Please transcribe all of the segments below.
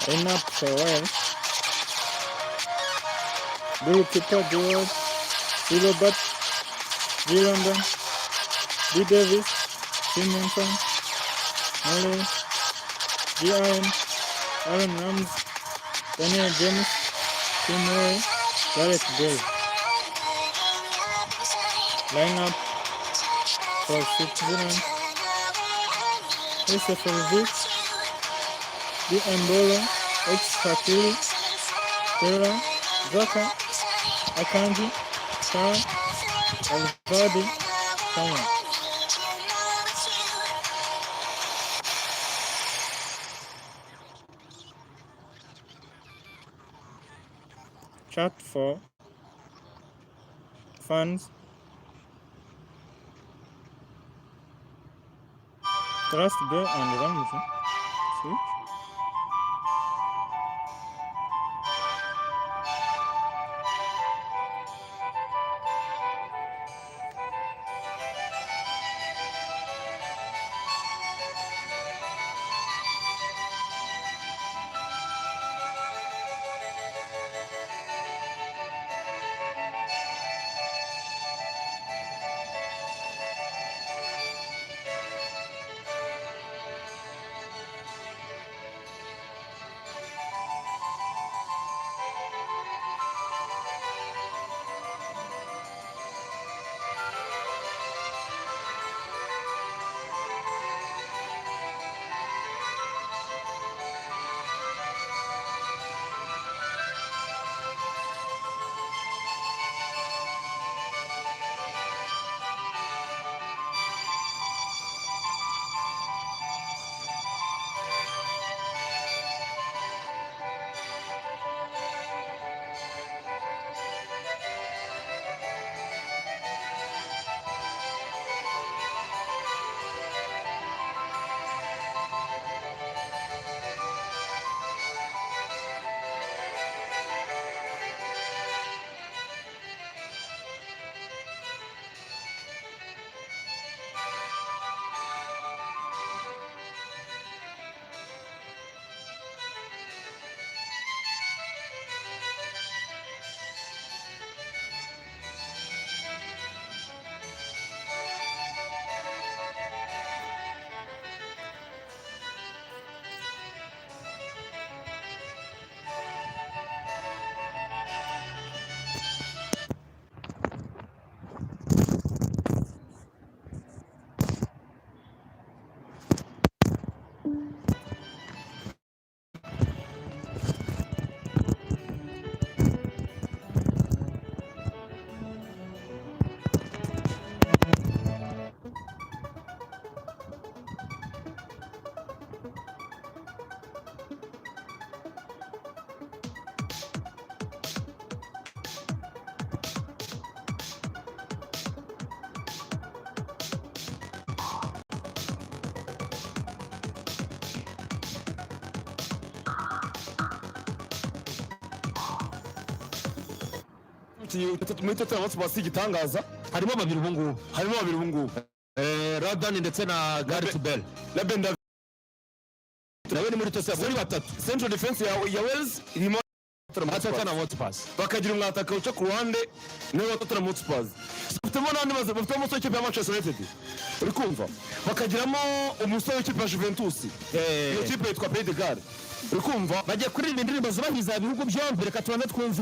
Line up for Wales. Goalkeeper George, D. Robert, D. London, D. Davis, Simonson, Muri, D. Aaron Rams, Daniel James, Tim Muri, Gareth Bale. Line up for Switzerland. Christopher Vick, D. Mbolo, H. Fakiri, Taylor, Zaka, Akanji, Star, Alvadi, Kenya. Chat for fans. Trust Bell and Ramsey. Switch. Muri bose basi igitangaza harimo babiri ubu ngubu Radan ndetse na Gareth Bale Labenda nawe ni muri tose muri batatu central defense ya Wales irimo Tottenham Hotspur bakagira umwataka uca ku ruhande nawe Tottenham Hotspur bafitemo n'andi maze bafitemo umusore w'ikipe ya Manchester United uri kumva bakagiramo umusore w'ikipe ya Juventus iyo kipe yitwa Pays de Galles uri kumva bagiye kuririmba indirimbo zubahiza ibihugu byombi reka tubanze twumve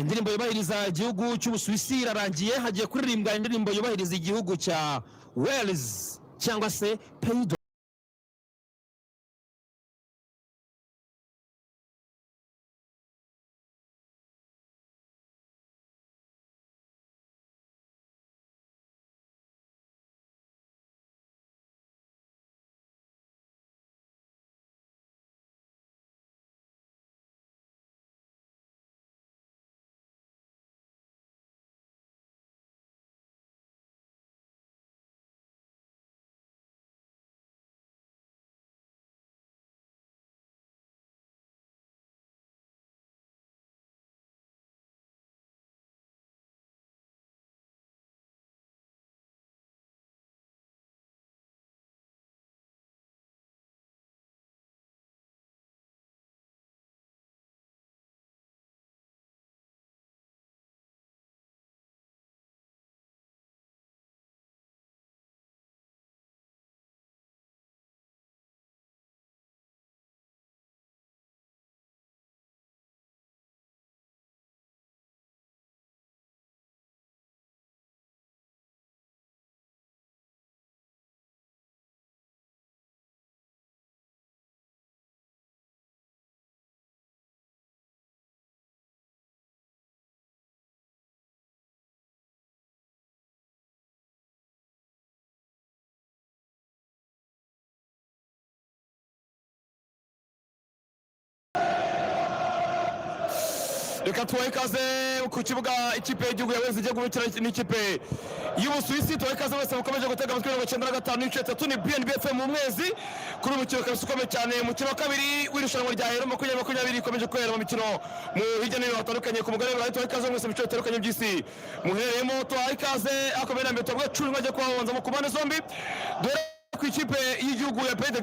indirimbo yubahiriza igihugu cy'Ubusuwisi irarangiye hagiye kuririmbwa indirimbo yubahiriza igihugu cya Wales cyangwa se Pays de reka tubahe ikaze ku kibuga ikipe y'igihugu ya Wales igiye gukina n'ikipe y'Ubusuwisi. Tubahe ikaze wese mukomeje gutega amatwi 95 n'ibice 3 ni BNB FM mu mwezi kuri umukino kabisa ukomeye cyane. Umukino wa kabiri w'irushanwa rya Euro 2020 ikomeje kwera mu mikino mu hirya no hino hatandukanye ku mugabane wa tubahe ikaze mwese mu bice bitandukanye by'isi muherereyemo. Tubahe ikaze akomeye na mbere tubwe cumi baje kubanza mu kubane zombi dore ku ikipe y'igihugu ya Pays de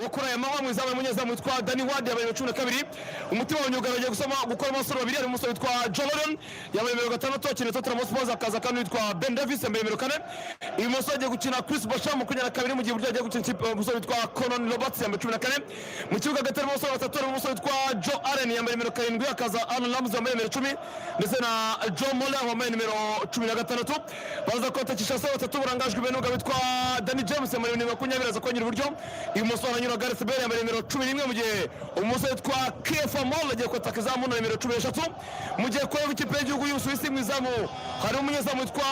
wakura yamawa mwizamu munyezamu witwa Dani Wadi yabaye 12 umutima wa nyuga bagiye gusoma gukora amasoro babiri ari umusore witwa Jordan yabaye 6 akina Tottenham Hotspur akaza kandi witwa Ben Davis yabaye 4 uyu musore agiye gukina Chris Basham 22 mu gihe buryo agiye gukina umusore witwa Conan Roberts yabaye 14 mu kibuga gatari umusore watatu umusore witwa Joe Allen yabaye 7 akaza Alan Lambs yabaye 10 ndetse na Joe Moller yabaye 16 baza kotakisha sawa batatu burangajwe benuga witwa Danny James yabaye 20 aza kongera uburyo uyu musore Gareth Bale yambaye nimero 11 mu gihe umusore twa Kefa Moll agiye kwataka izamu na nimero 13 mu gihe kwa ikipe y'igihugu y'Ubusuwisi mu izamu hari umunyezamu witwa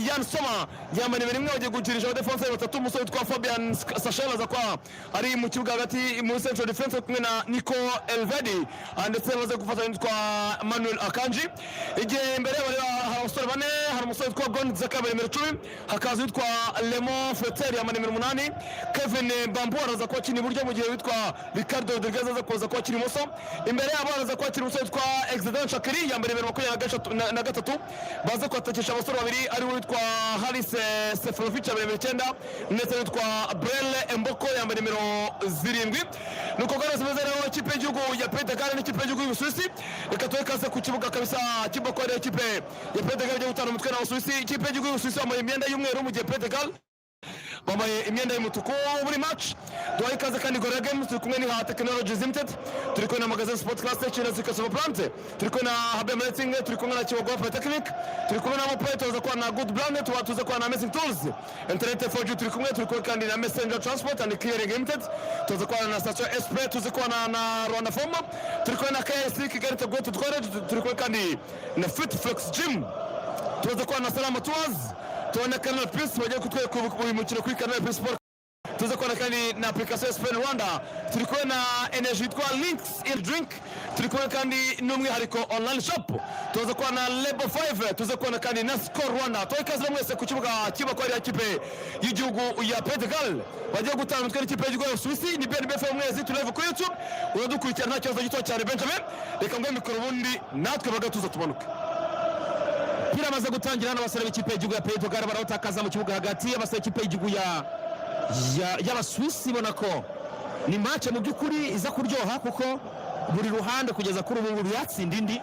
Jan Sommer yambaye nimero 1 agiye gukirisha defense batatu umusore twa Fabian Sachel aza kwa ari mu kibuga hagati mu central defense kumwe na Nico Elvedi ndetse baze gufata witwa Manuel Akanji igihe imbere hari abasore bane hari umusore twa Gonzaka yambaye nimero 10 hakaza witwa Lemon Freter yambaye nimero 8 Kevin Bambu araza kwa buryo mu gihe witwa Ricardo Rodriguez aza kuza kwa Kirimoso imbere yabo araza kwa Kirimoso witwa Exedan Shakiri yambere 23 baza kwatakisha abasore babiri ari witwa Haris Seferovic yambere 9 ndetse witwa Brel Mboko yambere 7 nuko gara zimeze rero ikipe y'igihugu ya Pays de Galles n'ikipe y'igihugu y'Ubusuwisi reka tuwekaze ku kibuga kabisa kiboko ya ikipe ya Pays de Galles yo gutana umutwe na Ubusuwisi ikipe y'igihugu y'Ubusuwisi bambaye imyenda y'umweru mu gihe Pays de Galles bambaye imyenda y'umutuku buri match. Duhaye ikaze kandi Gorilla Games turi kumwe na Technologies Limited turi kumwe na Magazine Sport Class China Zikasova Plant turi kumwe na Habem Racing turi kumwe na Kibogo Polytechnic turi kumwe na Moped tuza kwa na Good Brand tuza kwa na Amazing Tools Internet 4G turi kumwe kandi na Messenger Transport and Clearing Limited tuza kwa na Station SP tuza kwa na Rwanda Form turi kumwe na KSC Kigali to go to college turi kumwe kandi na Fit Flex Gym tuza kwa na Salama Tours tuone Canal Plus bagiye kutwereka uyu mukino kuri Canal Plus Sport tuza kuona kandi na application Spain Rwanda turi kumwe na energy yitwa Links in Drink turi kumwe kandi n'umwihariko online shop tuza kuona na Level 5 tuza kuona kandi na Score Rwanda twikaze mwese ku kibuga kibako ari ikipe y'igihugu ya Pays de Galles bagiye gutanga umutwe n'ikipe y'igihugu y'Ubusuwisi ni BNB FM mwezi tu live ku YouTube uradukurikirana nta kibazo gito cyane Benjamin reka ngwe mikoro bundi natwe bagatuza tumanuke pira amaze gutangira n'abasore b'ikipe y'igihugu ya Pays de Galles barawutakaza mu kibuga hagati y'abasore b'ikipe y'igihugu y'Abasuwisi bona ko ni match mu by'ukuri iza kuryoha kuko buri ruhande kugeza kuri ubu yatsinda indi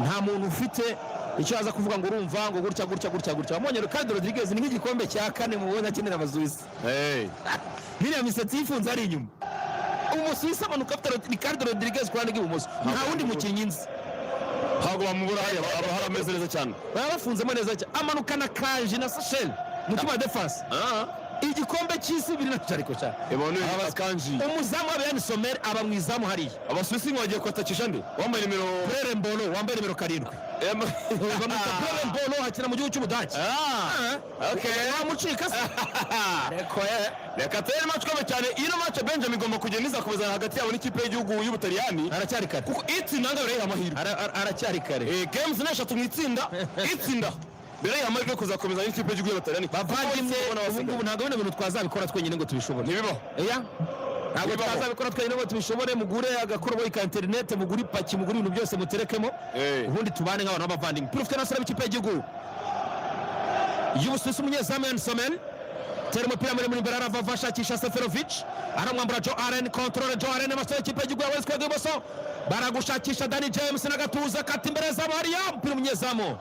nta muntu ufite icyo aza kuvuga ngo urumva ngo gutya wamubonye Ricardo Rodriguez ni nk'igikombe cya kane mu bone akenera Abasuwisi biriya misatsi yifunze ari inyuma Umusuwisi amanuka afite Ricardo Rodriguez ku ruhande rw'ibumoso nta wundi mukinnyi nzi ntabwo bamubura hariya aba ameze neza cyane baba bafunzemo neza cyane amanuka na Kanji na Sachel mu kibuga defense igikombe cy'isi biri na cyariko cyane Kanji umuzamu wa Jan Sommer aba mwizamu hariya Abasuwisi bagiye kwatakisha ndi wambaye nimero Mbolo wambaye nimero 7 Mbolo hakina mu gihugu cy'Ubudage okay wamucika se reka tere match kome cyane ino match Benjamin igomba kugenda iza kubezana hagati yabo n'ikipe y'igihugu y'Ubutaliyani aracyari kare kuko itsinda ngabere amahirwe aracyari kare games n'eshatu mwitsinda itsinda bere yamajwe kuzakomeza n'ikipe y'igihugu y'Ubutaliyani bavandimwe ubu ntabwo bino bintu twazabikora twenyine ngo tubishobore nibibaho ntabwo twazabikora twenyine ngo tubishobore mugure agakoroboyi ka internet mugure paki mugure ibintu byose muterekemo ubundi tubane nk'abantu b'abavandimwe profite nasara b'ikipe y'igihugu y'Ubusuwisi umunyezamu Jan Sommer tera umupira muri imbere arava ashakisha Seferovic aramwambura Joe Allen control Joe Allen amasore ikipe y'igihugu ya Wales kw'ibumoso baragushakisha Danny James na gatuza kati imbere zabo hariya umupira umunyezamu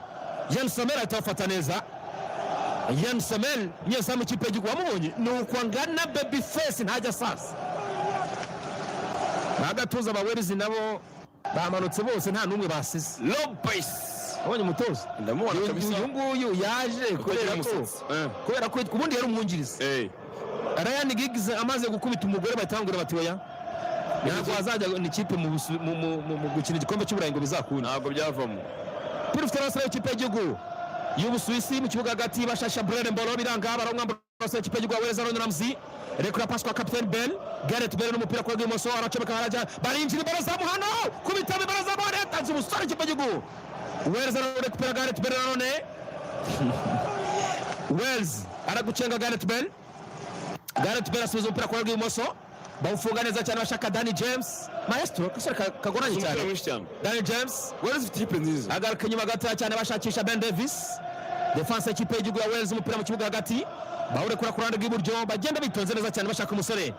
Jan Sommer atafata neza Jan Sommer nyezamu ikipe y'igihugu wamubonye ni ukwangana baby face ntajya sasa bagatuza abawerizi nabo bamanutse bose nta numwe basize Lopez abonye umutoza ndamubona kabisa uyu nguyu yaje kubera ko ubundi yari umwungiriza Ryan Giggs amaze gukubita umugore batangura bati oya ntabwo azajya n'ikipe mu gukina igikombe cy'Uburayi ngo bizakunda ntabwo byavamo Profite nasara ikipe y'igihugu y'Ubusuwisi mu kibuga hagati bashasha Brel Mbolo biranga baramwambura ikipe y'igihugu ya Wales Ramsey rekura pass kwa Captain Ben Gareth Bale n'umupira kwa Gimoso aracomeka haraja barinjira barazamu hano kubita barazamu umusore ikipe y'igihugu Wales ararekupera Gareth Bale none Wales aragucenga Gareth Bale asubiza umupira kwa rw'imoso bawufunga neza cyane bashaka Danny James maestro kagoranye cyane Danny James Wales ifite ikipe nziza agaruka inyuma gato cyane bashakisha Ben Davis defense ikipe y'igihugu ya Wales umupira mu kibuga hagati bawurekura ku ruhande rw'iburyo bagenda bitonze neza cyane bashaka umusore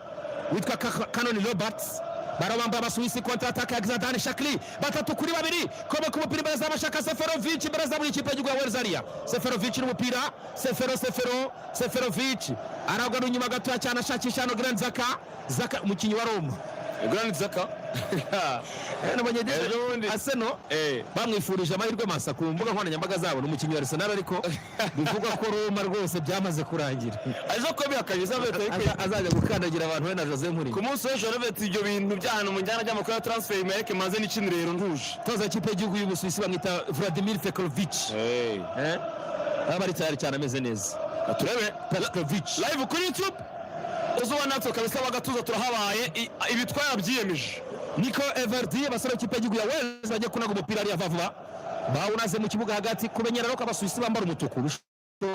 witwa Cannon Roberts barabamba abasuwisi kontra attack ya Xadan Shakli batatu kuri babiri kobe ku mupira imbere z'abashaka Seferovic imbere za muri ikipe y'igihugu ya Wales ariya Seferovic n'umupira Seferovic aragwa n'inyuma gato cyane ashakisha no Granit Xhaka umukinyi wa Roma Granit Xhaka nabonye Arsenal bamwifurije amahirwe masa ku mbuga nkoranyambaga zabo n'umukinyi wa Arsenal ariko bivuga ko Roma rwose byamaze kurangira aje ko bihakagiza azajya gukandagira abantu we na Jose Muri ku munsi w'ejo rebetse ibyo bintu by'ahantu mu njyana ry'amakuru ya transfer Mereke maze n'ikintu rero ntuje toza ikipe y'igihugu y'Ubusuwisi bamwita Vladimir Fekovic abari cyane ameze neza turebe Fekovic live kuri YouTube uzuba natwe kabisa bagatuza turahabaye ibitwara byiyemeje Nico Everdy abasore ikipe y'igihugu ya Wales bagiye kunaga umupira ari vuba bawunaze mu kibuga hagati kumenyera ko abasuwisi bambara umutuku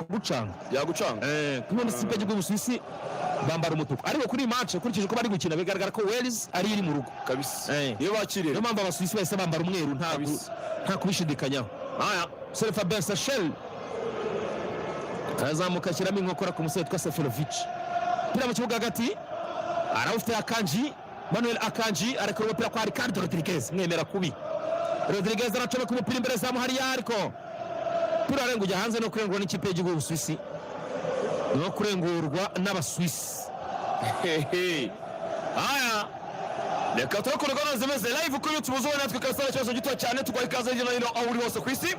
gucanga yagucanga kumwe n'ikipe y'igihugu y'Ubusuwisi bambara umutuku ariko kuri match kurikije ko bari gukina bigaragara ko Wales ari iri mu rugo kabisa iyo bakiriye no mpamvu abasuwisi bahise bambara umweru nta kubishidikanyaho Sir Fabien Sachel kazamuka ashyiramo inkokora ku musore witwa Seferovic pira mu kibuga hagati arawufite Akanji Manuel Akanji arekura umupira kwa Ricardo Rodriguez mwemera kubi Rodriguez aracomeka ku mupira imbere zamu hariya ariko pira arengujya hanze no kurengurwa n'ikipe y'igihugu y'Ubusuwisi no kurengurwa n'abasuwisi reka turakora gahunda zimeze live kuri YouTube uzuba natwe kasara cyose gito cyane tugwa ikaze hirya no hino aho uri hose ku isi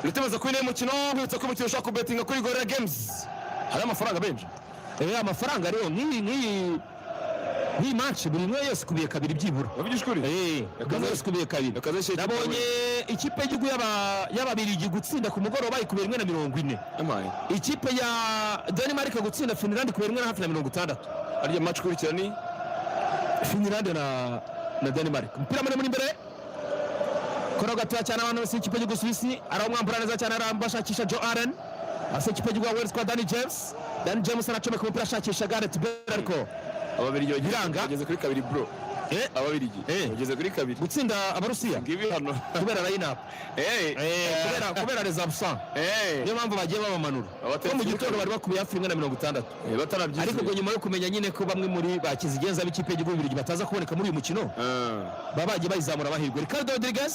rutemeza kuri uyu mukino nkibutsa ko umukino ushaka kubetinga kuri Gorilla Games hari amafaranga benshi amafaranga rero nk'iyi match buri umwe yose kubiye kabiri byibura wabigishkuri yose kubiye kabiri nabonye ikipe y'igihugu y'ababirigi gutsinda ku mugoroba ikubira 140 ikipe ya Denmark gutsinda Finland ikubira hafi na 60 ariya match kurikira ni Finland na Denmark umupira muri imbere kora gatoya cyane abantu bose ikipe y'igihugu Suisse arawumwambura neza cyane arambashakisha Joe Allen ase ikipe y'igihugu ya Wales kwa Danny James anacomeka umupira ashakisha Gareth Bale ariko ababirigi bageze kuri kabiri bro ababirigi bageze kuri kabiri gutsinda abarusiya ngibi hano kubera line up kubera reserve niyo mpamvu bagiye babamanura ko mu gitondo bari bakubiye hafi 160 batarabyize ariko ngo nyuma yo kumenya nyine ko bamwe muri bakizigenza b'ikipe y'igihugu y'Ububirigi bataza kuboneka muri uyu mukino babagiye bayizamura bahirwe Ricardo Rodriguez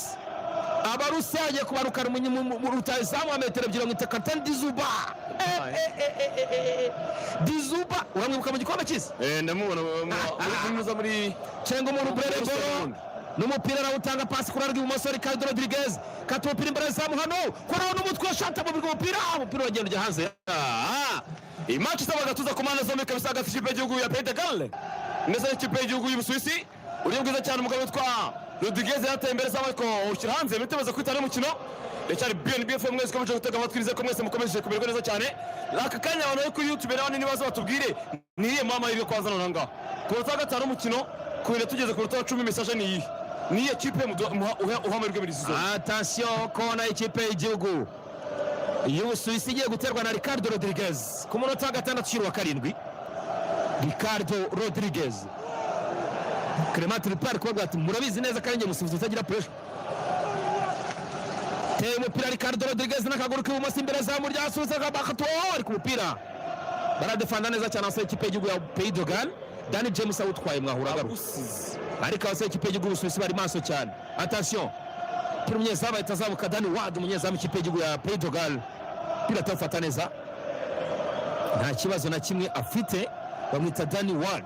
abarusiya kubarukana mu rutazamu wa metero 2 kapiteni Dizuba uramwibuka mu gikombe cy'isi ndamubona muri cengo mu Breleboro n'umupira arawutanga pasi ku rarwi ibumoso Ricardo Rodriguez katupira imbere zamu hano koraho n'umutwe shata mu umupira uragenda ujya hanze iyi match isabaga tuza ku mpande zombi kabisa hagati y'ikipe y'igihugu ya Pays de Galles ndetse n'ikipe y'igihugu y'Ubusuwisi uri bwiza cyane umugabo witwa Rodriguez yateye imbere zamu ariko ushyira hanze bitemaze kwitana umukino Echari BNBF mwese komeje gutega amatwirize ko mwese mukomeje kumererwa neza cyane aka kanya abantu bari kuri YouTube naho nibaza batubwire niye mama iri kwanza nonanga ku ruta gatanu umukino kubire tugeze ku ruta 10 message niye kipe uhamerwe muri season attention kona ikipe y'igihugu y'Ubusuwisi igiye guterwa na Ricardo Rodriguez ku munota gatandatu wa karindwi Ricardo Rodriguez Clement Ripar ko ati murabizi neza kandi musifuzi utagira pressure Teye umupira Ricardo Rodriguez n'akaguru k'ibumoso imbere zamu ryasubiza bakatu ari ku mupira baradefanda neza cyane asa ikipe y'igihugu ya Pays de Galles Danny James awutwaye mwahura garusize ariko asa ikipe y'igihugu y'Ubusuwisi bari maso cyane attention kuri umunyezamu itazamuka Danny Ward umunyezamu ikipe y'igihugu ya Pays de Galles pira tafata neza nta kibazo na kimwe afite bamwita Danny Ward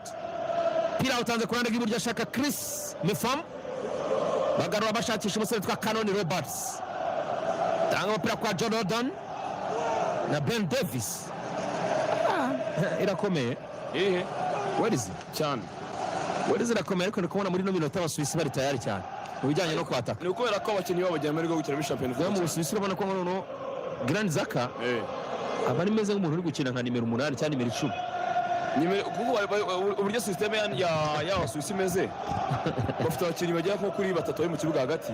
pira utanze ku ruhande rw'iburyo ashaka Chris Mefam bagarura bashakisha umusore twa Cannon Roberts tanga umupira kwa Jordan na Ben Davis irakomeye where is cyane where is irakomeye ariko ndikubona muri no minota abasuwisi bari tayari cyane ubijyanye no kwataka ni ukubera ko abakinnyi babo bajya muri go gukina muri championnat mu Busuwisi urabona ko ngono Granit Xhaka abari meze nk'umuntu uri gukina nka nimero 8 cyangwa nimero 10 uburyo system ya Suisse imeze bafite abakinnyi bagera nko kuri batatu bari mu kibuga hagati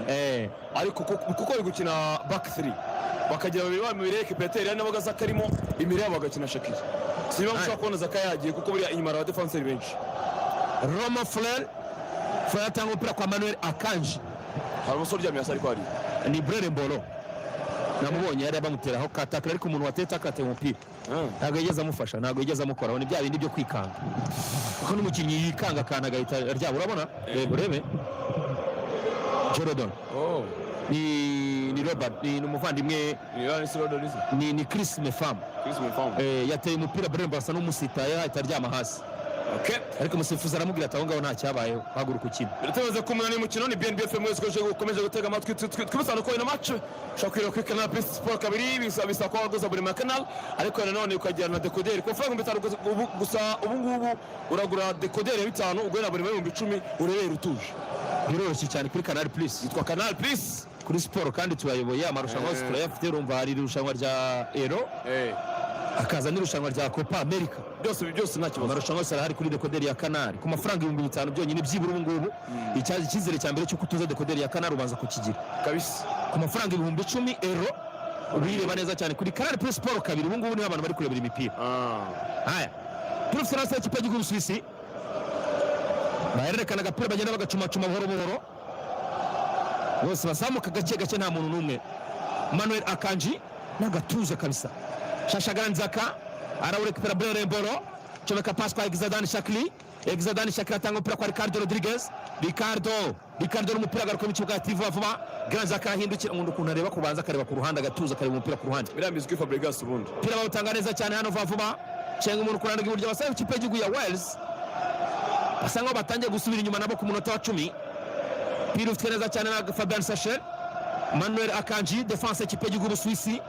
ariko kuko bari gukina back 3 bakagira babiri bamubire equipateur nabo gaza karimo imbere yabo bagakina Shakiri siba mushaka kubona Zaka yagiye kuko buri inyuma aba defenseur benshi Roma Fleur atanga umupira kwa Manuel Akanji hari umusore uryamye hasi ariko hari ni Brere Mbolo namubonye yari bamuteraho katakira ariko umuntu wateta akate umupira ntabwo yigeze amufasha ntabwo yigeze amukora ni bya bindi byo kwikanga kuko n'umukinnyi yikanga kana gahita ryabo urabona urebe Jordan ni Robert ni umuvandimwe ni Chris Mefam yateye umupira Brere Mbasa n'umusita yahita aryama hasi ariko umusifuzi aramubwira ati aho ngaho nta cyabayeho haguruka ukina birategereje ko umunani mukino ni BNB FM wese ukomeje gutega amatwi twibusana ko ino match ushobora kwirira kuri canal plus sport kabiri bisa ko waguza buri canal ariko nanone ukagira na decoder ko franga bitaro gusa ubu ngubu uragura decoder ya 5 ugwera buri 1010 urebera utuje biroroshye cyane kuri canal plus yitwa canal plus kuri sport kandi turayoboye amarushanwa yose turayafite urumva hari irushanwa rya Euro akaza n'irushanwa rya Copa America byose nta kibazo amarushanwa yose arahari kuri decoder ya canal ku mafaranga 5,000 byonyine byibura ubu ngubu icyizere cya mbere cyo kutuza decoder ya canal ubanza kukigira kabisa ku mafaranga 10,000 euro ubireba neza cyane kuri canal plus sport kabiri ubu ngubu ni abantu bari kurebera imipira haya professional site page y'u Suisse bahererekana agapira bagenda bagacuma buhoro bose bazamuka gake nta muntu n'umwe Manuel Akanji n'agatuza kabisa Shashagara Nzaka arawurekipera Brere Mbolo chomeka pass kwa Exadan Shakli atanga umupira kwa Ricardo Rodriguez Ricardo n'umupira agaruka mu kibuga ati vuba Nzaka ahindukira umuntu kuntu areba kubanza akareba ku ruhande agatuza kareba umupira ku ruhande birambizwe Fabregas ubundi pira bawutanga neza cyane hano vuba cenga umuntu kuranda iburyo basaba ikipe y'igihugu ya Wales basanga batangiye gusubira inyuma nabo ku munota wa 10 pira ufite neza cyane na Fabian Sachel Manuel Akanji defense ikipe y'igihugu Suisse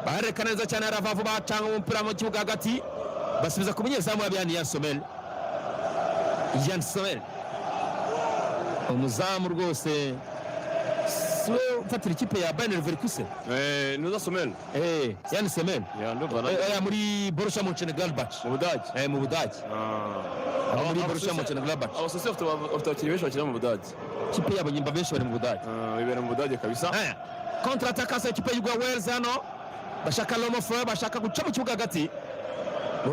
baherekana neza cyane aravavu batanga umupira mu kibuga hagati basubiza ku munyezamu wa Jan Somel umuzamu rwose siwe ufatira ikipe ya Bayern Leverkusen Nuza Somel Jan Somel muri Borussia Mönchengladbach mu Budage muri Borussia Mönchengladbach abasose bafite abakinnyi benshi bakina mu Budage ikipe yabo nyimba benshi bari mu Budage bibera mu Budage kabisa kontra attaque ikipe y'u Wales hano bashaka Lomofre bashaka guca mu kibuga hagati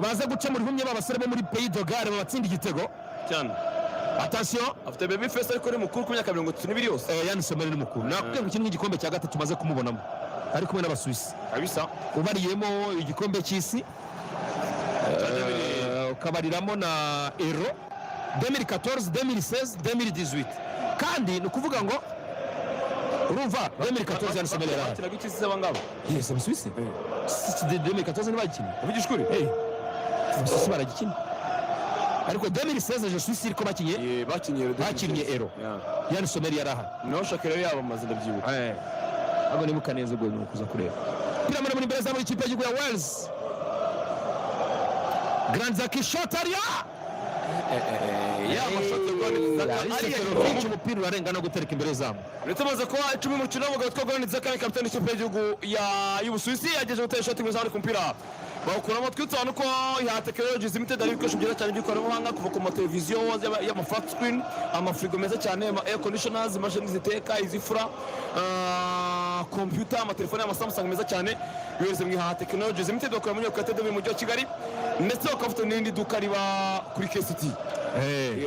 baze guca muri humye babasore bo muri Pays de Galles babatsinda igitego cyane attention afite baby face ariko ni mukuru ku myaka 32 yose Jan Sommer ni mukuru nakubwiye ngo kimwe igikombe cya gatatu tumaze kumubonamo ari kumwe n'abasuisse kabisa ubariyemo igikombe cy'isi ukabariramo na Euro 2014 2016 2018 kandi ni kuvuga ngo urumva 2014 Jan Sommer yari akina gikisi abangabo yes abasuisse 2014 ntibagikina ubigishkuri abasuisse baragikina ariko 2016 je suis sûr ko bakinye Euro Jan Sommer yaraha no shakira yabo amaze ndabyibuka abo ni mukaneza ubwo ni kuza kureba pira muri imbere za muri ikipe y'igihugu ya Wales Grand Zaki Shotaria mashoti rwanda umupira urarenga no gutereka imbere zamu Nitamaze ko 10 mu kino mu gatwa Granit Xhaka kapiteni w'ikipe y'igihugu y'Ubusuwisi yageje gutera shoti mu zamu ku mpira bawukuramo twitsana ko ya technologies limited ari ibikoresho byiza cyane by'ikoranabuhanga kuva ku mateleviziyo y'ama flat screen amafrigo meza cyane ama air conditioners imashini ziteka izifura computer amatelefone y'ama Samsung meza cyane bihereze mu ha technologies limited bakora mu nyubako ya mu mujyi wa Kigali ndetse bakafite n'indi duka riba kuri KCT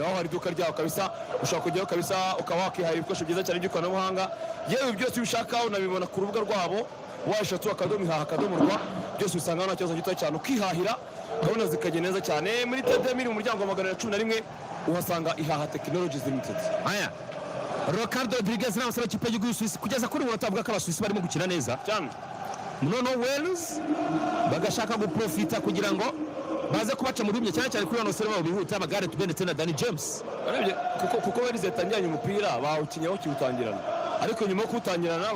aho hari duka ryaho kabisa ushaka kujyaho kabisa ukaba wakihara ibikoresho byiza cyane by'ikoranabuhanga yewe byose ubishaka unabibona ku rubuga rwabo washatu akadomo.rwa byose usanga nta kibazo gito cyane ukihahira gahunda zikagenda neza cyane muri Tembera mu muryango wa 111 uhasanga ihaha technologies limited Ricardo Rodriguez n'abasore ikipe y'igihugu Suisse kugeza kuri ubu batavuga ko abasuisse barimo gukina neza cyane nono Wales bagashaka guprofita kugira ngo baze kubaca mu rumye cyane kuri bano sere babo bihuta amagare tubendetse na Danny James kuko bari zetangiranye umupira bawukinyaho kiwutangirana ariko nyuma yo kutangirana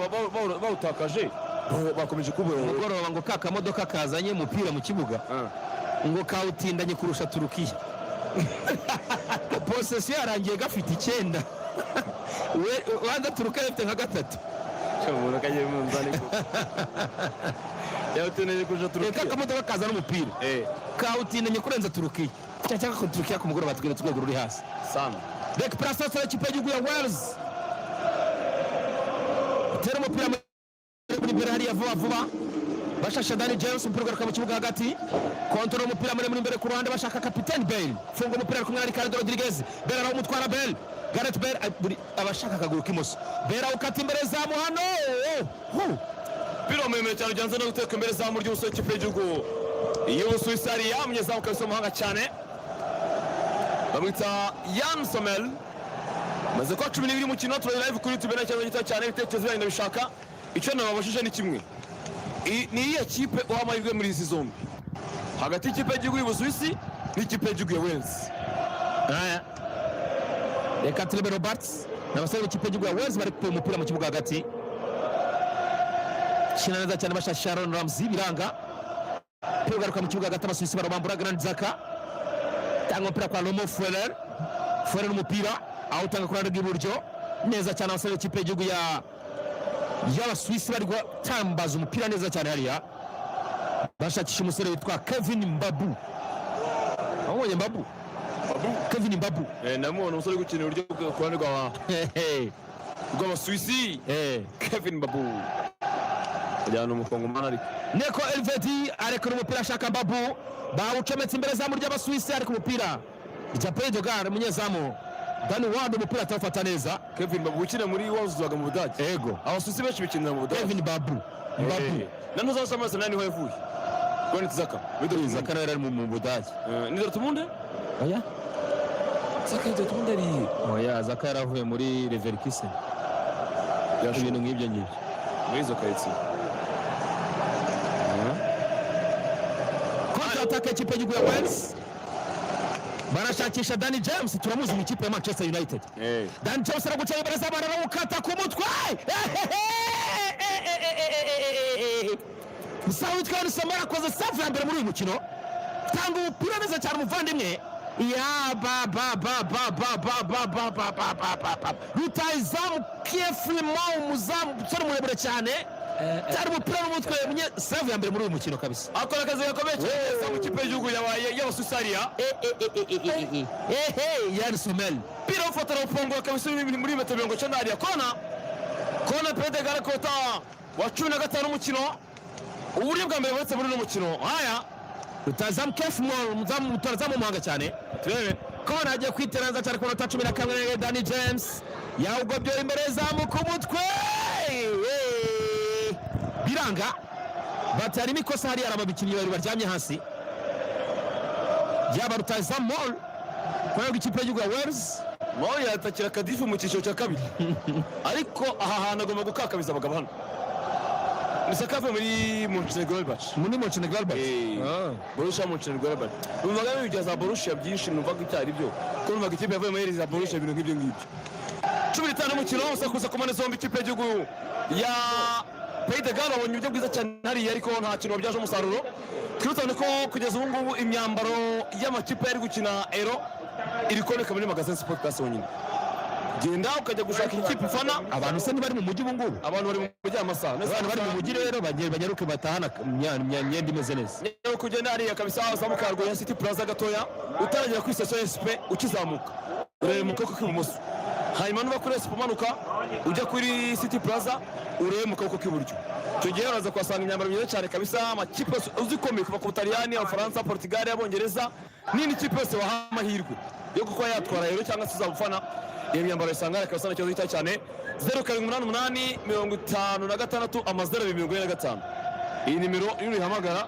bawutakaje bakomeje kubura umugoroba ngo kakamodoka kazanye umupira mu kibuga ngo kawutindanye kurusha Turukiya possession yarangiye gafite 9 wanda Turukiya ifite nka 3 cyabura kagiye mu nzani ko yawutinanye kurusha Turukiya kakamodoka kazana umupira kawutindanye kurenza Turukiya cyangwa ko Turkiya ku mugoroba twiretse urwego ruri hasi sana. recuperation y'ikipe y'igihugu ya Wales tera umupira muri imbere hariya vuba bashasha Dani James umupira ugaruka mu kibuga hagati kontrol umupira muri imbere ku ruhande bashaka kapiteni Bale funga umupira kumwe na Ricardo Rodriguez Bale araho umutwara Bale Gareth Bale abashaka akaguru k'imoso Bale ukata imbere za muhano Piro meme cyane janze no guteka imbere za muryo uso ikipe y'igihugu y'Ubusuwisi ari yamye za ukabisa muhanga cyane bamwita Jan Sommer maze kwa 12 mukino turi live kuri YouTube na cyane cyane ibitekerezo byanyu bishaka icyo nababashije ni kimwe ni iya kipe uhamahirwe muri izi zombi hagati y'ikipe y'igihugu y'Ubusuwisi n'ikipe y'igihugu ya Wales. Reka Tembera Roberts n'abasore b'ikipe y'igihugu ya Wales bari ku mupira mu kibuga hagati kina neza cyane bashasha Sharon Ramsey biranga pira garuka mu kibuga hagati abasuwisi barabambura Grand Zaka tanga umupira kwa Lomo Fuller n'umupira awutanga ku ruhande rw'iburyo neza cyane abasore b'ikipe y'igihugu y'Abasuwisi bari gutambaza umupira neza cyane hariya bashakisha umusore witwa Kevin Mbabu. Abonye Mbabu Kevin Mbabu namubona umusore gukinira uburyo ku ruhande rw'Abasuwisi Kevin Mbabu ajyana umukongomani ariko Neko Elvedi arekura umupira ashaka Mbabu bawucometse imbere zamu ry'Abasuwisi ariko umupira Japé Dogar umunyezamu Dani Wanda umupira atawufata neza Kevin Mbabu ukina muri Wolves waga mu Budage ego Abasuwisi benshi bikinira mu Budage Kevin Mbabu nanuza samasa nani hoyavuye Granit Zaka nawe ari mu Budage ni Dortmund oya Zaka Dortmund ari oya Zaka yaravuye muri Leverkusen ibintu nk'ibyo ngibyo muri izo kayitsi ataka ikipe y'igihugu ya Wales barashakisha Dani James turamuzi mu ikipe ya Manchester United Dani James araguca imbere z'abana arawukata ku mutwe musawa witwa MURAKOZE save ya mbere muri uyu mukino tanga umupira neza cyane umuvandimwe rutayizamu kefrimo umuzamu umusore muremure cyane cyari umupira n'umutwe save ya mbere muri uyu mukino kabisa akora akazi gakomeye cyane mu kipe y'igihugu y'Abasuwisi Jan Sommer pira ufatara upongwa kabisa muri metero 90 hariya kona Pedro Garakota wa 15 umukino uburyo bwa mbere bwetse muri uno mukino haya rutazamu kefrimo umuzamu mutarazamu muhanga cyane turebe kona agiye kwiteranza cyane ku minota 11 Dani James yawugobye imbere zamu ku mutwe biranga batari mikosa hari araba bikinyi bari baryamye hasi yaba rutazamu kwa ikipe y'igihugu ya Wales Moya yatakira Kadifu mu cyiciro cya kabiri ariko aha hantu agomba gukakabiza abagabo hano Nisakavuye muri Mönchengladbach Borussia Mönchengladbach numvaga ibyo za Borussia byinshi numvaga icyari byo ko numvaga ikipe yavuye muri za Borussia ibintu nk'ibyo ngibyo 15 umukino usakuza ku mane zombi ikipe y'igihugu ya Pays de Galles abonye uburyo bwiza cyane hariya ariko nta kintu byaje umusaruro twirutane ko kugeza ubu ngubu imyambaro y'amakipe yari gukina Euro iri koneka muri magazine Sport Class wonyine genda ukajya gushaka ikipe ufana abantu se bari mu mujyi ubu ngubu abantu bari mu mujyi amasaha abantu bari mu mujyi rero banyaruke batahana myenda imeze neza niyo kugenda hariya kabisa azamuka ya City Plaza gatoya utaragera kuri station SP ukizamuka urebe mu kuboko kw'ibumoso hanyuma nuba kuri SP umanuka ujya kuri City Plaza urebe mu kuboko kw'iburyo tugiye uraza kwasanga imyambaro myiza cyane kabisa amakipe uzikomeye kuva ku Butaliyani Abafaransa Portugal Abongereza nini kipe yose waha amahirwe yo kuko yatwara Euro cyangwa se uzabufana iyo myambaro isanga kabisa na cyo zita cyane 078856 iyi nimero iri hamagara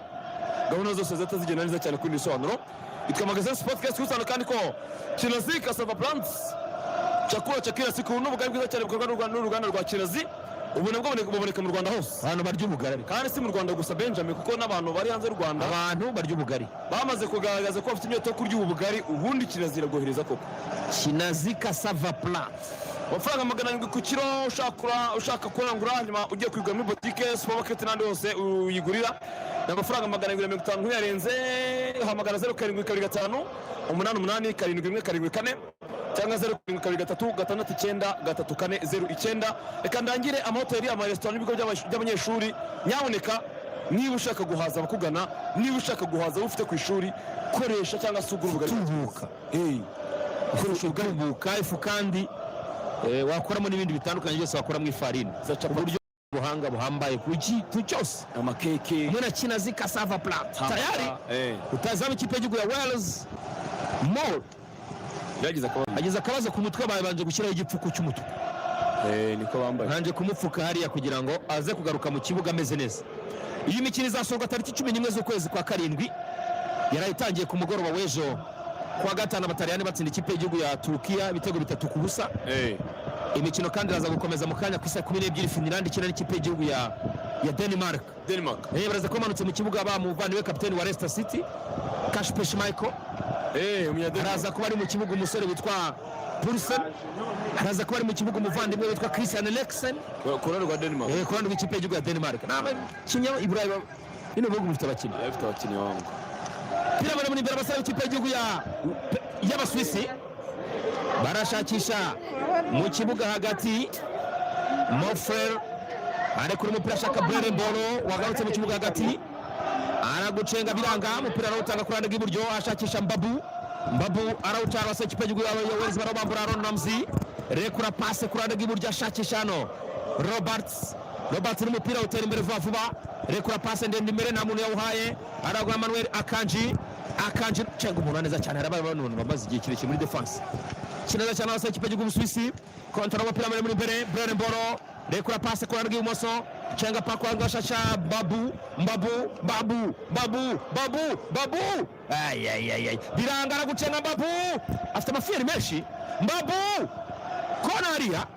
gahunda zose zata zigenda neza cyane kuri bisobanuro itwa magazine Sport Class kusana kandi ko Chinazi Cassava Plants chakula cha kila siku n'ubugari bwiza cyane bukorwa n'uruganda rwa Chinazi ubu nabwo buboneka mu Rwanda hose abantu barya ubugari kandi si mu Rwanda gusa Benjamin kuko n'abantu bari hanze y'u Rwanda abantu barya ubugari bamaze kugaragaza ko bafite inyota yo kurya ubugari ubundi kirazira gohereza koko Chinazi Cassava Plants amafaranga 700 ku kilo ushaka kurangura hanyuma ugiye kwigura muri boutique supermarket n'andi hose uyigurira n'amafaranga 750 ntuyarenze hamagara 0725 88 7 74 cyangwa 0723 reka ndangire amahoteli amaresitora n'ibigo by'abanyeshuri nyaboneka niba ushaka guhaza abakugana, niba ushaka guhaza ufite ku ishuri, koresha cyangwa se ugura ubugari tubuka ukoresha ubwubuka ifu kandi wakoramo n'ibindi bitandukanye byose wakora mu ifarini uburyo buhanga buhambaye ku kintu cyose amakeke muna kinazi cassava plat tayari utazaba ikipe y'igihugu ya Wales more yagize akabazo ku mutwe babanje gushyiraho igipfuko cy'umutuku niko bambaye nanje kumupfuka hariya kugira ngo aze kugaruka mu kibuga ameze neza. Iyi mikino izasohoka tariki 11 z'ukwezi kwa karindwi yarayitangiye ku mugoroba w'ejo kwa gatanu abataliyani batsinda ikipe y'igihugu ya Turukiya ibitego 3-0. Imikino kandi iraza gukomeza mu kanya ku isa 12 Finland ikina n'ikipe y'igihugu ya Denmark. Baraza kumanutse mu kibuga bamuvaniwe kapiteni wa Leicester City Kasper Schmeichel. Araza kuba ari mu kibuga umusore witwa Pulsen. Araza kuba ari mu kibuga umuvandimwe witwa Christian Eriksen korana rwa Denmark. Korana w'ikipe y'igihugu ya Denmark. Kinya Ibrahim ino bihugu bifite abakinnyi. Bifite abakinnyi wangu. Pirabara muri imbere abasaba ikipe y'igihugu y'Abaswisi barashakisha mu kibuga hagati. Moffer arekura umupira ashaka Brembolo wagarutse mu kibuga hagati aragucenga biranga umupira arawutanga ku ruhande rw'iburyo ashakisha Mbabu arawucara abasaba ikipe y'igihugu ya Wales barabambura Aaron Ramsey rekura passe ku ruhande rw'iburyo ashakisha hano Roberts n'umupira utera imbere vuba rekura passe ndende imbere nta muntu yawuhaye aragwa Manuel Akanji cenga umuntu neza cyane arabaye abantu bamaze igihe kirekire muri defense kinaza cyane abasaba ikipe y'igihugu y'Ubusuwisi kontra umupira muri imbere Brembolo rekura passe ku ruhande rw'ibumoso cenga pa kwa ngashasha Mbabu biranga aragucenga Mbabu afite amafiyeri menshi Mbabu kona hariya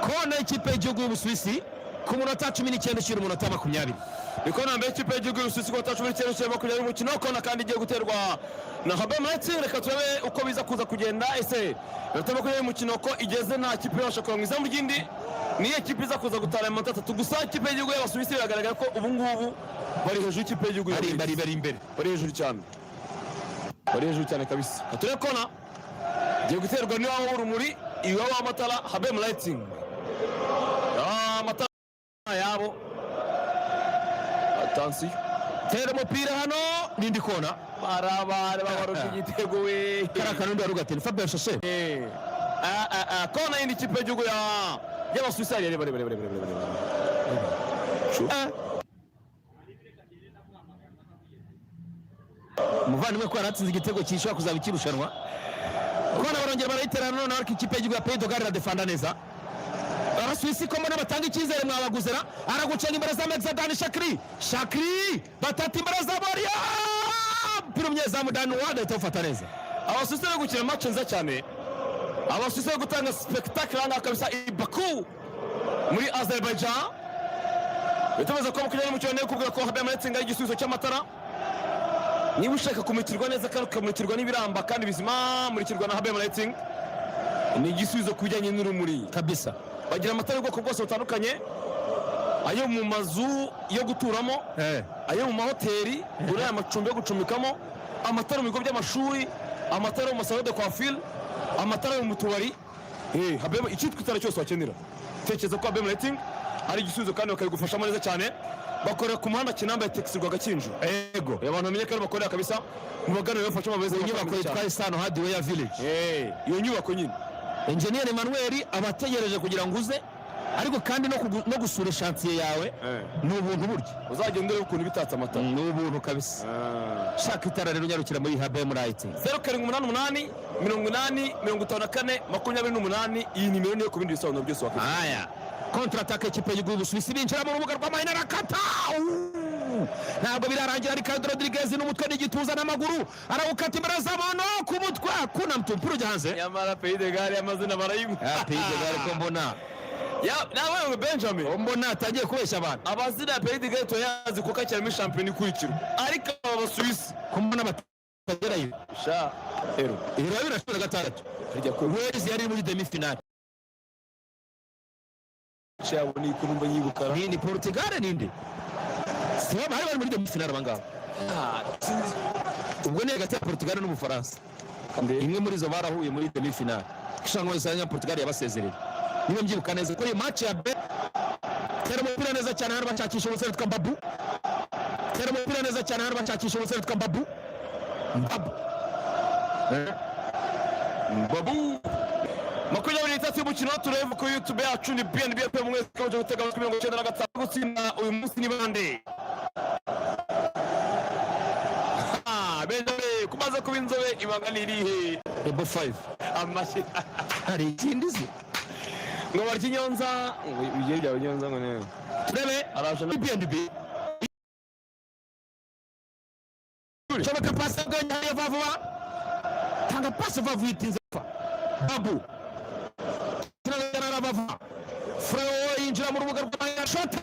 kona ikipe y'igihugu y'Ubusuwisi ku munota 19 shira umunota 20 niko nambaye ikipe y'igihugu y'Ubusuwisi ku munota 19 shira 20 umukino kona kandi igiye guterwa na Habemati. Reka turebe uko biza kuza kugenda ese bataba ko umukino ko igeze nta kipe yabasha kuba mu izamu ry'indi ni ikipe iza kuza gutara amanota 3 gusa ikipe y'igihugu y'Abasuwisi biragaragara ko ubu ngubu bari hejuru y'ikipe y'igihugu bari imbere bari hejuru cyane kabisa. Turebe kona igiye guterwa niwa w'urumuri iwawe w'amatara Habem Lighting amatara yabo atansi tera umupira hano nindi kona barabare babarusha igitego we karakano ndo rugateni Fabien Chauchet kona yindi kipe y'igihugu y'Abasuwisi ari bare umuvandimwe ko yaratsinze igitego cyishwa kuzaba ikirushanwa kona barongera barayitera none ariko ikipe y'igihugu ya Pays de Galles iradefanda neza. Abasuwisi ko mbona batanga icyizere mwabaguzera aragucenga imbere za Mexadan Shakri batata imbere za Maria pira umunyezamu Dan Wanda itofata neza. Abasuwisi bari gukina match nziza cyane. Abasuwisi bari gutanga spectacle hanga kabisa i Baku muri Azerbaijan. Bitameze ko mukijanye mu cyone kubwira ko Habem Lighting ari igisubizo cy'amatara. Niba ushaka kumutirwa neza kandi ukamutirwa n'ibiramba kandi bizima murikirwa na Habem Lighting ni igisubizo kubijyanye n'urumuri kabisa. Bagira amatara y'ubwoko bwose butandukanye, ayo mu mazu yo guturamo, ayo mu mahoteli, uriya amacumbi yo gucumbikamo, amatara mu bigo by'amashuri, amatara mu masalo de coiffure, amatara mu tubari. Habem icyitwa itara cyose wakenera tekereza ko Habem Lighting ari igisubizo kandi bakayigufashamo neza cyane. Bakorera ku muhanda Kinamba taxi rwa Gakinju. Ego abantu bamenye ko bakorera kabisa mu bagano bafasha amabeze inyubako yitwa Isano Hardware Village. Iyo nyubako nyine Engineer Emmanuel abategereje kugira ngo uze ariko kandi no gusura chantier yawe ni ubuntu buryo uzagenda ureba ukuntu bitatse amatara ni ubuntu kabisa. Shaka itara rero nyarukira muri Habem Lighting 0788 80 54 28 iyi nimero niyo ku bindi bisobanuro byose wakwifuza. Aya kontra attaque ikipe y'igihugu y'Ubusuwisi binjira mu rubuga rw'amahina rakata ntabwo birarangira Ricardo Rodriguez n'umutwe n'igituza n'amaguru arawukata imbere z'abantu ku mutwe kuna mtumpuru janze nyamara Pays de Galles amazina barayimu Pays de Galles ko mbona nawe Benjamin mbona atangiye kubeshya abantu abazina Pays de Galles toyazi kuko cyarimo champion ikurikira ariko Abasuwisi ko mbona batagerayo sha ero birashobora gatandatu hirya ko Wales yari muri demi finale cyabo ni kunumba nyibukara ni Portugal ninde siba bari muri demi finale bangaba ubwo ne hagati ya Portugal n'Ubufaransa imwe muri zo barahuye muri demi finale kishangwa isanya Portugal yabasezerera niba mbyibuka neza kuri match ya tera umupira neza cyane hano bashakisha umusore witwa Babu. Tera umupira neza cyane hano bashakisha umusore witwa Babu. Babu. Makumyabiri n'itatu y'umukino turebe ku YouTube yacu ni BNB FM mwese kaje gutega amatwi 95 gutsinda uyu munsi ni bande. Benjamin kumaze kuba inzobe ibanga nirihe Level 5 amashi hari ikindi se ngo barya Nyonza bigiye bya Nyonza ngo ne turebe araje na BNB chomeka pasi ganya ya vavuwa tanga pasi vavu itinze fa Babu tunagana na vavuwa Freo injira mu rubuga rwa shot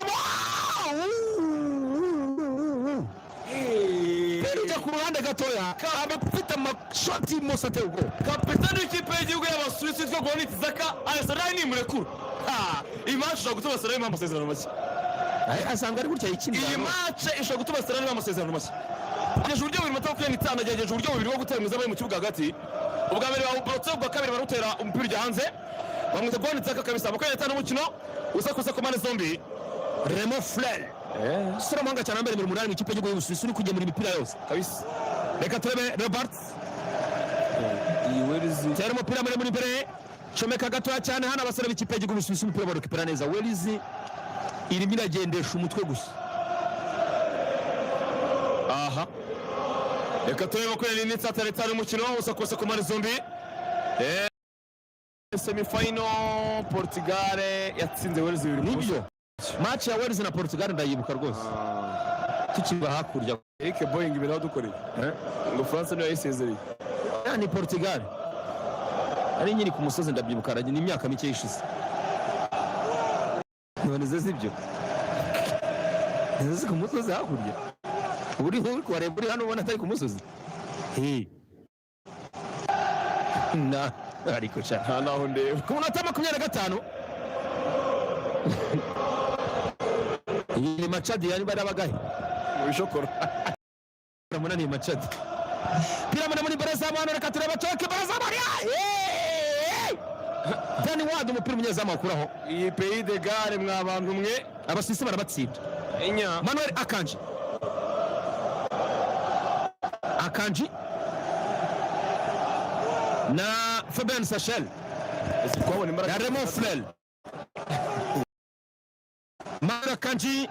ku ruhande gatoya abafite amashoti mose atego kapitani w'ikipe y'igihugu y'Abasuwisi twa Granit Xhaka arasara ni murekuru iyi match ishobora gutuma Sarah mu amasezerano make asanga ari gutya ikindi iyi match ishobora gutuma Sarah mu amasezerano make ageje uburyo buri matako ya nitana ageje uburyo bubiri bwo gutera mwiza mu kibuga hagati ubwa mbere babubrotse ubwa kabiri barutera umupira ujya hanze bamwita Granit Xhaka kabisa makumyabiri n'itanu umukino usakuza ku mpande zombi Remo Frere sura manga cyane mbere mu munani ikipe y'igihugu y'Ubusuwisi uri kugemura imipira yose kabisa reka turebe Robert iyi Welizi tera umupira muri imbere chomeka gatoya cyane hano abasore b'ikipe y'igihugu y'Ubusuwisi umupira barukipira neza Welizi irimo iragendesha umutwe gusa aha reka turebe makumyabiri n'itanu umukino usakuza ku mpande zombi semifinal Portugal yatsinze Welizi bibiri nibyo match ya Wales na Portugal ndayibuka rwose tukiba hakurya Eric Boying ibintu dukoreye ngo France niyo yisezereye ni Portugal ari nyiri ku musozi ndabyibuka aranye n'imyaka mike yishize none zibyo nzi ku musozi hakurya uri kureba uri hano ubona atari ku musozi na ariko cha naho ndeba ku munota 25 iyi Machadi yani barabagahe ubishokora munani Machadi piramana muri baraza abantu reka tureba toke baraza bari Dani Ward umupira umunyezamu akuraho iyi Pays de Galles mwabantu mwe Abasuwisi barabatsinda enya Manuel Akanji na Fabian Sachel twabona imbaraga ya Remo Frere Akanji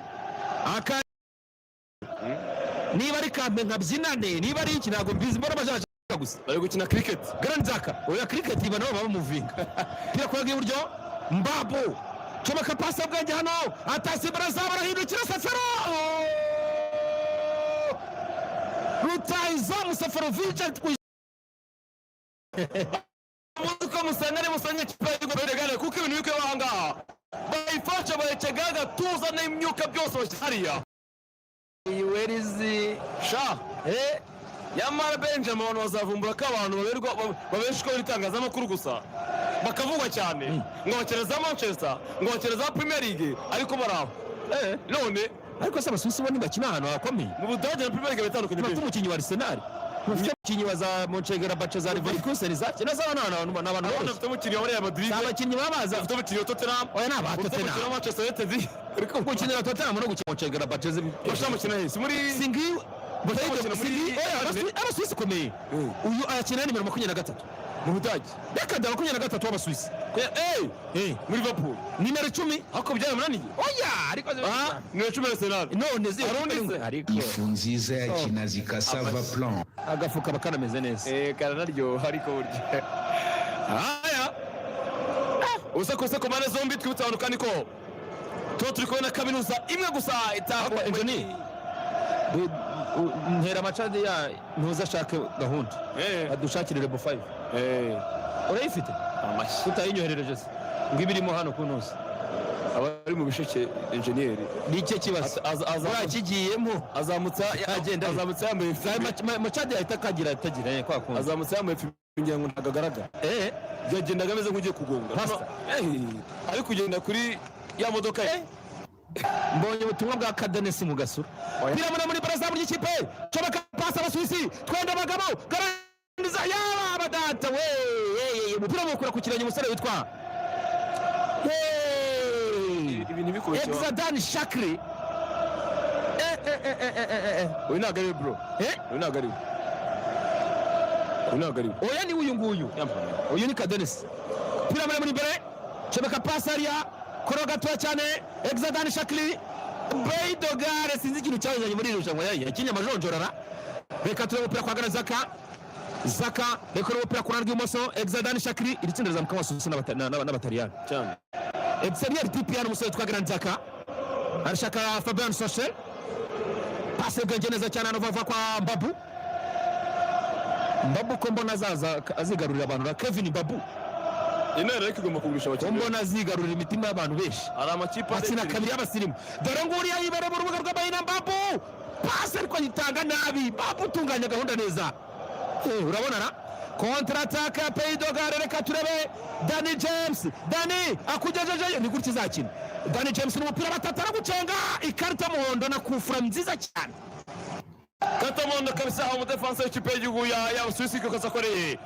niba ari kambe nkabyinane niba ari iki ntago mbizi mbona bajaje gusa bari gukina cricket Granit Xhaka oya cricket iba nabo bamuvinga pira kwa iburyo Mbabu chomeka pasi bwanje hano atasi baraza barahindukira Safaro Rutaiza Musafarovic muko musanga kipe y'Igihugu y'Egale kuko ibintu bikwe bahanga bayifasha bayetegaga tuzana imyuka byose bashariya iyi Welizi sha yamara Benjamin abantu bazavumbura ko abantu babeshwa n'itangazamakuru gusa bakavugwa cyane ngo bakereza Manchester ngo bakereza Premier League ariko baraho none ariko se Abasuwisi bo ntibakina ahantu hakomeye mu Budage na Premier League bitandukanye bafite umukinnyi wa Arsenal bafite umukinnyi wa za Mönchengladbach za Leverkusen zakina za n'abantu bafite umukinnyi wa Real Madrid abakinnyi babaza bafite umukinnyi wa Tottenham oya naba Tottenham umukinnyi wa Manchester United ariko umukinnyi wa Tottenham no gukina Mönchengladbach bashimukina hese muri singi Abasuwisi komeye uyu akina nimero 23 mu Budage reka da 23 w'Abasuwisi muri Liverpool nimero 10 hako byari munani oya ariko nimero 10 Arsenal none zi ariko ifu nziza ya kinazika sava plan agafuka bakanameze neza karanaryo ariko burya haya usakose ku mpande zombi twibutsa abantu kandi ko turi kubona kaminuza imwe gusa itako engineer ntera Machadi ya ntuzashake gahunda adushakire Level 5 urayifite utayinyoherereje se ngo ibirimo hano kuntuza abari mu bisheke engineer ni cyo kibazo azakigiyemo azamutsa agenda azamutsa yambaye Machadi ahita kagira atagira kwa kuntu azamutsa yambaye ngira ngo ntagagaragara yagendaga ameze nk'ugiye kugonga ari kugenda kuri ya modoka mbonye ubutumwa bwa Kadenesi mu gasura piramana muri baraza muri ikipe chomeka pasi Abasuwisi twenda abagabo garandiza yaba badata umupira mukura ku kirenge umusore witwa ibintu ntibikubeshye Exadan Shakri uyu ntabwo ari we bro uyu ntabwo ari we uyu ntabwo ari we oya ni uyu nguyu uyu ni Kadenis piramide muri imbere Chebeka pass ariya koro gatoya cyane Exadan Shakri Beidogare sinzi ikintu cyazanye muri irushanwa yakinye amajonjorara reka turebe umupira kwa Zaka reka umupira ku ruhande rw'imoso Exadan Shakri iri tsinda rizamuka abasusi n'abataliyani cyane exterior TPR umusore twa Zaka arashaka Fabian Social passe bwenge neza cyane anova kwa Mbabu ko mbona azigarurira abantu na Kevin Mbabu intera ariko igomba kugurisha abakinnyi mbona azigarurira imitima y'abantu benshi ari amakipe akina kabiri y'abasirimu dore nguriya yibere mu rubuga rw'abayina Mbabu passe ariko yitanga nabi Mbabu tunganya gahunda neza urabona na contre attaque ya Beidogare reka turebe Danny James akujejeje ni gutya izakina Danny James n'umupira batatara gucenga ikarita muhondo na kufura nziza cyane Katamondo kabisa aho defense y'ikipe y'igihugu ya Suisse ko kasakoreye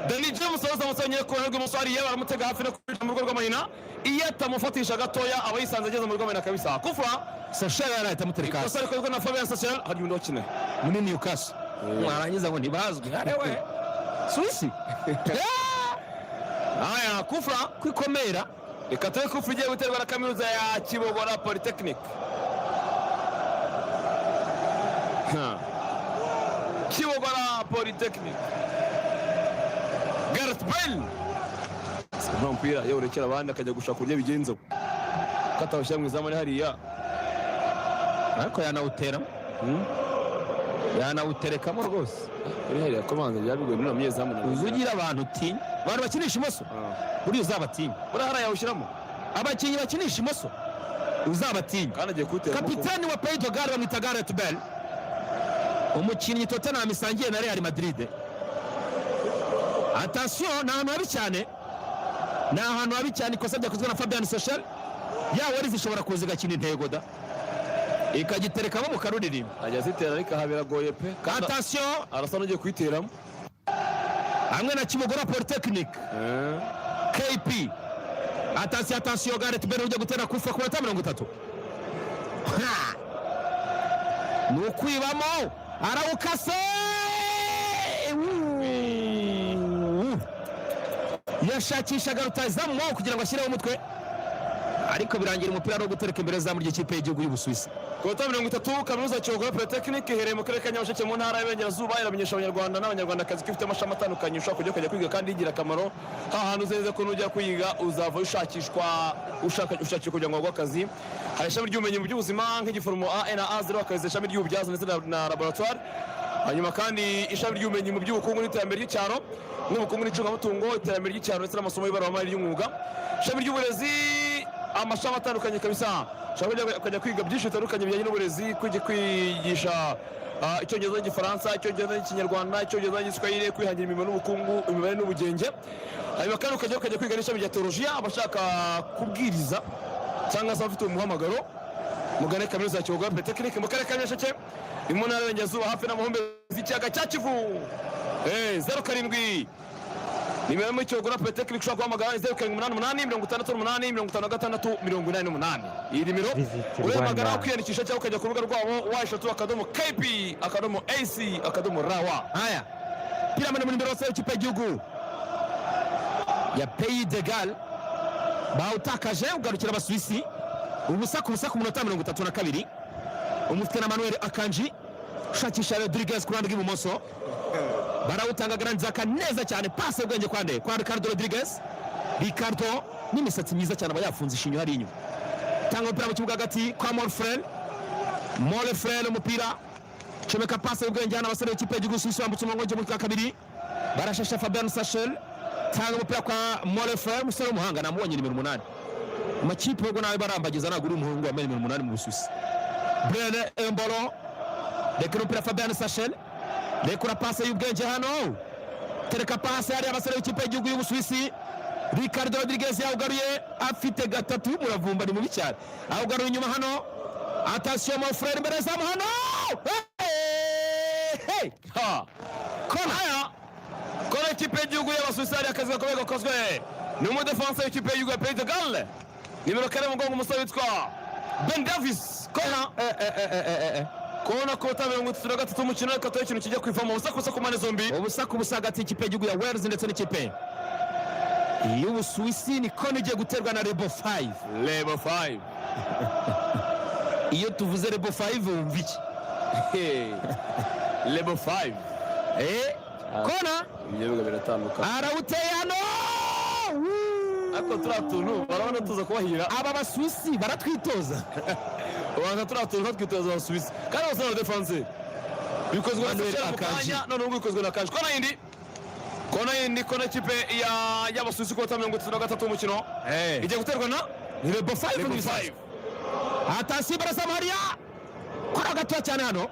Danny James wazamusanye ko ntabwo umusari yaba aramutega hafi no kwita mu rugo rw'amahina iyo atamufatisha gatoya aba yisanze ageze mu rugo rw'amahina kabisa kufura Sachel yarahita amutereka kosa ariko ko na Fabian Sachel hari undi wakina muri Newcastle mwarangiza ngo ntibazwi arewe Suisse aya kufura kwikomera reka turi kufura igiye guterwa na kaminuza ya Kibogora Polytechnic Kibogora Polytechnic Gareth Bale mpira yorekera abandi akajya gushaka uburyo bigenza katabashyira mu izamu hariya ariko yanawuterekamo rwose uri hariya komanda byabigoye muri amyezamu uzugira abantu utinya abantu bakinisha imoso uri uzabatinya uri hariya yawushyiramo abakinnyi bakinisha imoso uzabatinya kandi agiye kutera kapitani wa Beidogare bamwita Gareth Bale umukinnyi Tottenham isangiye na Real Madrid attention ni ahantu habi cyane ikosa ryakozwe na Fabian Social yawe ari zishobora kuza igakina intego da ikagiterekamo mu karuririmbo ajya zitera ariko habiragoye pe attention arasa n'ugiye kuyiteramo hamwe na Kibogora Polytechnic KP attention Gareth Bale ujya gutera kufa ku 30 ni ukwibamo arawukase yashakishaga rutazamu kugira ngo ashyireho umutwe ariko birangira umupira no gutereka imbere zamu ry'ikipe y'igihugu y'Ubusuwisi ku 30 kaminuza Kibogora Polytechnic iherereye mu karere ka Nyamasheke mu ntara y'Iburengerazuba iramenyesha abanyarwanda n'abanyarwandakazi ko ifite amashami atandukanye ushobora kujya kwiga kandi igira akamaro ahantu uzeze ko nujya kwiga uzava ushakishwa kugira ngo akazi hari ishami ry'ubumenyi mu by'ubuzima nk'igiforomo A na A0 akazi ishami ry'ububyaza ndetse na laboratoire hanyuma kandi ishami ry'ubumenyi mu by'ubukungu n'iterambere ry'icyaro n'ubukungu n'icungamutungo iterambere ry'icyaro ndetse n'amasomo y'ibaruramari ry'umwuga ishami ry'uburezi amashami atandukanye kabisa ushobora kujya kwiga byinshi bitandukanye bijyanye n'uburezi kwigisha icyongereza n'igifaransa icyongereza n'ikinyarwanda icyongereza n'igiswahili kwihangira imirimo n'ubukungu imibare n'ubugenge hanyuma kandi ukajya kwiga n'ishami rya teolojiya abashaka kubwiriza cyangwa se abafite umuhamagaro mugane kaminuza ya Kibogora Polytechnic mu karere ka Nyamasheke mu ntara y'Iburengerazuba hafi n'amahumbezi y'ikiyaga cya Kivu 07 nimero mu Kibogora Polytechnic ushobora guhamagara 0788 iyi nimero uhamagara kwiyandikisha cyangwa ukajya ku rubuga rwabo @KP_AC_RAWA haya piramide muri nimero y'ikipe y'igihugu ya Pays de Galles bawutakaje ugarukira abasuwisi ubusa ku munota 32 umufite na Manuel Akanji ushakisha Rodriguez ku ruhande rw'ibumoso barawutanga Zaka neza cyane passe ubwenge kwa Ricardo Rodriguez n'imisatsi myiza cyane aba yafunze ishinyo hari inyuma tanga umupira mu kibuga hagati kwa Molefrel umupira Chebeka passe ubwenge hano abasore b'ikipe y'igihugu Suisse bambutse umurongo mu kabiri barashasha Fabian Sachel tanga umupira kwa Molefrel umusore w'umuhanga namubonye nimero 8 amakipe ubwo nawe barambagiza naguri umuhungu wa nimero 8 mu Busuwisi Brene Embolo reka umupira Fabian Sachel rekura passe y'ubwenge hano tereka passe hari abasore b'ikipe y'igihugu y'Ubusuwisi Ricardo Rodriguez yawugaruye afite gatatu muravumba ni mubi cyane awugaruye inyuma hano attention mon frère imbere zamu hano kona ikipe y'igihugu y'Abasuwisi hari akazi gakomeye gakozwe ni umudefense w'ikipe y'igihugu ya Pays de Galles nimero 4 mu gongo umusore witwa Ben Davis kona kona kota 33 umukino ariko atari ikintu kijya kwivamo ubusa ku mane zombi ubusa hagati y'ikipe y'igihugu ya Wales ndetse n'ikipe y'Ubusuwisi ni kona igiye guterwa na Level 5 iyo tuvuze Level 5 wumva iki Level 5 kona ibiyaga biratandukana arawuteye hano ariko turatuntu barabona tuza kubahira aba Basuwisi baratwitoza Rwanda turatuntu twitoza Abasuwisi kandi bose na defense bikozwe na Kanya none ubwo bikozwe na Kanya kona yindi kona ikipe y'Abasuwisi ko 33 umukino igiye guterwa na Level 5 atasi barasama hariya kora gato cyane hano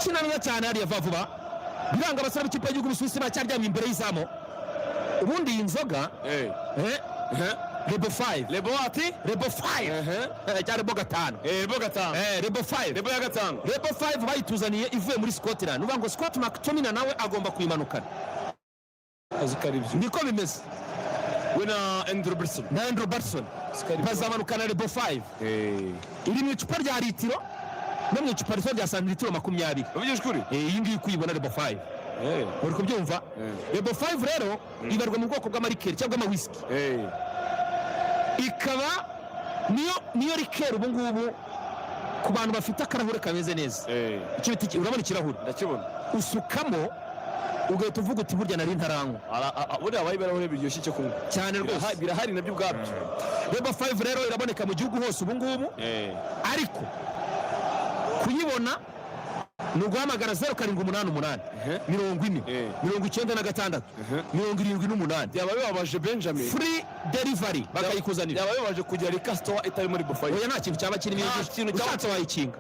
kinamya cyane hariya vuba biranga abasore b'ikipe y'igihugu Busuwisi bacyaryamye imbere y'izamo ubundi inzoga Level 5 Level ati Level 5 cyari Level 5 Level 5 Level ya gatanu Level 5 bayituzaniye ivuye muri Scotland uvuga ngo Scott McTominay nawe agomba kuyimanukana niko bimeze we na Andrew Robertson bazamanukana Level 5 iri mu icupa rya litiro no mu icupa rya santilitiro 20 uvugisha ukuri iyi ngiyi kuyibona Level 5 uri kubyumva Level 5 rero ibarwa mu bwoko bw'amarikeri cyangwa amawisiki ikaba niyo rikeri ubu ngubu ku bantu bafite akarahure kameze neza urabona ikirahure ndakibona usukamo ugahita uvuga uti burya nari ntarangwa buriya abaye ibirahure biryoshye cyo kunywa cyane rwose birahari nabyo ubwabyo Level 5 rero iraboneka mu gihugu hose ubu ngubu ariko kuyibona ni uguhamagara 0788 40 96 byaba bibabaje Benjamin free delivery bakayikuzanira byaba bibabaje kujya rika store itari muri Level 5 oya nta kintu cyaba kirimo ushatse wayikinga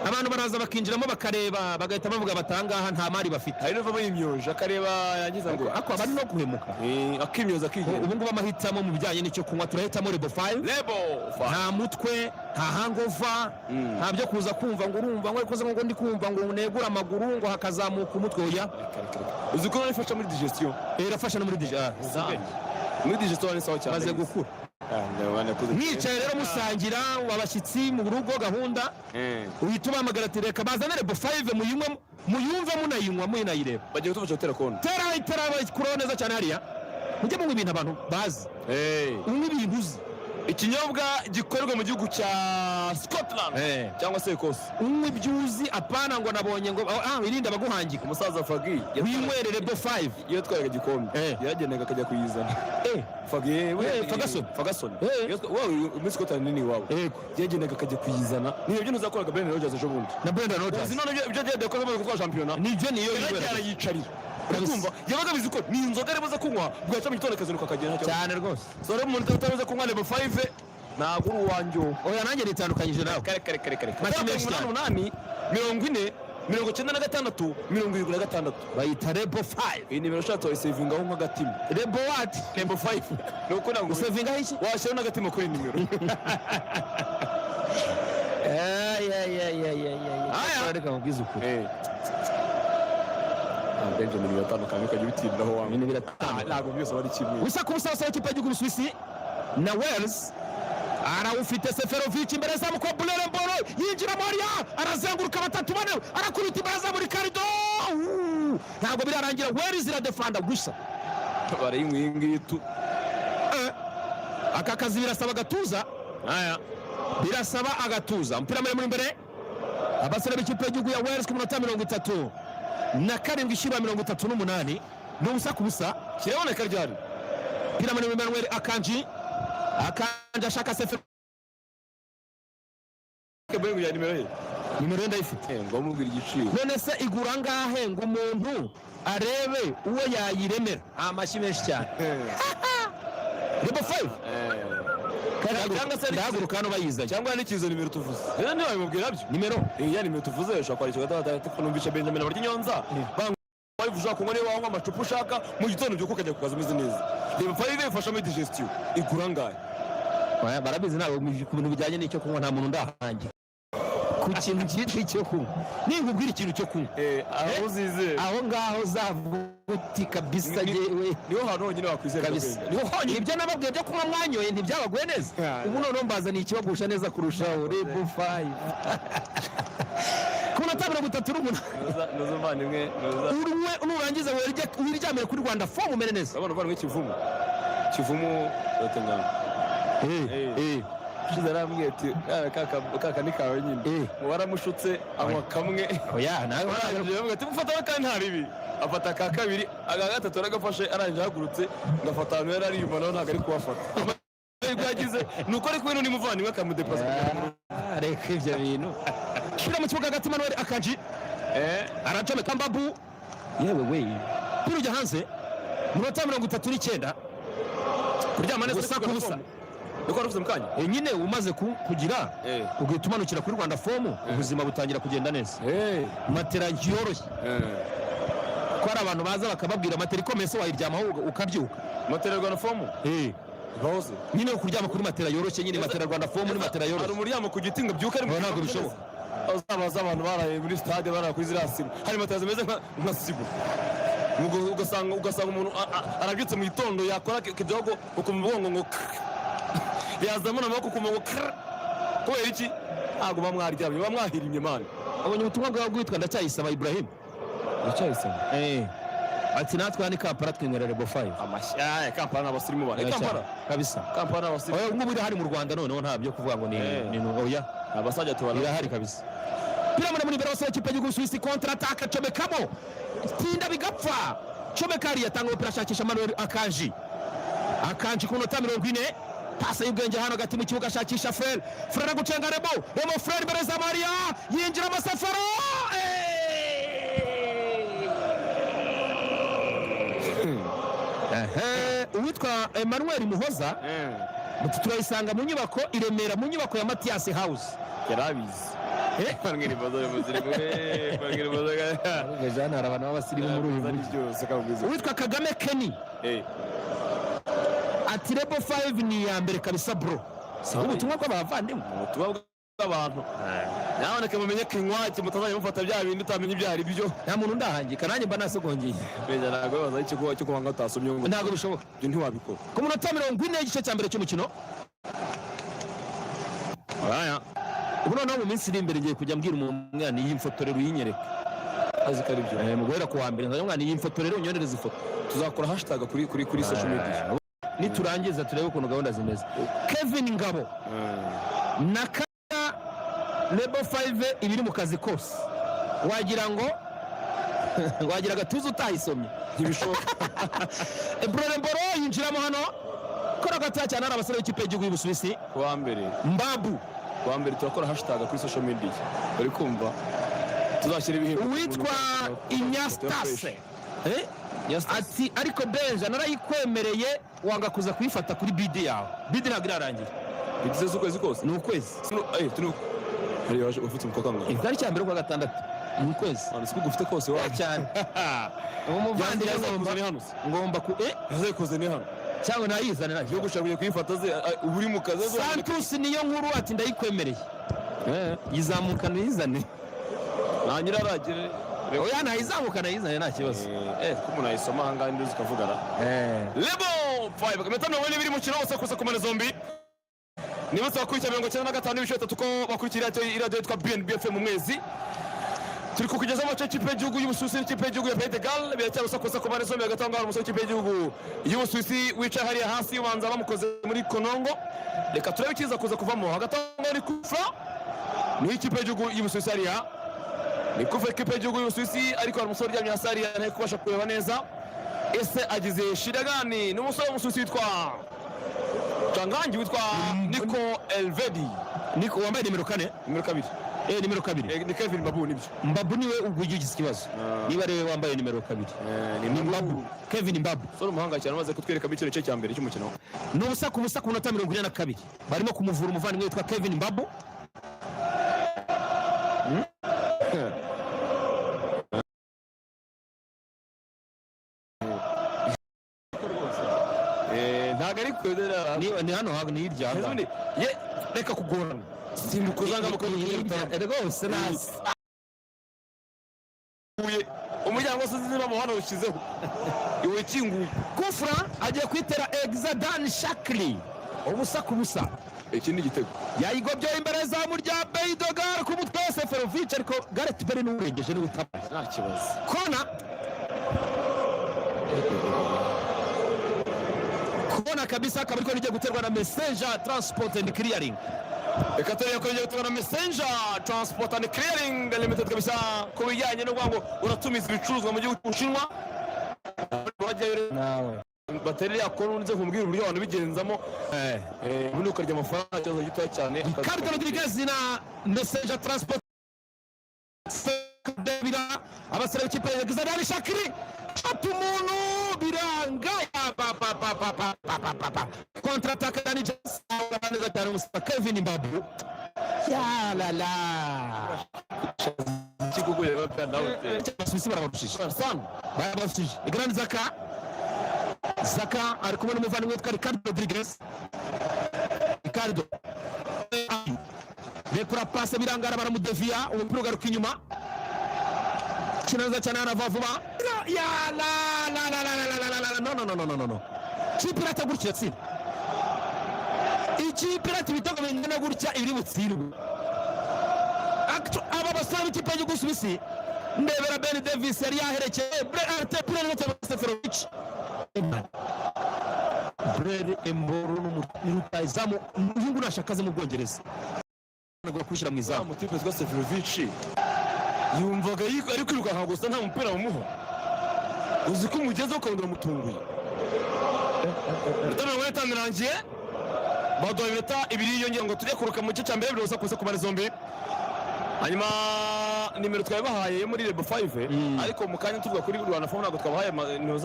abantu baraza bakinjiramo bakareba bagahita bavuga batangaha nta mari bafite hari n'uvamo imyoje akareba yagize ngo ako abari no guhemuka akimyoza akigenda ubu ngubu amahitamo mu bijyanye n'icyo kunywa turahitamo Level 5 nta mutwe nta hangover nta byo kuza kumva ngo urumva ngo ariko ngo ndi kumva ngo negura amaguru ngo hakazamuka umutwe oya uzi ko rifasha muri digestion irafasha no muri digestion ni sawa cyane maze gukura mwicaye rero musangira abashyitsi mu rugo gahunda uhita ubahamagara ati reka bazane Level 5 muyumve munayinywa munayireba bagiye gutufasha gutera konti tera kuraho neza cyane hariya mujye munywa ibintu abantu bazi unywa ibintu uzi ikinyobwa gikorerwa mu gihugu cya Scotland cyangwa se Ecosse unywa ibyo uzi apana ngo nabonye ngo wirinde abaguhangika umusaza Fagi winywere Level 5 iyo twaraga gikombe yaragendaga akajya kuyizana Fagi Ferguson wowe muri Scotland nini wawe yagendaga akajya kuyizana niyo byo nuzakoraga Brendan Rodgers ejo bundi na Brendan Rodgers none ibyo yagiye gukora kwa championnat nibyo niyo yicarira urumva yabaga bizi ko ni inzoga aribuze kunywa bwaca mu gitondo kazinuka kagenda cyane rwose so rero umuntu utabuze kunywa Level 5 ntabwo uri uwanjye oya nanjye nitandukanyije nawe kare 8 40 96 76 bayita Level 5 iyi nimero ushatse wayisevingaho nk'agatima Level what Level 5 nuko ntabwo usevingaho iki washyiraho n'agatima kuri nimero reka mubwize ukuri Benjamin biratandukanye ukajya bitindaho wangu ibintu biratandukanye ntabwo byose bari kimwe usa ku busaza w'ikipe y'igihugu Busuwisi na Wales arawufite Seferovic imbere za mukwa Bulere Mboro yinjira Maria arazenguruka batatu bane arakubita imbaraza muri karido ntabwo birarangira Wales iradefanda gusa barayingingitu aka kazi birasaba agatuza birasaba agatuza umupira muri imbere abasore b'ikipe y'igihugu ya Wales ku minota 37 ishyira 38 n'ubusa ku busa kiraboneka ryari piramani Emmanuel akanji ashaka Sefer kebego ya nimero ndayifite ngo mubwira igiciro none se igura ngahe ngo umuntu arebe uwo yayiremera amashyi menshi cyane Level 5 cyangwa se ndahaguruka hano bayizanye cyangwa n'ikizo nimero tuvuze rero niba bimubwira byo nimero ya nimero tuvuze ushaka kwandika gatatu numvisha Benjamin abarya Nyonza ushaka kunywa niba wanywa amacupa ushaka mu gitondo byo kukajya ku kazi umeze neza Level 5 ifasha muri digestion igura ngahe barabizi nawe ku bintu bijyanye n'icyo kunywa nta muntu ndahangira ku kintu cyitwa icyo kunywa ninkubwira ikintu cyo kunywa aho uzize aho ngaho zavuti kabisa yewe niho hantu honyine wakwizera kabisa niho honyine ibyo nababwiye byo kunywa mwanyoye ntibyabaguye neza ubu noneho mbazaniye ikibagusha neza kurushaho Rebel 5 kuna tabira gutatu rumuna nozo mvandimwe urwe nurangiza wiryamire kuri Rwanda form umere neza urabona ko nk'ikivumu kivumu rotengana shize arambwiye ati kaka ni kawe nyine waramushutse anywa kamwe oya nawe arambwiye ati mufata kandi nta ribi afata ka kabiri aga gatatu aragafashe aranje hagurutse ngafata ahantu yari ari yuma naho ntago ari kubafata yagize nuko ari kubintu ni muvandimwe akamudepasa reka ibyo bintu shira mu kibuga hagati Manuel Akanji aracomeka Mbabu yewe we kurujya hanze munota 39 kuryama neza saa kubusa uko arufite mukanya nyine umaze kugira ugahita umanukira kuri Rwanda form ubuzima butangira kugenda neza matera yoroshye ko ari abantu baza bakababwira matera ikomeye wayiryamaho ukabyuka matera Rwanda form Rose nyine kuryama kuri matera yoroshye nyine matera Rwanda form ni matera yoroshye ari umuryamo ku giti ngo byuka ari ntabwo bishoboka azabaza abantu baraye muri stade baraye kuri zirasibo hari matera zimeze nka sibo ugasanga umuntu arabyutse mu gitondo yakora kidogo ukumubongo ngo yazamuna amaboko kumungo kubera iki ntabwo bamwaryamye bamwahirimye mani abonye ubutumwa bwawe bwitwa ndacyayisaba Ibrahim ndacyayisaba ati natwe ni Kampala twinywera Rebel 5 amashya Kampala n'abasirimu bane Kampala kabisa Kampala n'abasirimu oya nk'ubu hari mu Rwanda noneho ntabyo kuvuga ngo ni oya abasajya tubara irahari kabisa Piramana muri bero wose kipe y'u Suisse contre attaque comekamo tinda bigapfa comekari yatanga opera shakisha Manuel Akanji ku minota 40 pasa y'ubwenge hano gati mu kibuga shakisha Frere gucenga Remo Frere imbere za Maria yinjira amasafaro uwitwa Emmanuel Muhoza turayisanga mu nyubako iremera mu nyubako ya Matias House yarabizi Pangiri bazore gajana arabana babasirimu muri uyu mujyi uwitwa Kagame Kenny ati Rebel 5 ni ya mbere kabisa bro si ubutumwa bw'abavandimwe ubutumwa bw'abantu naboneka mumenye kinywa kimutazanye mufata bya bindi utamenye ibyari byo nta muntu ndahangika nanjye mba nasogongeye beza ntabwo baza ikigo cyo kubanga utasomye ngo ntabwo bishoboka byo ntiwabikora ku minota 40 y'igice cya mbere cy'umukino aya ubu noneho mu minsi iri imbere ngiye kujya mbwira umwana y'imfotorero yinyereka azi ko ari byo muguhera ku wa mbere nzanye umwana y'imfotorero unyongereza ifoto tuzakora hashtag kuri social media niturangiza turebe ukuntu gahunda zimeze Kevin Ngabo na Rebel 5 ibiri mu kazi kose wagira agatuza utayisomye ntibishoboka Broremboro yinjiramo hano kora gatoya cyane ari abasore b'ikipe y'igihugu y'u Busuwisi kuwa mbere Mbabu kuwa mbere turakora hashtag kuri social media uri kumva tuzashyira ibihembo uwitwa Inyastase ati ariko Benja narayikwemereye wanga kuza kuyifata kuri bidi yawe bidi ntabwo irarangira bidi z'ukwezi kose ni ukwezi hari yaje ufite umukobwa ngo itari cyambere kwa gatandatu ni ukwezi siko gufite kose wa cyane umuvandire ngomba ku yazekoze ni hano cyangwa nayizane nacyo yo gushabuye kuyifata ze uri mu kazi Santos niyo nkuru ati ndayikwemereye yizamukana yizane nanyira aragire oya ntayizamukana yizane nta kibazo ko umuntu ayisoma ahangaha ndi zikavugana Rebel 5 kametano wali biri mu kino wose kusa kumane zombi nibutse bakurikira 95.3 ko bakurikira radio yitwa BNB FM mu mwezi turi kukugeza mu kipe y'igihugu y'Ubusuwisi n'ikipe y'igihugu ya Portugal biracyabasa kusa kumane zombi agatanga umusore w'ikipe y'igihugu y'Ubusuwisi wica hariya hasi ubanza bamukoze muri Konongo reka turebe kiza kuza kuvamo agatanga ni kufa ni ikipe y'igihugu y'Ubusuwisi hariya ni kuva ikipe y'igihugu y'Ubusuwisi ariko hari umusore uryamye hasi hariya ntari kubasha kureba neza ese agize shida gani n'umusore w'Umusuwisi witwa Changangi witwa Nico Elvedi Nico wambaye nimero 4 nimero 2 nimero 2 ni Kevin Mbabu nibyo Mbabu niwe ugize ikibazo niba ari we wambaye nimero 2 ni Mbabu Kevin Mbabu sore umuhanga cyane amaze kutwereka biciro cye cya mbere cy'umukino n'ubusa ku busa ku minota 42 barimo kumuvura umuvandimwe witwa Kevin Mbabu ntago ari kwedera ni hano ni hirya reka kugorana simukuzanga mukuru rwose nasi umuryango se niba mu hano ushizeho iwe kinguye kufra agiye kwitera Exadan Shakri ubusa ku busa. Iki ni igitego yayigobye imbere za murya Beidogar ku mutwe Seferovic ariko Gareth Bale n'urengeje n'ubutabaje nta kibazo. Kona kabisa kabiri ko nijye guterwa na Messenger Transport and Clearing. Reka turebe ko nijye guterwa na Messenger Transport and Clearing Limited kabisa ku bijyanye no kuvuga ngo uratumiza ibicuruzwa mu gihugu cy'Ubushinwa wajyayo nawe bateri yakora unze kumbwira uburyo abantu bigenzamo ubundi ukarya amafaranga cyazo gitoya cyane. Ricardo Rodriguez na Messenger Transport Debira abasore b'ikipe ya Exadan Shakri umuntu biranga kontra attaque Dani Jones neza cyane Mustafa Kevin Mbabu ya la la kiguguye bapenda Suisse barabarushije barabarushije Grand Zaka ari kumwe n'umuvandimwe witwa Ricardo Rodriguez. Ricardo rekura pase birangara baramudevia umupira ugaruka inyuma kinaza cyane anavavuba ya la no chipirata gutya tsinda ichipirata bitego bingana gutya iri butsirwe aba basore b'ikipe y'igihugu Suisse ndebera Ben Davis yari yaherekeye Arte Plane na Seferovic Brede Emboro n'umutayizamu umuhungu nashakaze mu Bwongereza ngo kwishira mu izamu mutipe twa Seferovic yumvaga ari kwiruka nka gusa nta mupira bamuha uzi ko umugeze ukabona mutunguye Ndabona wetangirangiye badoye minota ibiri yongera ngo tujye kuruka mu gice cya mbere biroza kuza kumara zombi hanyuma nimero twabahaye yo muri Lebo 5 ariko mu kanya tuvuga kuri Rwanda phone ntabwo twabahaye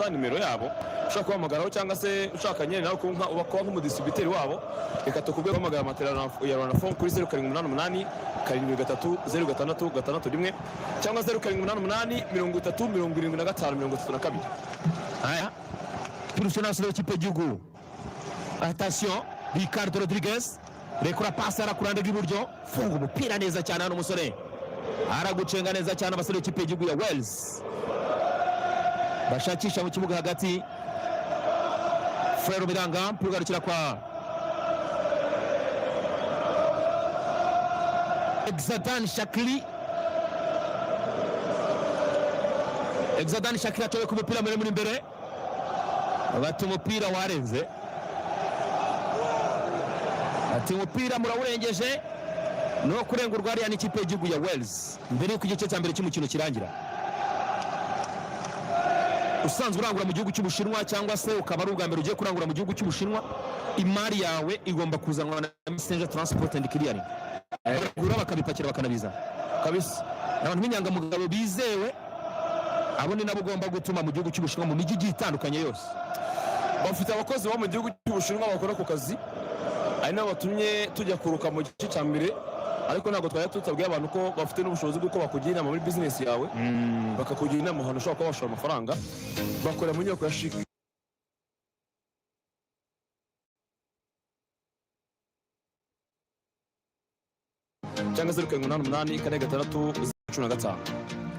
nimero yabo ushaka kuhamagaraho cyangwa se ushaka nyene nawe kuba nk'umudistributeri wabo reka tukubwe guhamagara amaterano ya Rwanda phone kuri 0788 7606661 cyangwa 0788 3075 aya turusha ikipe y'igihugu. Attention Ricardo Rodriguez rekura pasi arakurande rw'iburyo funga umupira neza cyane hano umusore aragucenga neza cyane abasore b'ikipe y'igihugu ya Wales bashakisha mu kibuga hagati. Frero Miranga pugarukira kwa Exadan Shakri. Exadan Shakri atowe ku mupira muri imbere bati umupira warenze ati umupira murawurengeje no kurengurwa ari n'ikipe y'igihugu ya Wales mbere y'uko igice cya mbere cy'umukino kirangira. Usanzwe urangura mu gihugu cy'Ubushinwa cyangwa se ukaba ari ubwa mbere ugiye kurangura mu gihugu cy'Ubushinwa imari yawe igomba kuzanwa na Messenger Transport and Clearing gura bakabipakira bakanabiza kabisa abantu b'inyangamugabo bizewe abo ni nabo ugomba gutuma mu gihugu cy'Ubushinwa mu mijyi itandukanye yose. Bafite abakozi bo mu gihugu cy'Ubushinwa bakora ku kazi ari nabo batumye tujya kuruka mu gice cya mbere ariko ntabwo twari tutabwiye abantu ko bafite n'ubushobozi bw'uko bakugira inama muri business yawe bakakugira inama ahantu ushobora kuba washora amafaranga bakorera mu nyubako ya Chic cyangwa 0788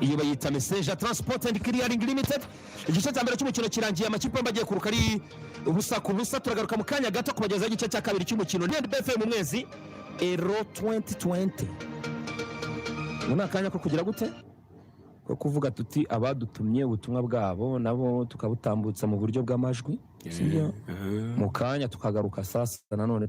iyo bayita Messenger Transport and Clearing Limited. Igice cya mbere cy'umukino kirangiye amakipe yombi agiye kuruka ari ubusa ku busa. Turagaruka mu kanya gato kubageza igice cya kabiri cy'umukino NBF mu mwezi Euro 2020. Muna kanya ko kugira gute ko kuvuga tuti abadutumye ubutumwa bwabo nabo tukabutambutsa mu buryo bw'amajwi sibyo mu kanya tukagaruka sasa nanone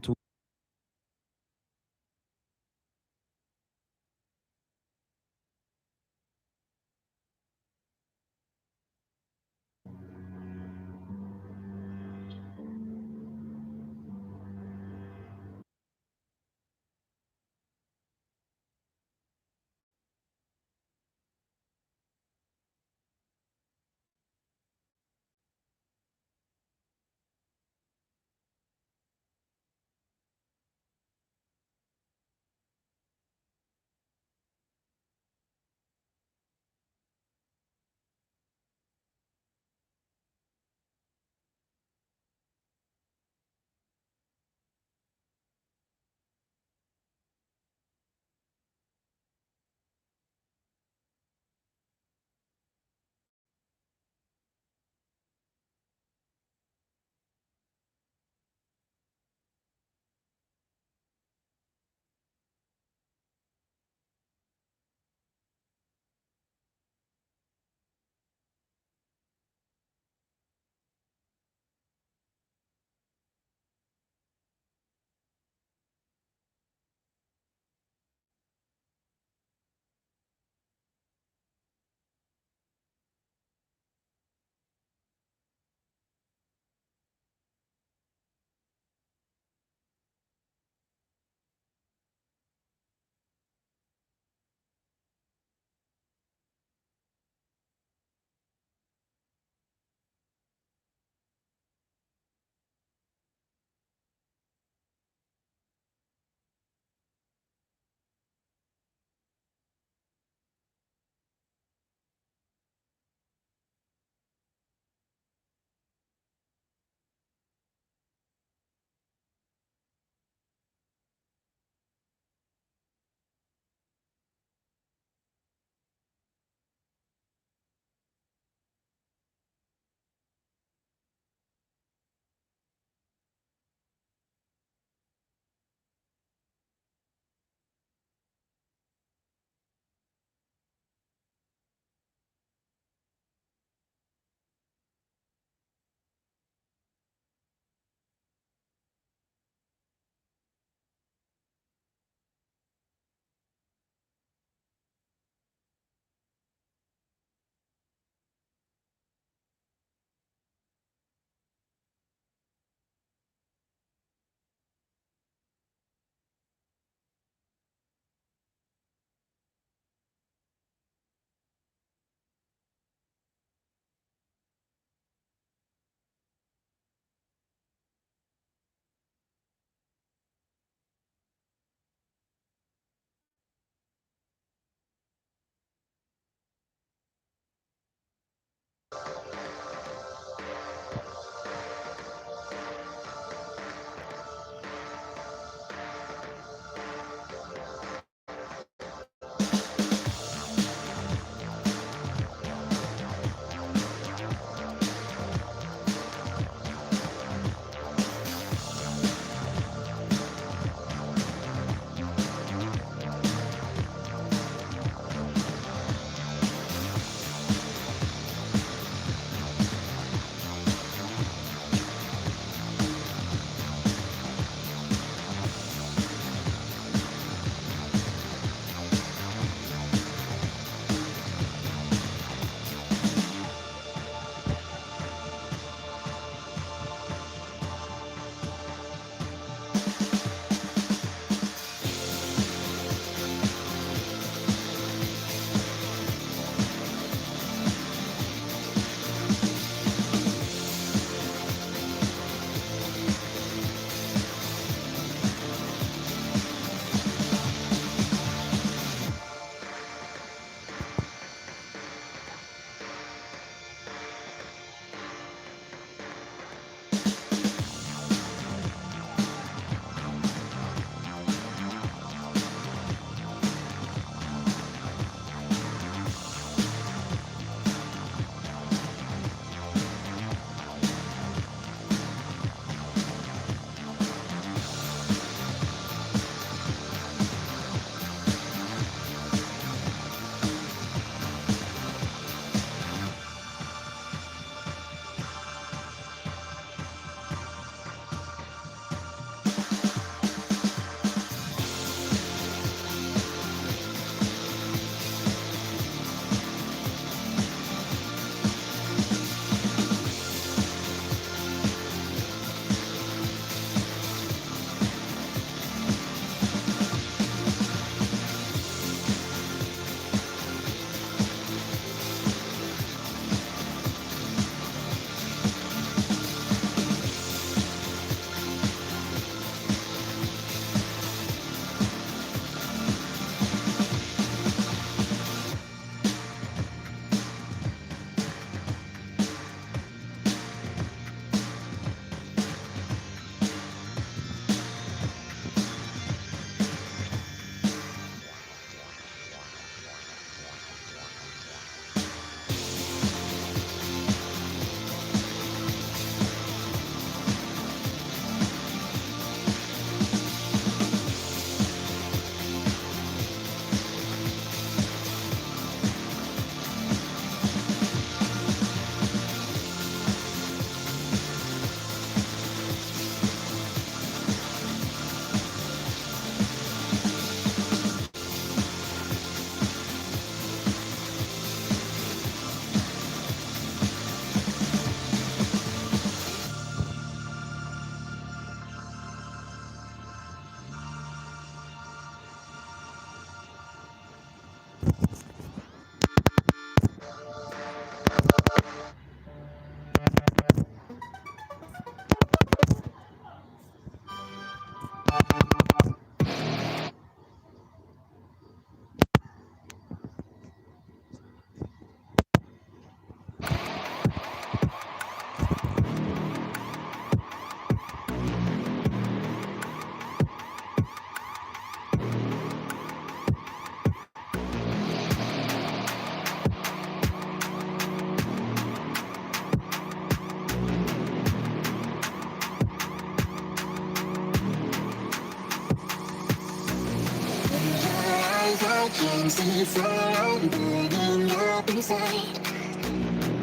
can see fire burning up inside.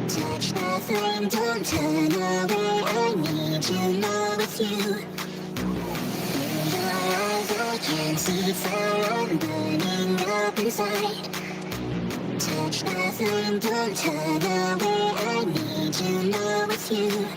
Touch the flame, don't turn away. I need to know it's you. In your eyes, I can see fire burning up inside. Touch the flame, don't turn away. I need to know it's you.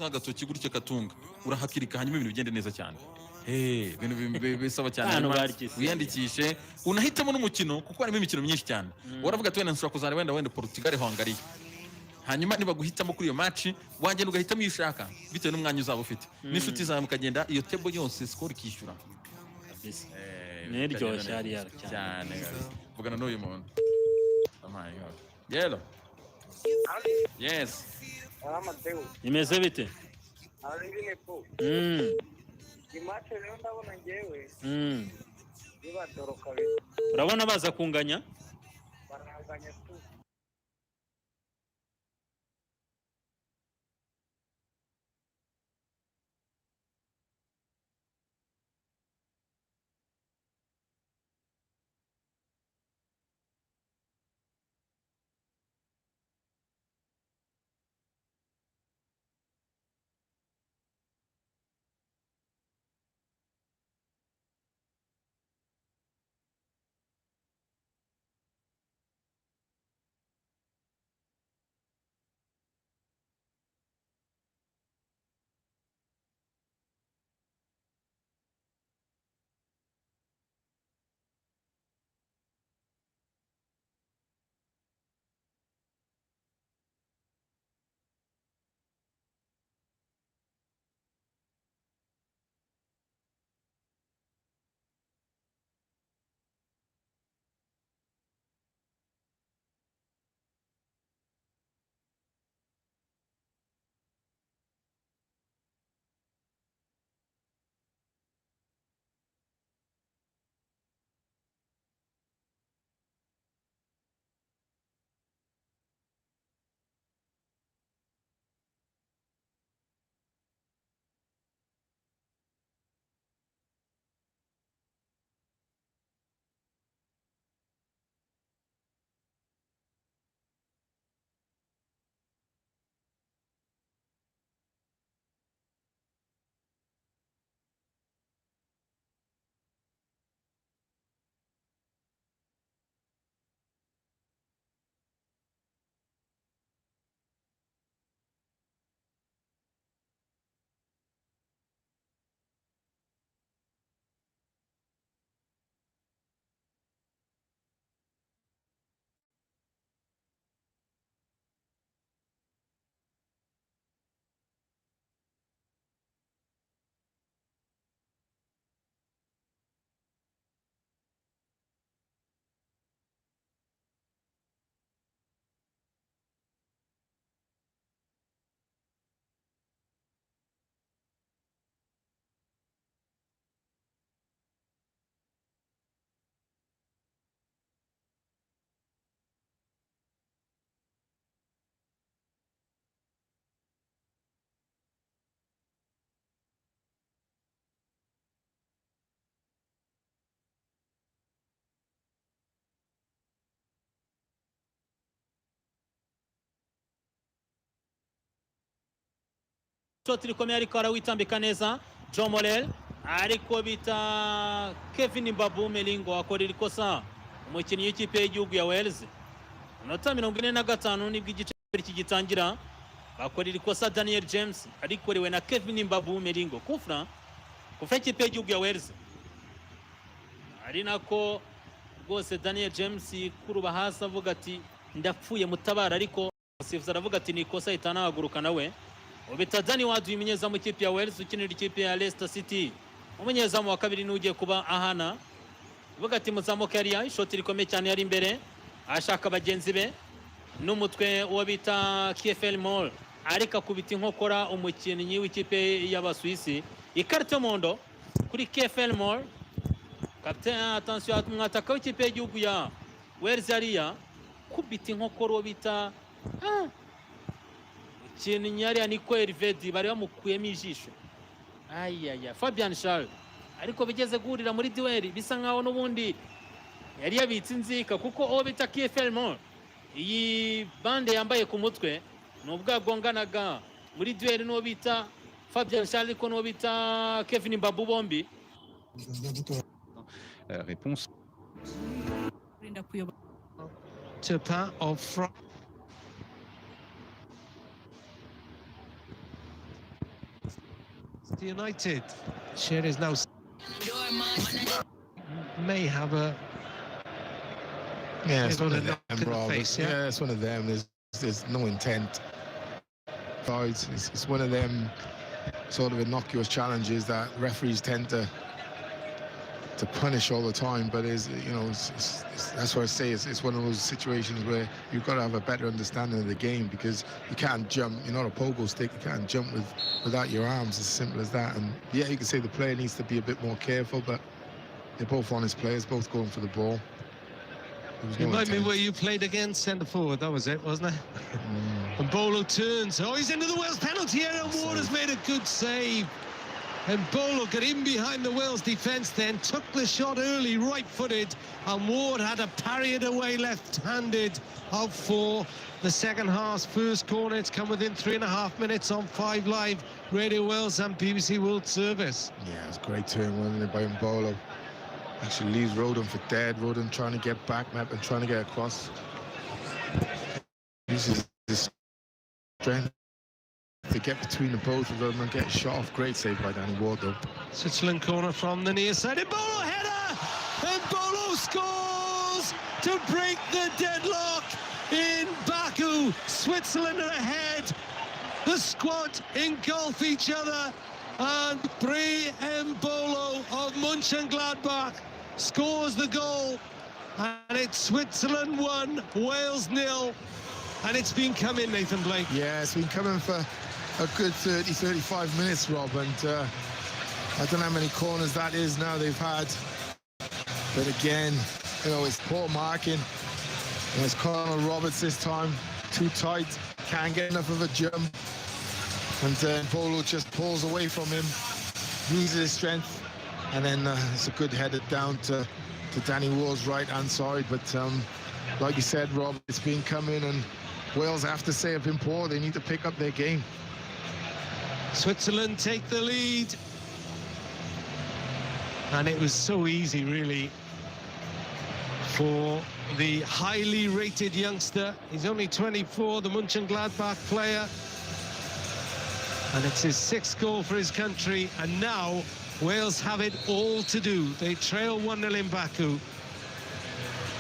Agatoki gutya katunga urahakirika hanyuma ibintu bigende neza cyane. Ibintu bisaba cyane wiyandikishe unahitamo n'umukino kuko harimo imikino myinshi cyane. Waravuga ati wenda nshobora kuzana wenda Portugal Hongari. Hanyuma niba guhitamo kuri iyo match wagenda ugahitamo ishaka bitewe n'umwanya uzaba ufite. N'inshuti zawe mukagenda iyo table yose score kishyura. Neryoshye ari cyane. Vugana n'uyu muntu. Amaye. Yelo. Yes. Mateo, imeze bite? ari Liverpool. Imache rero ndabona ngewe bibadoro kabisa. Urabona baza kunganya? Baranganya tu. Shoti rikomeye ariko arawitambika neza. John Morel ariko bita Kevin Mbabu Melingo akorera ikosa umukinnyi w'ikipe y'igihugu ya Wales. Minota 45 nibwo igice kigitangira. Bakorera ikosa Daniel James arikorewe na Kevin Mbabu Melingo. Kufra ikipe y'igihugu ya Wales. Ari nako rwose Daniel James kuruba hasi avuga ati ndapfuye mutabara, ariko sifuza aravuga ati ni ikosa itanahaguruka nawe. Ubita Dani Wadu imenyezamu ikipe ya Wales ukinira ikipe ya Leicester City. Umunyezamu wa kabiri n'ugiye kuba ahana. Uvuga ati muzamuka yariya ishoti rikomeye cyane yari imbere. Ashaka bagenzi be n'umutwe uwo bita KFL Mall. Arika kubita inkokora umukinnyi w'ikipe y'Abasuwisi. Ikarita y'umuhondo kuri KFL Mall. Captain attention mwataka w'ikipe y'igihugu ya Wales yariya kubita inkokora uwo bita ikintu yariya niko Hervedi bari bamukuyemo ijisho. Ayaya Fabian Charles ariko bigeze guhurira muri duel bisa nkaho n'ubundi yari yabitse inzika, kuko uwo bita KFL Mall iyi bande yambaye ku mutwe n'ubwagonganaga muri duel n'uwo bita Fabian Charles ariko n'uwo bita Kevin Mbabu bombi. Réponse. Turpin of France. United. Sher is now may have a it's one of them, bro. Face, yeah, it's one of them. There's no intent. It's one of them sort of innocuous challenges that referees tend to to punish all the time, but that's why I say it's one of those situations where you've got to have a better understanding of the game, because you can't jump. You're not a pogo stick. You can't jump without your arms. As simple as that. And yeah, you can say the player needs to be a bit more careful, but they're both honest players, both going for the ball. It might be where you played against centre forward. That was it, wasn't it? And Bolo turns. Oh, he's into the Wales penalty area, and Ward has made a good save. And Bolo got in behind the Wales defence, then took the shot early, right-footed, and Ward had to parry it away left-handed out for the second half's first corner. It's come within 3.5 minutes on 5 Live, Radio Wales and BBC World Service. Yeah, it was a great turn, wasn't it, by Bolo. Actually leaves Roden for dead. Roden trying to get back, Map, and trying to get across. Uses his strength to get between the both of them and get shot off. Great save by Danny Ward, though. Switzerland corner from the near side. And Bolo header! And Bolo scores to break the deadlock in Baku. Switzerland are ahead. The squad engulf each other. And Bre Mbolo of Mönchengladbach scores the goal. And it's Switzerland 1, Wales 0. And it's been coming, Nathan Blake. Yeah, it's been coming for a good 30-35 minutes, Rob. And I don't know how many corners that is now they've had. But again, it's poor marking. And it's Conor Roberts this time. Too tight. Can't get enough of a jump. And Polo just pulls away from him. Loses his strength. And then it's a good header down to Danny Ward's right-hand side. But like you said, Rob, it's been coming. And Wales, I have to say, have been poor. They need to pick up their game. Switzerland take the lead. And it was so easy, really, for the highly rated youngster. He's only 24, the Mönchengladbach player. And it's his 6th goal for his country. And now Wales have it all to do. They trail 1-0 in Baku.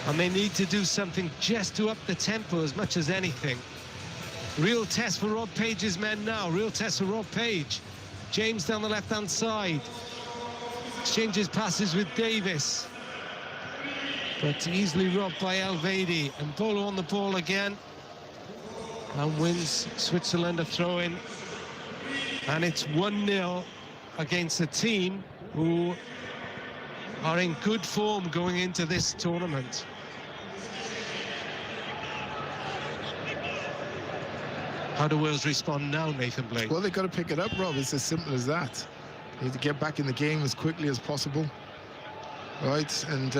And they need to do something just to up the tempo as much as anything. Real test for Rob Page's men now. Real test for Rob Page. James down the left-hand side. Exchanges passes with Davis. But easily robbed by Elvedi. And Bolo on the ball again. And wins Switzerland a throw-in. And it's 1-0 against a team who are in good form going into this tournament. How do Wales respond now, Nathan Blake? Well, they've got to pick it up, Rob. It's as simple as that. They need to get back in the game as quickly as possible. Right? And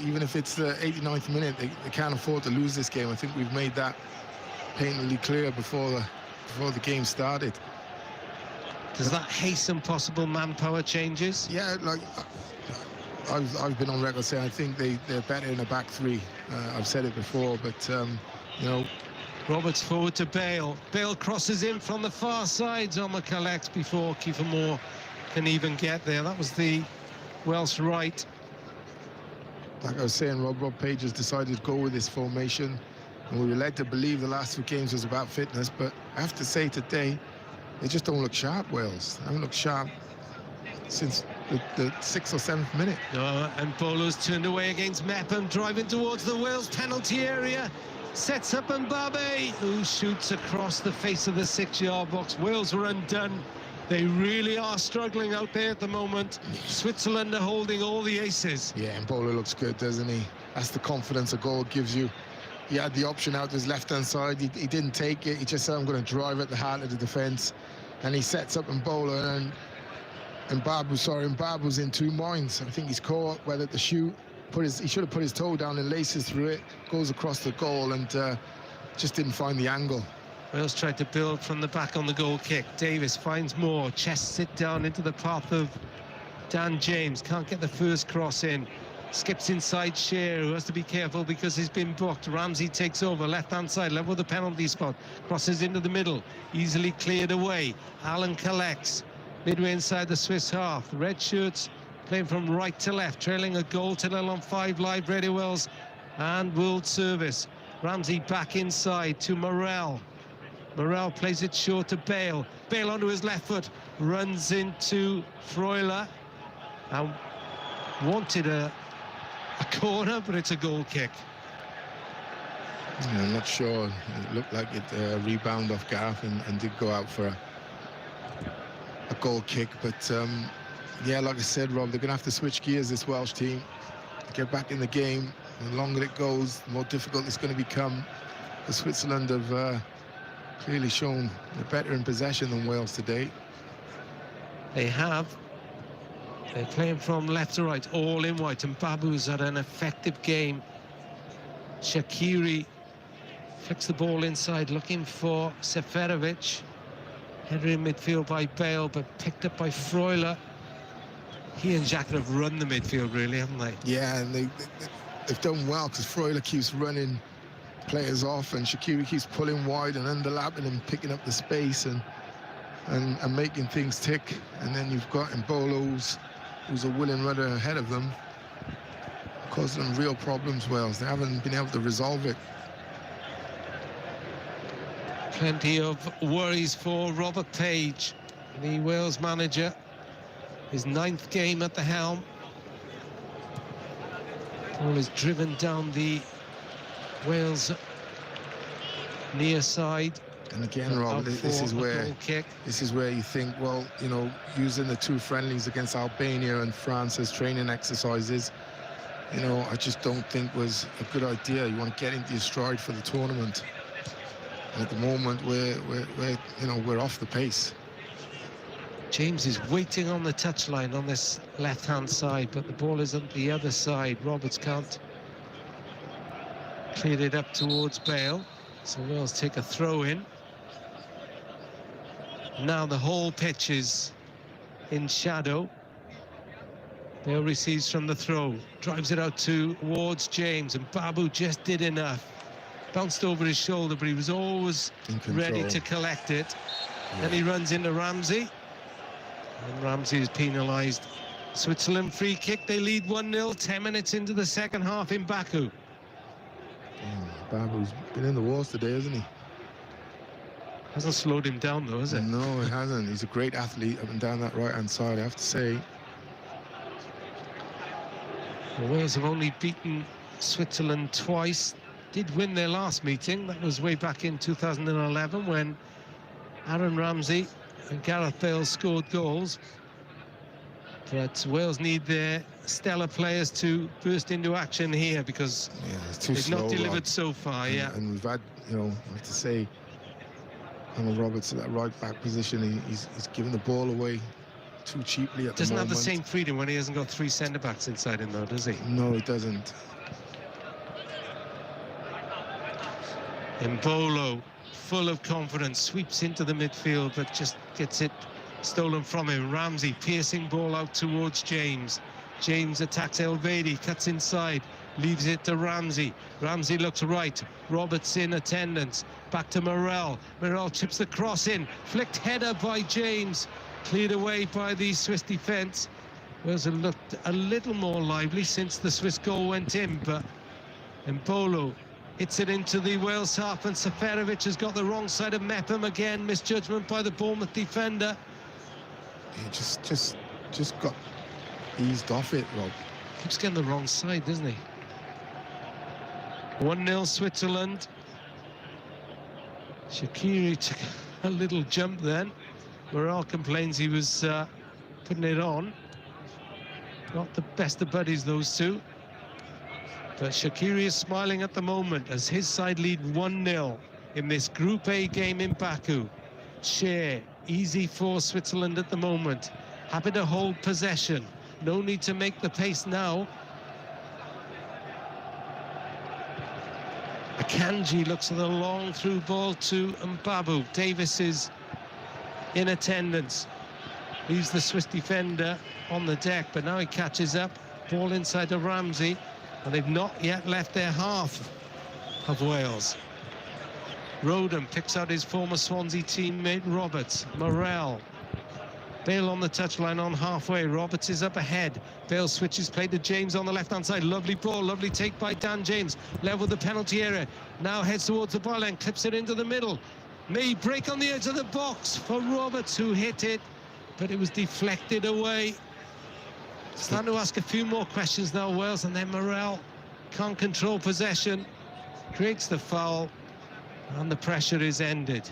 even if it's the 89th minute, they can't afford to lose this game. I think we've made that painfully clear before the game started. Does that hasten possible manpower changes? Yeah, like I've been on record saying I think they're better in a back three. I've said it before, but Roberts forward to Bale. Bale crosses in from the far side. Zoma collects before Kiefer Moore can even get there. That was the Welsh right. Like I was saying, Rob Page has decided to go with this formation, and we were led to believe the last 2 games was about fitness, but I have to say today, they just don't look sharp, Wales. They haven't looked sharp since the 6th or 7th minute. And Bolo's turned away against Mepham, driving towards the Wales penalty area. Sets up Mbappe, who shoots across the face of the 6-yard box. Wales were undone. They really are struggling out there at the moment. Switzerland are holding all the aces. Yeah, and Bolo looks good, doesn't he? That's the confidence a goal gives you. He had the option out to his left-hand side. He didn't take it. He just said, I'm going to drive at the heart of the defence. And he sets up Mbola, and Mbabu's in 2 minds. I think he's caught whether to shoot. He should have put his toe down and laces through it. Goes across the goal and just didn't find the angle. Wales tried to build from the back on the goal kick. Davis finds Moore. Chests it down into the path of Dan James. Can't get the first cross in. Skips inside Shearer, who has to be careful because he's been booked. Ramsey takes over, left-hand side, level with the penalty spot. Crosses into the middle, easily cleared away. Allen collects, midway inside the Swiss half. The red shirts playing from right to left, trailing a goal to nil on 5 Live, Radio Wales and World Service. Ramsey back inside to Morel. Morel plays it short to Bale. Bale onto his left foot, runs into Freuler. And wanted a corner, but it's a goal kick. Yeah, I'm not sure. It looked like it rebound off Gareth and did go out for a goal kick. But yeah, like I said, Rob, they're going to have to switch gears, this Welsh team. Get back in the game. The longer it goes, the more difficult it's going to become. The Switzerland have clearly shown they're better in possession than Wales today. They have. They're playing from left to right, all in white, and Babu's had an effective game. Shaqiri flicks the ball inside, looking for Seferovic. Headed in midfield by Bale, but picked up by Freuler. He and Xhaka have run the midfield, really, haven't they? Yeah, and they've done well, because Freuler keeps running players off, and Shaqiri keeps pulling wide and underlapping and picking up the space and making things tick. And then you've got Mbolo, who's a willing runner ahead of them, causing them real problems, Wales. They haven't been able to resolve it. Plenty of worries for Robert Page, the Wales manager. His 9th game at the helm. Ball is driven down the Wales near side. And again, Rob, this is where you think, well, you know, using the 2 friendlies against Albania and France as training exercises, you know, I just don't think was a good idea. You want to get into your stride for the tournament. And at the moment, we're off the pace. James is waiting on the touchline on this left-hand side, but the ball is on the other side. Roberts can't clear it up towards Bale, so Wales take a throw in. Now the whole pitch is in shadow. Bale receives from the throw, drives it out towards James, and Babu just did enough. Bounced over his shoulder, but he was always ready to collect it. Yeah. Then he runs into Ramsey, and Ramsey is penalised. Switzerland free kick, they lead 1-0, 10 minutes into the second half in Baku. Babu's been in the wars today, hasn't he? Hasn't slowed him down though, has it? No, it hasn't. He's a great athlete up and down that right-hand side, I have to say. Well, Wales have only beaten Switzerland twice. Did win their last meeting. That was way back in 2011 when Aaron Ramsey and Gareth Bale scored goals. But Wales need their stellar players to burst into action here, because they've not delivered so far. And we've had, you know, I have to say, Donald Roberts at that right-back position, he's given the ball away too cheaply at the moment. Doesn't have the same freedom when he hasn't got 3 centre-backs inside him, though, does he? No, he doesn't. Mbolo, full of confidence, sweeps into the midfield, but just gets it stolen from him. Ramsey, piercing ball out towards James. James attacks Elvedi, cuts inside, leaves it to Ramsey. Ramsey looks right. Roberts in attendance. Back to Morel. Morel chips the cross in. Flicked header by James. Cleared away by the Swiss defence. Wales have looked a little more lively since the Swiss goal went in, but Mbolo hits it into the Wales half, and Seferovic has got the wrong side of Mepham again. Misjudgment by the Bournemouth defender. He just got eased off it, Rob. Keeps getting the wrong side, doesn't he? 1-0 Switzerland. Shaqiri took a little jump then. Morel complains he was putting it on. Not the best of buddies, those two. But Shaqiri is smiling at the moment as his side lead 1-0 in this Group A game in Baku. Share, easy for Switzerland at the moment. Happy to hold possession. No need to make the pace now. Akanji looks at the long through ball to Mbabu. Davis is in attendance. Leaves the Swiss defender on the deck, but now he catches up. Ball inside to Ramsey. And they've not yet left their half of Wales. Roden picks out his former Swansea teammate Roberts. Morel. Bale on the touchline on halfway. Roberts is up ahead. Bale switches play to James on the left-hand side. Lovely ball, lovely take by Dan James. Level the penalty area. Now heads towards the byline, clips it into the middle. May break on the edge of the box for Roberts, who hit it, but it was deflected away. Starting to ask a few more questions now, Wales, and then Morel can't control possession, creates the foul, and the pressure is ended.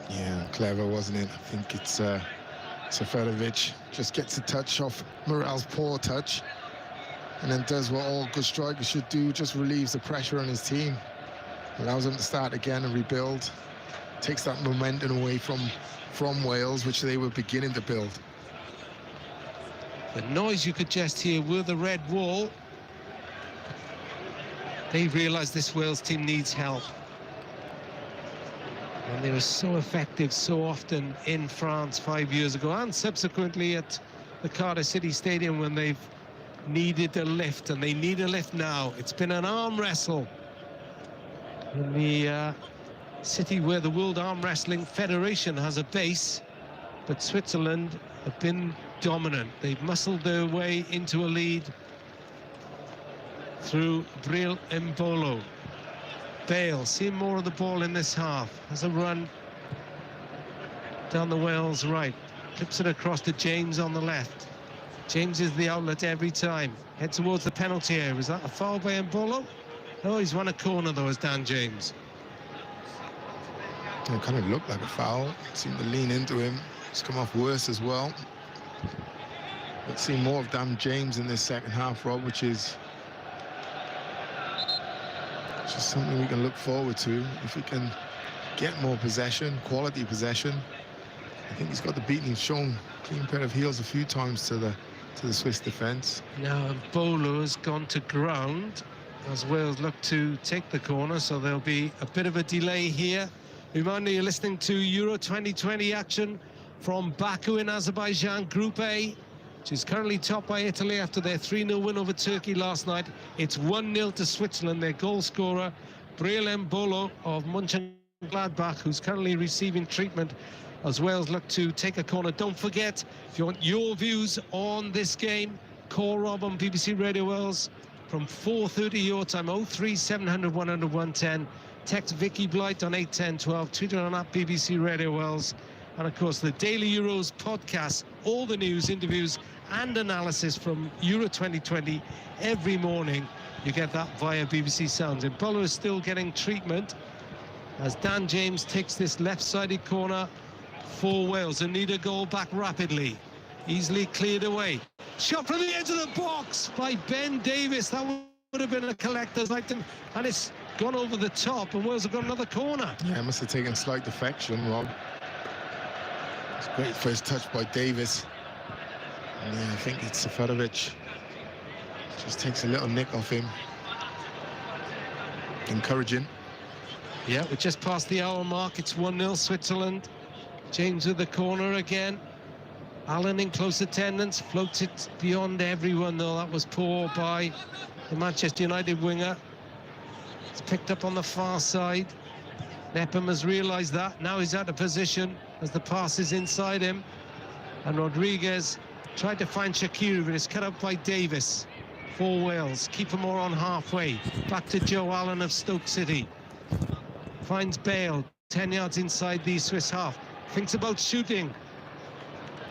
Yeah, clever, wasn't it? I think it's Seferovic just gets a touch off Morel's poor touch, and then does what all good strikers should do, just relieves the pressure on his team, allows them to start again and rebuild, takes that momentum away from Wales, which they were beginning to build. The noise you could just hear were the red wall. They realise this Wales team needs help. And they were so effective so often in France 5 years ago, and subsequently at the Cardiff City Stadium when they've needed a lift, and they need a lift now. It's been an arm wrestle in the city where the World Arm Wrestling Federation has a base, but Switzerland have been dominant. They've muscled their way into a lead through Bril Mbolo. Bale, seeing more of the ball in this half, has a run down the Wales right, clips it across to James on the left. James is the outlet every time. Head towards the penalty area. Is that a foul by Mbolo? Oh, he's won a corner though, as Dan James. It kind of looked like a foul. Seemed to lean into him. It's come off worse as well. Let's see more of Dan James in this second half, Rob, which is just something we can look forward to. If we can get more possession, quality possession. I think he's got the beating. He's shown clean pair of heels a few times to the Swiss defence. Now Mbolo has gone to ground as Wales look to take the corner, so there'll be a bit of a delay here. Reminder, you're listening to Euro 2020 action from Baku in Azerbaijan, Group A, which is currently topped by Italy after their 3-0 win over Turkey last night. It's 1-0 to Switzerland. Their goal scorer, Bril Mbolo of Mönchengladbach, who's currently receiving treatment as Wales look to take a corner. Don't forget, if you want your views on this game, call Rob on BBC Radio Wales from 4:30 your time, 03700 100 110. Text Vicky Blight on 81012, Twitter on @BBC Radio Wales, and of course the Daily Euros podcast, all the news, interviews and analysis from Euro 2020 every morning. You get that via BBC Sounds. And Mbolo is still getting treatment as Dan James takes this left-sided corner for Wales and need a goal back rapidly. Easily cleared away. Shot from the edge of the box by Ben Davies. That would have been a collector's item, and it's gone over the top, and Wales have got another corner. Yeah, it must have taken slight defection, Rob. It's a great first touch by Davis. And yeah, I think it's Seferovic. Just takes a little nick off him. Encouraging. Yeah, we're just past the hour mark. It's 1-0 Switzerland. James with the corner again. Allen in close attendance, floats it beyond everyone though. That was poor by the Manchester United winger. It's picked up on the far side. Nepham has realised that. Now he's out of position as the pass is inside him. And Rodriguez tried to find Shaqiri, but it's cut up by Davis for Wales. Keeper more on halfway. Back to Joe Allen of Stoke City. Finds Bale, 10 yards inside the Swiss half. Thinks about shooting.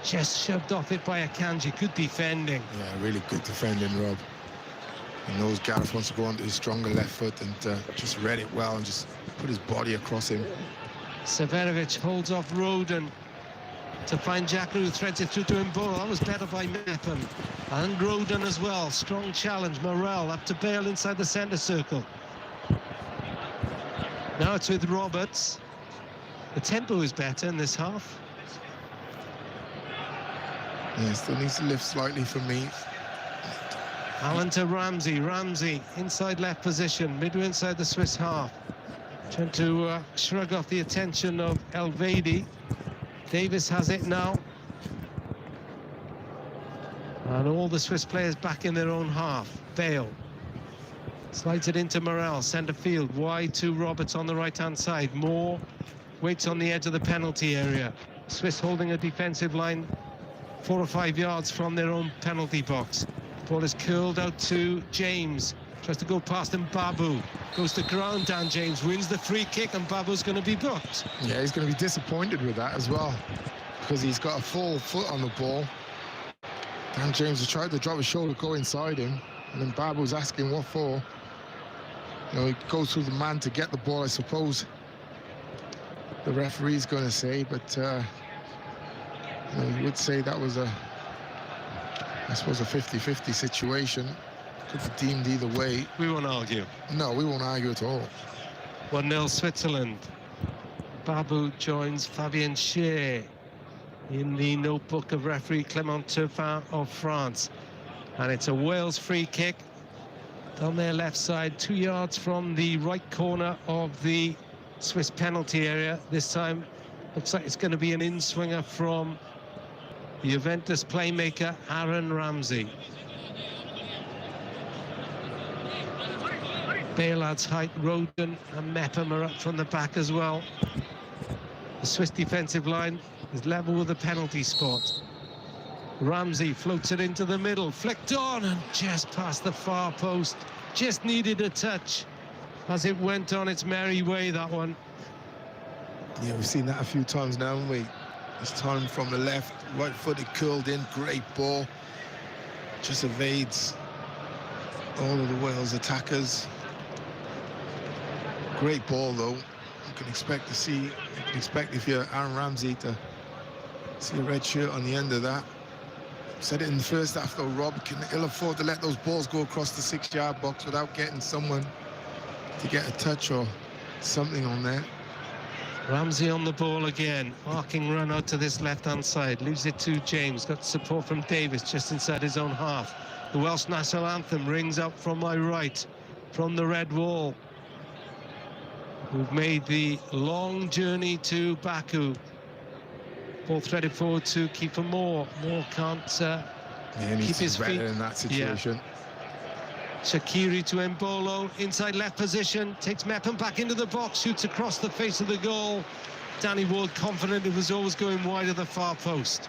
Just shoved off it by Akanji. Good defending. Yeah, really good defending, Rob. He knows Gareth wants to go onto his stronger left foot and just read it well and just put his body across him. Seferovic holds off Roden to find Jacker, who threads it through to Mbolo. That was better by Nepham. And Roden as well. Strong challenge. Morel up to Bale inside the centre circle. Now it's with Roberts. The tempo is better in this half. Yeah, still needs to lift slightly for me. Allen to Ramsey. Ramsey inside left position, midway inside the Swiss half. Trying to shrug off the attention of Elvedi. Davis has it now. And all the Swiss players back in their own half. Bale slides it into Morel, centre field, wide to Roberts on the right-hand side. Moore waits on the edge of the penalty area. Swiss holding a defensive line 4 or 5 yards from their own penalty box. Ball is curled out to James. Tries to go past him, Babu. Goes to ground, Dan James wins the free kick, and Babu's going to be booked. Yeah, he's going to be disappointed with that as well, because he's got a full foot on the ball. Dan James has tried to drop his shoulder, go inside him, and then Babu's asking what for. You know, he goes through the man to get the ball, I suppose the referee's going to say, but you know, you would say that was I suppose a 50-50 situation. Could be deemed either way. We won't argue. No, we won't argue at all. 1-0 Switzerland. Babu joins Fabien Cher in the notebook of referee Clément Turpin of France. And it's a Wales free kick on their left side, 2 yards from the right corner of the Swiss penalty area. This time looks like it's going to be an in-swinger from the Juventus playmaker Aaron Ramsey. Baylad's height, Roden and Mepham are up from the back as well. The Swiss defensive line is level with the penalty spot. Ramsey floats it into the middle, flicked on and just past the far post. Just needed a touch as it went on its merry way, that one. Yeah, we've seen that a few times now, haven't we? This time from the left, right-footed, curled in, great ball. Just evades all of the Wales attackers. Great ball, though. You can expect to see, if you're Aaron Ramsey, to see a red shirt on the end of that. Said it in the first half, though, Rob can ill afford to let those balls go across the 6-yard box without getting someone to get a touch or something on there. Ramsey on the ball again, arcing run out to this left-hand side, leaves it to James, got support from Davis just inside his own half. The Welsh national anthem rings out from my right, from the red wall. We've made the long journey to Baku. Ball threaded forward to Kiefer Moore. Moore can't keep his feet in that situation. Yeah. Shaqiri to Embolo, inside left position, takes Mepham back into the box, shoots across the face of the goal. Danny Ward confident it was always going wide of the far post.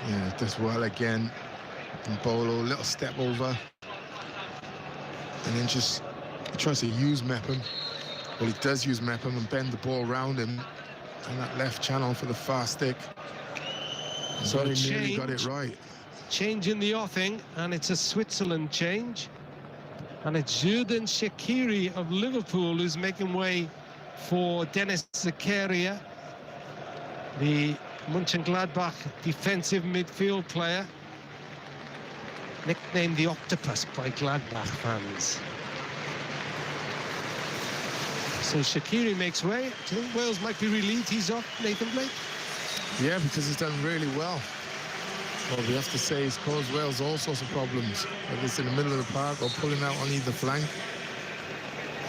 Yeah, does well again. Embolo, little step over. And then just tries to use Mepham. Well, he does use Mepham and bend the ball around him. And that left channel for the far stick. So he nearly got it right. Change in the offing, and it's a Switzerland change. And it's Xherdan Shaqiri of Liverpool who's making way for Dennis Zakaria, the Mönchengladbach defensive midfield player, nicknamed the Octopus by Gladbach fans. So Shaqiri makes way. Do you think Wales might be relieved he's off, Nathan Blake? Yeah, because he's done really well. Well, we have to say he's caused Wales all sorts of problems, whether it's in the middle of the park or pulling out on either flank.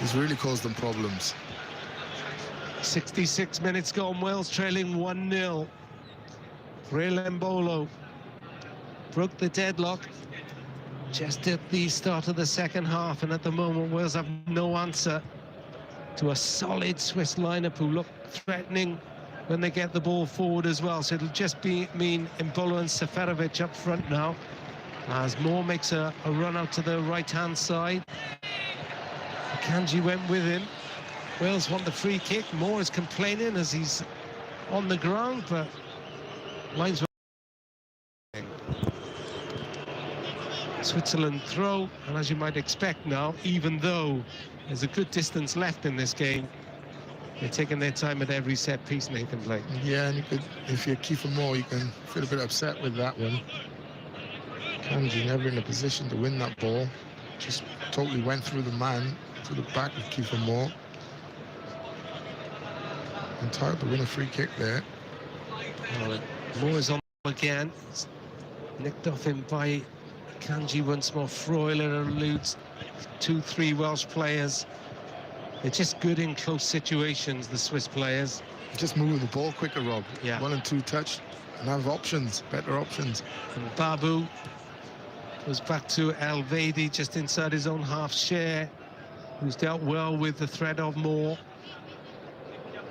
He's really caused them problems. 66 minutes gone, Wales trailing 1-0. Rael Embolo broke the deadlock just at the start of the second half, and at the moment Wales have no answer to a solid Swiss lineup who look threatening when they get the ball forward as well. So it'll just mean Embolo and Seferovic up front now, as Moore makes a run out to the right-hand side. Akanji went with him. Wales want the free kick. Moore is complaining as he's on the ground, but lines were... Switzerland throw, and as you might expect now, even though there's a good distance left in this game, they're taking their time at every set piece, Nathan Blake. Yeah, and you could, if you're Kiefer Moore, you can feel a bit upset with that one. Kanji never in a position to win that ball. Just totally went through the man, to the back of Kiefer Moore. Entitled to win a free kick there. Well, Moore is on again. It's nicked off him by Kanji once more. Freuler eludes 2-3 Welsh players. They're just good in close situations, the Swiss players. Just moving the ball quicker, Rob. Yeah. 1 and 2 touch and have options, better options. And Babu goes back to El Vedi just inside his own half share, who's dealt well with the threat of Moore.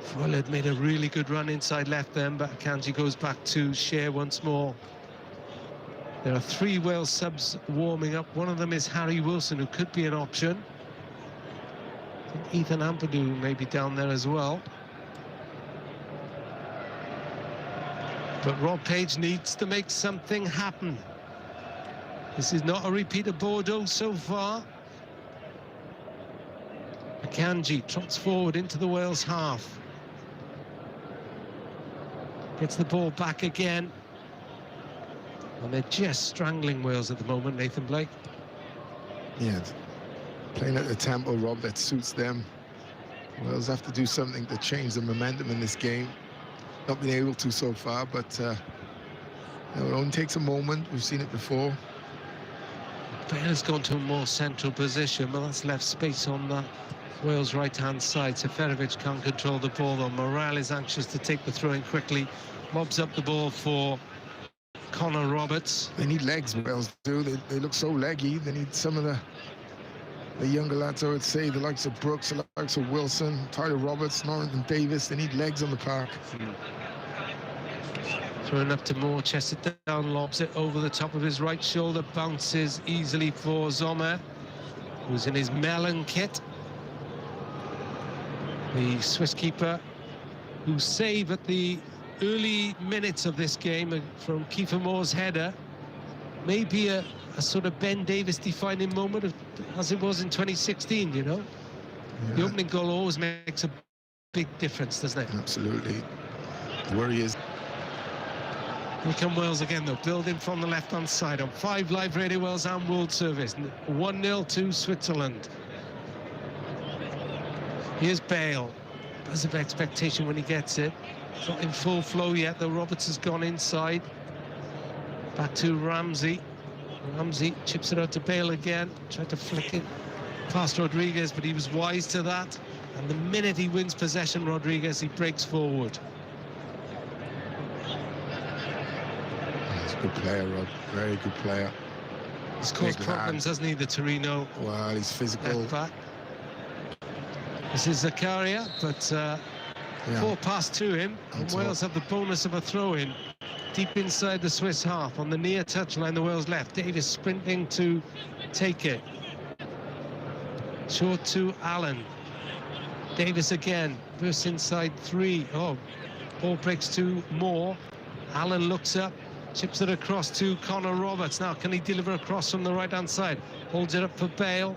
Freuler had made a really good run inside left then, but Akanji goes back to Share once more. There are 3 Wales subs warming up. One of them is Harry Wilson, who could be an option. I think Ethan Ampadu may be down there as well. But Rob Page needs to make something happen. This is not a repeat of Bordeaux so far. Akanji trots forward into the Wales half. Gets the ball back again. And they're just strangling Wales at the moment, Nathan Blake. Yeah, playing at the tempo, Rob, that suits them. Wales have to do something to change the momentum in this game. Not been able to so far, but you know, it only takes a moment. We've seen it before. Bale's gone to a more central position, but that's left space on the Wales' right-hand side. Seferovic can't control the ball, though. Morale is anxious to take the throw-in quickly. Lobs up the ball for Connor Roberts. They need legs, Wales do. They look so leggy. They need some of the younger lads, I would say, the likes of Brooks, the likes of Wilson, Tyler Roberts, Norrington Davis. They need legs on the park. Throwing up to Moore, chests it down, lobs it over the top of his right shoulder, bounces easily for Zomer, who's in his melon kit. The Swiss keeper, who saved at the early minutes of this game from Kiefer Moore's header, may be a sort of Ben Davis defining moment, as it was in 2016, you know? Yeah. The opening goal always makes a big difference, doesn't it? Absolutely. The worry is... Here come Wales again, though, building from the left-hand side on 5 Live Radio Wales and World Service. 1-0 to Switzerland. Here's Bale. Buzz of expectation when he gets it. Not in full flow yet, though. Roberts has gone inside. Back to Ramsey. Ramsey chips it out to Bale again. Tried to flick it past Rodriguez, but he was wise to that. And the minute he wins possession, Rodriguez, he breaks forward. He's a good player, Rod. Very good player. He's caused problems, hasn't he, the Torino? Well, he's physical. Back. This is Zakaria, but 4 pass to him. And Wales have the bonus of a throw-in deep inside the Swiss half on the near touchline, the Wales left. Davis sprinting to take it. Short to Allen. Davis again, bursts inside 3. Oh, ball breaks to Moore. Allen looks up, chips it across to Connor Roberts. Now, can he deliver across from the right-hand side? Holds it up for Bale.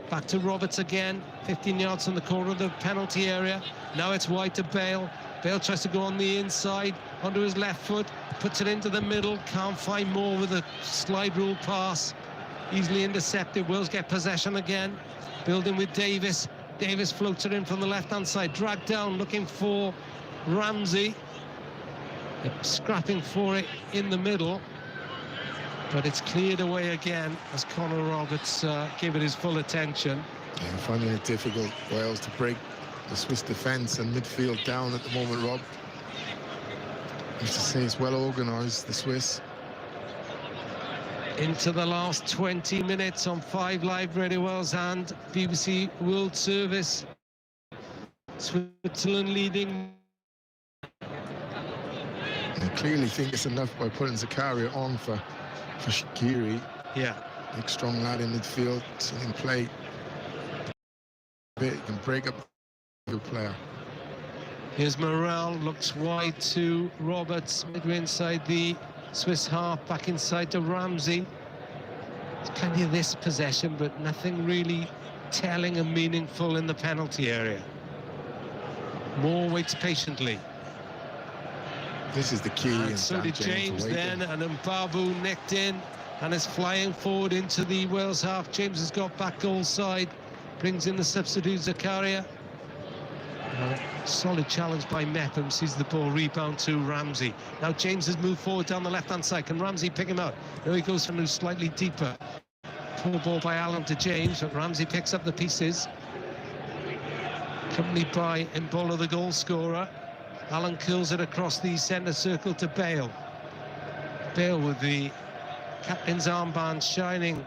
Back to Roberts again, 15 yards from the corner of the penalty area. Now it's wide to Bale. Bale tries to go on the inside, onto his left foot, puts it into the middle, can't find Moore with a slide rule pass. Easily intercepted. Wales get possession again, building with Davis. Davis floats it in from the left-hand side, dragged down, looking for Ramsey. They're scrapping for it in the middle, but it's cleared away again as Connor Roberts gave it his full attention. Yeah, finding it difficult, Wales, to break the Swiss defence and midfield down at the moment, Rob. I have to say it's well organised, the Swiss. Into the last 20 minutes on 5 Live Radio Wales and BBC World Service. Switzerland leading. They clearly think it's enough by putting Zakaria on for Shaqiri. Yeah. Big, strong lad in midfield, in play. He can break up a good player. Here's Morale, looks wide to Roberts, midway inside the Swiss half, back inside to Ramsey. It's plenty of this possession, but nothing really telling and meaningful in the penalty area. Moore waits patiently. This is the key. And so did James then, and then Babu nicked in and is flying forward into the Wales half. James has got back goal side, brings in the substitute Zakaria. Solid challenge by Mepham, sees the ball rebound to Ramsey. Now James has moved forward down the left-hand side. Can Ramsey pick him out? No, he goes from slightly deeper. Poor ball by Allen to James, but Ramsey picks up the pieces. Accompanied by Mbola, the goal scorer. Allen kills it across the centre circle to Bale. Bale with the captain's armband shining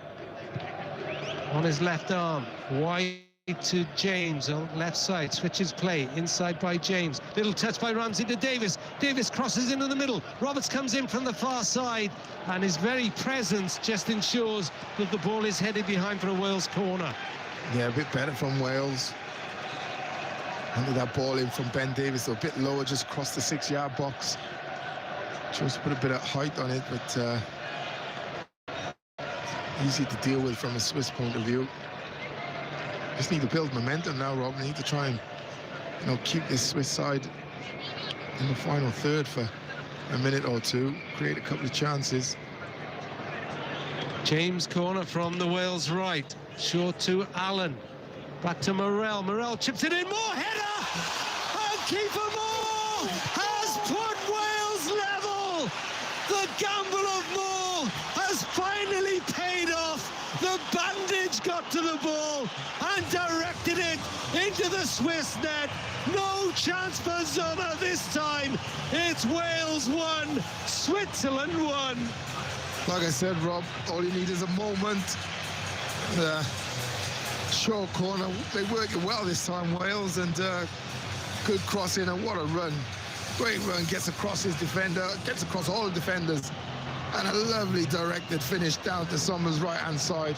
on his left arm. Wide to James on left side, switches play inside by James. Little touch by Ramsey to Davis. Davis crosses into the middle. Roberts comes in from the far side, and his very presence just ensures that the ball is headed behind for a Wales corner. Yeah, a bit better from Wales. Under that ball in from Ben Davis, a bit lower, just across the 6-yard box. Chose to put a bit of height on it, but easy to deal with from a Swiss point of view. Just need to build momentum now, Rob. They need to try and, you know, keep this Swiss side in the final third for a minute or two, create a couple of chances. James corner from the Wales right. Short to Allen. Back to Morel. Morel chips it in. More header! And Kiefer Moore has put Wales level! The gamble of Moore has finally paid off. The bandage got to the ball and directed it into the Swiss net. No chance for Zuma this time. It's Wales 1, Switzerland 1. Like I said, Rob, all you need is a moment. Short corner, they work it well this time, Wales, and good crossing, and what a run. Great run, gets across his defender, gets across all the defenders, and a lovely directed finish down to Sommer's right-hand side.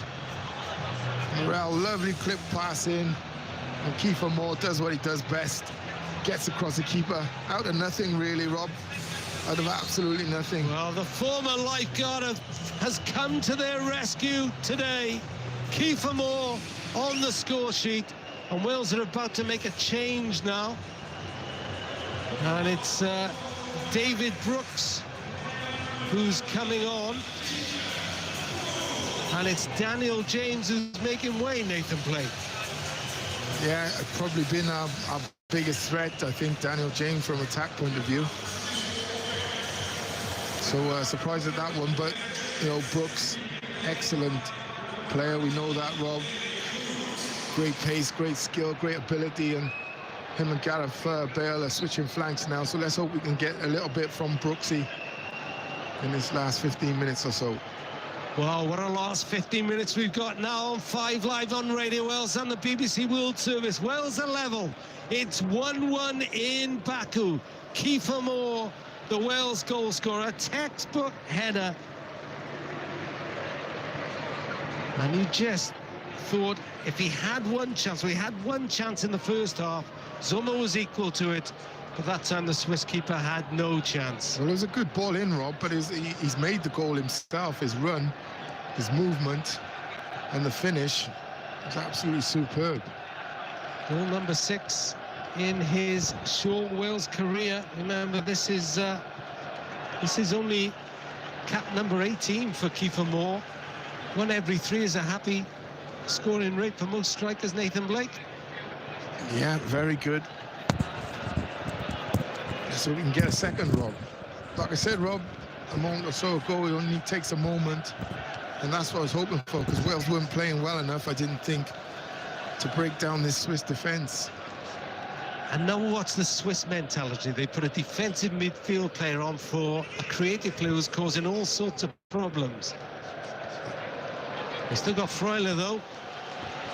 Morel, lovely clip pass in, and Kiefer Moore does what he does best, gets across the keeper, out of nothing really, Rob, out of absolutely nothing. Well, the former lifeguard has come to their rescue today. Kiefer Moore on the score sheet, and Wales are about to make a change now. And it's David Brooks who's coming on. And it's Daniel James who's making way, Nathan Blake. Yeah, probably been our biggest threat, I think, Daniel James, from attack point of view. So surprised at that one, but, you know, Brooks, excellent player, we know that, Rob. Great pace, great skill, great ability, and him and Gareth Bale are switching flanks now, so let's hope we can get a little bit from Brooksy in this last 15 minutes or so. Well, what a last 15 minutes we've got now on 5 Live on Radio Wales and the BBC World Service. Wales are level. It's 1-1 in Baku. Kiefer Moore, the Wales goal scorer, textbook header. And he just thought if he had one chance, we had one chance in the first half, Zuma was equal to it, but that time the Swiss keeper had no chance. Well, it was a good ball in, Rob, but he's made the goal himself. His run, his movement, and the finish was absolutely superb. Goal number 6 in his short Wales career. Remember, this is only cap number 18 for Kiefer Moore. 1 every 3 is a happy scoring rate for most strikers, Nathan Blake. Yeah, very good. So we can get a second, Rob. Like I said, Rob, a moment or so ago, it only takes a moment, and that's what I was hoping for, because Wales weren't playing well enough, I didn't think, to break down this Swiss defence. And now what's the Swiss mentality? They put a defensive midfield player on for a creative player who's causing all sorts of problems. They've still got Freuler, though,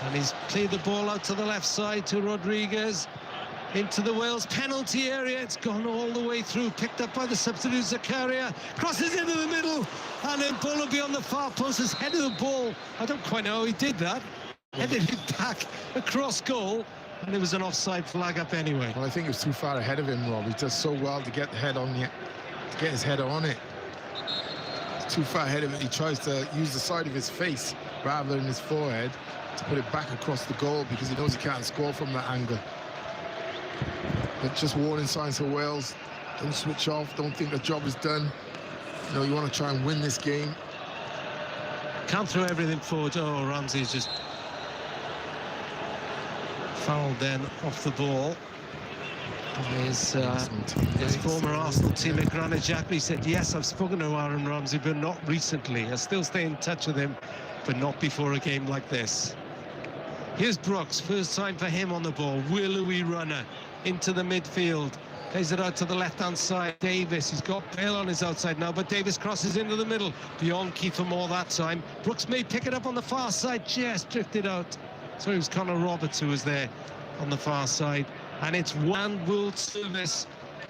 and he's played the ball out to the left side to Rodriguez, into the Wales penalty area. It's gone all the way through, picked up by the substitute Zakaria, crosses into the middle, and then Bolobi on the far post has headed the ball. I don't quite know how he did that. Headed it back across goal, and it was an offside flag up anyway. Well, I think it was too far ahead of him, Rob. He does so well to get the head on it, to get his head on it. It's too far ahead of it. He tries to use the side of his face rather than his forehead to put it back across the goal, because he knows he can't score from that angle. But just warning signs for Wales. Don't switch off. Don't think the job is done. You know, you want to try and win this game. Can't throw everything forward. Oh, Ramsey's just fouled then off the ball. His former Arsenal teammate Granit Xhaka said, yes, I've spoken to Aaron Ramsey, but not recently. I still stay in touch with him, but not before a game like this. Here's Brooks, first time for him on the ball. Willowy runner into the midfield. Plays it out to the left-hand side. Davis, he's got Bale on his outside now, but Davis crosses into the middle. Beyond Kiefer Moore that time. Brooks may pick it up on the far side, just drifted out. So it was Connor Roberts who was there on the far side. And it's one World Service.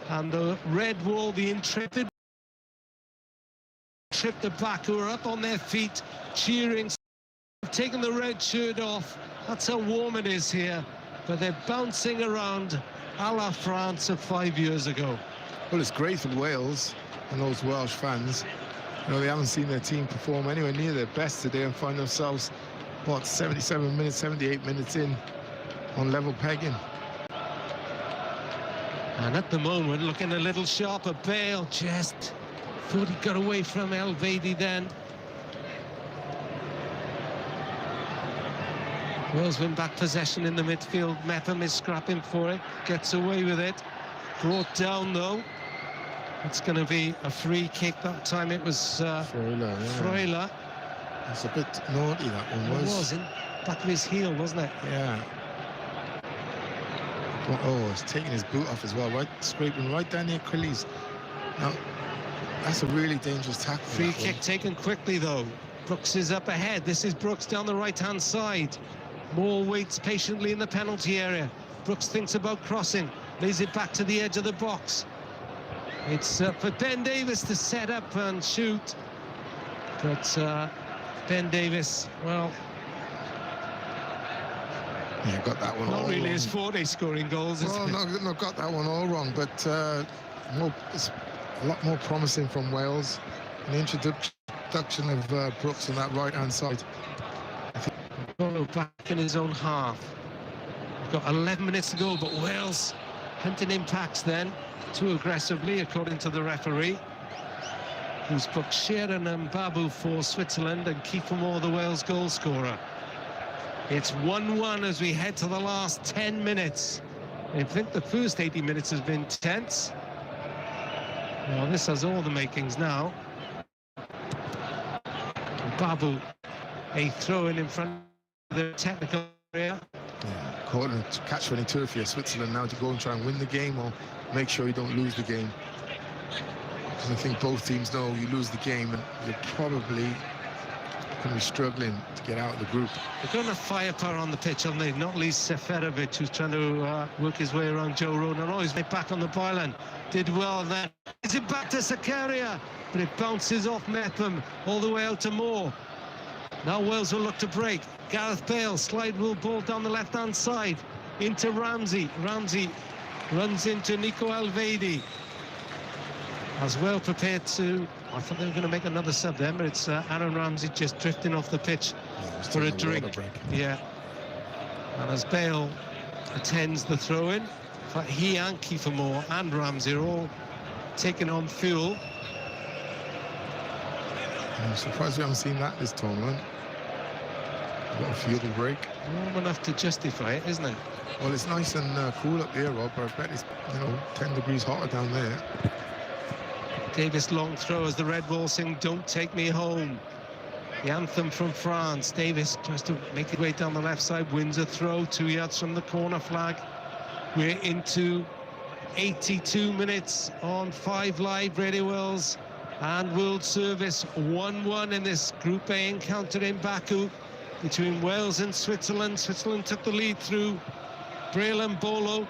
And the red wall, the intrepid trip the back, who are up on their feet, cheering, taking the red shirt off. That's how warm it is here. But they're bouncing around a la France of 5 years ago. Well, it's great for Wales and those Welsh fans. You know, they haven't seen their team perform anywhere near their best today and find themselves, what, 77 minutes, 78 minutes in on level pegging. And at the moment, looking a little sharper. Bale just thought he got away from El-Vedi then. Wales win back possession in the midfield. Mepham is scrapping for it, gets away with it. Brought down though. It's going to be a free kick. That time it was Freuler. It's a bit naughty, that one was. It was in back of his heel, wasn't it? Yeah. Oh, he's taking his boot off as well, right? Scraping right down the Achilles. Now, that's a really dangerous tackle. Free kick taken quickly though. Brooks is up ahead. This is Brooks down the right-hand side. Moore waits patiently in the penalty area. Brooks thinks about crossing. Lays it back to the edge of the box. It's for Ben Davies to set up and shoot. But Ben Davies, well... Yeah, got that one all not really wrong. His forte scoring goals, well, no, got that one all wrong, but it's a lot more promising from Wales. An introduction of Brooks on that right-hand side. Back in his own half. We've got 11 minutes to go, but Wales hunting impacts then too aggressively, according to the referee, who's booked Sheeran and Babu for Switzerland and Kiefer Moore, the Wales goal scorer. It's 1-1 as we head to the last 10 minutes. I think the first 80 minutes has been tense. Well, this has all the makings now. Babu, a throw-in in front of the technical area. Yeah, caught in catch-22 for Switzerland now to go and try and win the game or make sure you don't lose the game. Because I think both teams know you lose the game and you're probably going to be struggling to get out of the group. They've got enough firepower on the pitch, haven't they? Not least Seferovic, who's trying to work his way around Joe Roden. Oh, he's made back on the byline. Did well then. Is it back to Zakaria? But it bounces off Mepham all the way out to Moore. Now Wales will look to break. Gareth Bale, slide rule ball down the left-hand side. Into Ramsey. Ramsey runs into Nico El-Vedi. As well prepared to... I thought they were going to make another sub there, but it's Aaron Ramsey just drifting off the pitch for a drink. Yeah. And as Bale attends the throw-in, he and Kiefer Moore and Ramsey are all taking on fuel. I'm surprised we haven't seen that this tournament. Got a fuel break. Warm enough to justify it, isn't it? Well, it's nice and cool up here, Rob, but I bet it's, 10 degrees hotter down there. Davis long throw as the Red Wall sing "Don't Take Me Home." The anthem from France. Davis tries to make his way down the left side, wins a throw 2 yards from the corner flag. We're into 82 minutes on 5 Live Radio Wales and World Service. 1-1 in this Group A encounter in Baku between Wales and Switzerland. Switzerland took the lead through Braille and Bolo.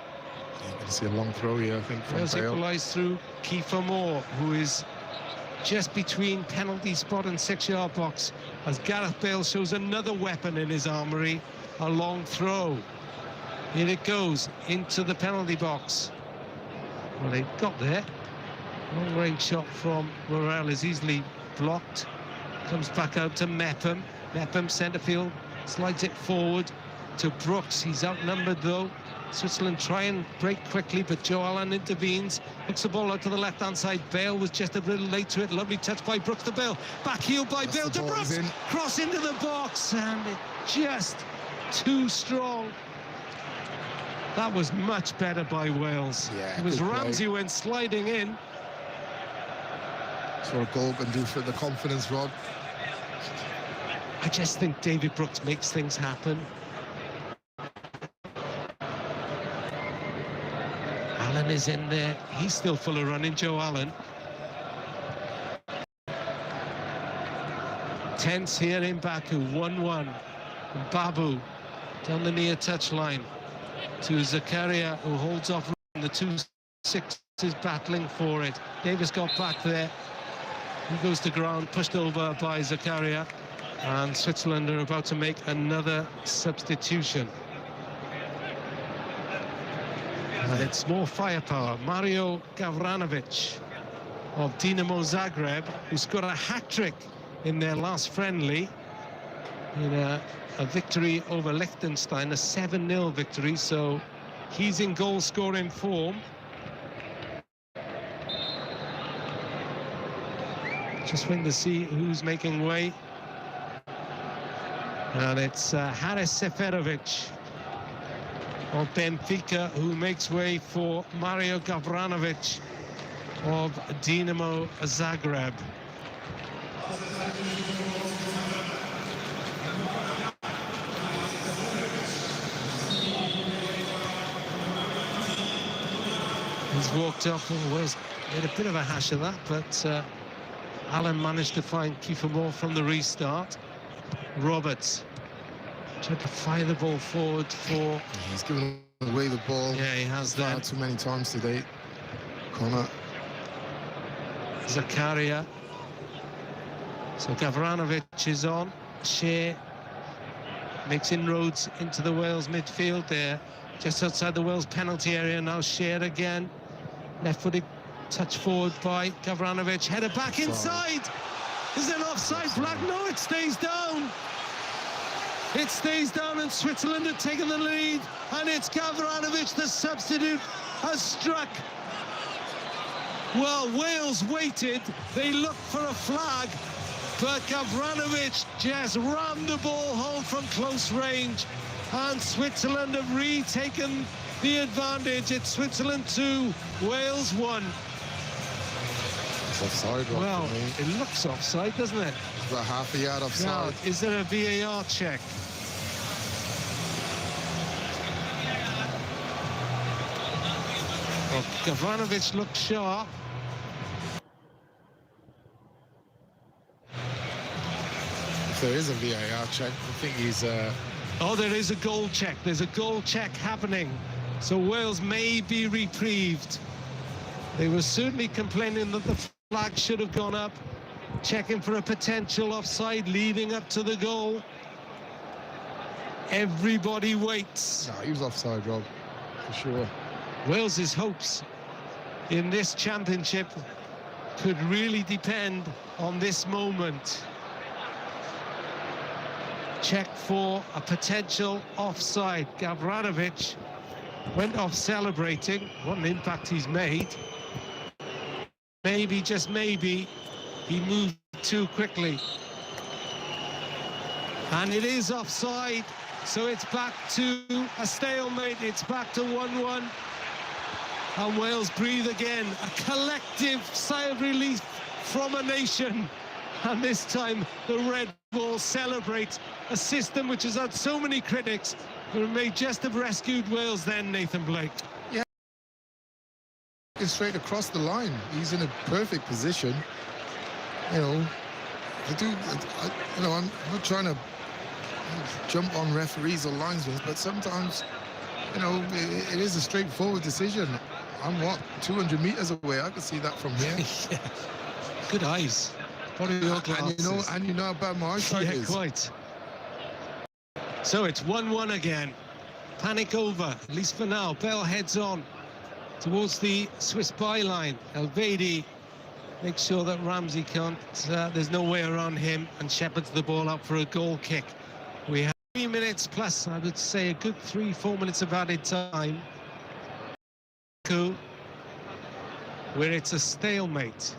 You can see a long throw here, I think, from Wales Bale. equalised through Kiefer Moore, who is just between penalty spot and 6-yard box, as Gareth Bale shows another weapon in his armoury, a long throw. Here it goes into the penalty box. Well, they got there. Long range shot from Morel is easily blocked. Comes back out to Mepham. Mepham centre field, slides it forward to Brooks. He's outnumbered though. Switzerland try and break quickly, but Joe Allen intervenes. Hooks the ball out to the left-hand side. Bale was just a little late to it. Lovely touch by Brooks to Bale. Back heel by Bale to Brooks. Cross into the box, and it just too strong. That was much better by Wales. Yeah, it was Ramsey went sliding in. That's what a goal can do for the confidence, Rob. I just think David Brooks makes things happen. Allen is in there. He's still full of running, Joe Allen. Tense here in Baku, 1-1. Babu down the near touchline to Zakaria, who holds off. The 2-6 battling for it. Davis got back there. He goes to ground, pushed over by Zakaria. And Switzerland are about to make another substitution. And it's more firepower. Mario Gavranovic of Dinamo Zagreb, who scored a hat-trick in their last friendly in a victory over Liechtenstein, a 7-0 victory, so he's in goal-scoring form. Just waiting to see who's making way. And it's Haris Seferovic of Benfica who makes way for Mario Gavranovic of Dinamo Zagreb. He's walked off and Wales made a bit of a hash of that, but Allen managed to find Kiefer Moore from the restart. Roberts tried to fire the ball forward for... He's given away the ball. Yeah, he has that. Too many times today. Connor. Zakaria. So Gavranovic is on. Shea makes inroads into the Wales midfield there. Just outside the Wales penalty area now. Shea again. Left-footed touch forward by Gavranovic. Header back inside. Is it offside flag? No, it stays down. It stays down, and Switzerland have taken the lead. And it's Gavranovic, the substitute, has struck. Well, Wales waited. They looked for a flag, but Gavranovic just rammed the ball home from close range. And Switzerland have retaken the advantage. It's Switzerland 2, Wales 1. It's offside, Rob, well, for me. it looks offside, doesn't it? It's about half a yard offside. Now, is there a VAR check? Well, Gavranovic looked sharp. If there is a VAR check, I think he's... Oh, there is a goal check. There's a goal check happening. So Wales may be reprieved. They were certainly complaining that the flag should have gone up, checking for a potential offside leading up to the goal. Everybody waits. No, he was offside, Rob, for sure. Wales's hopes in this championship could really depend on this moment. Check for a potential offside. Gavranovic went off celebrating. What an impact he's made. Maybe, just maybe, he moved too quickly. And it is offside, so it's back to a stalemate. It's back to 1-1. And Wales breathe again. A collective sigh of relief from a nation. And this time, the Red Bulls celebrate a system which has had so many critics, but may just have rescued Wales then, Nathan Blake. Yeah. It's straight across the line. He's in a perfect position. You know, I'm not trying to jump on referees or linesmen, but sometimes, you know, it is a straightforward decision. I'm, 200 meters away? I can see that from here. Yeah. Good eyes. And you know how bad my eyesight is. Yeah, quite. So it's 1-1 again. Panic over, at least for now. Bell heads on towards the Swiss byline. Elvedi makes sure that Ramsey can't, there's no way around him, and shepherds the ball up for a goal kick. We have 3 minutes plus, I would say, a good 3-4 minutes of added time. Where it's a stalemate.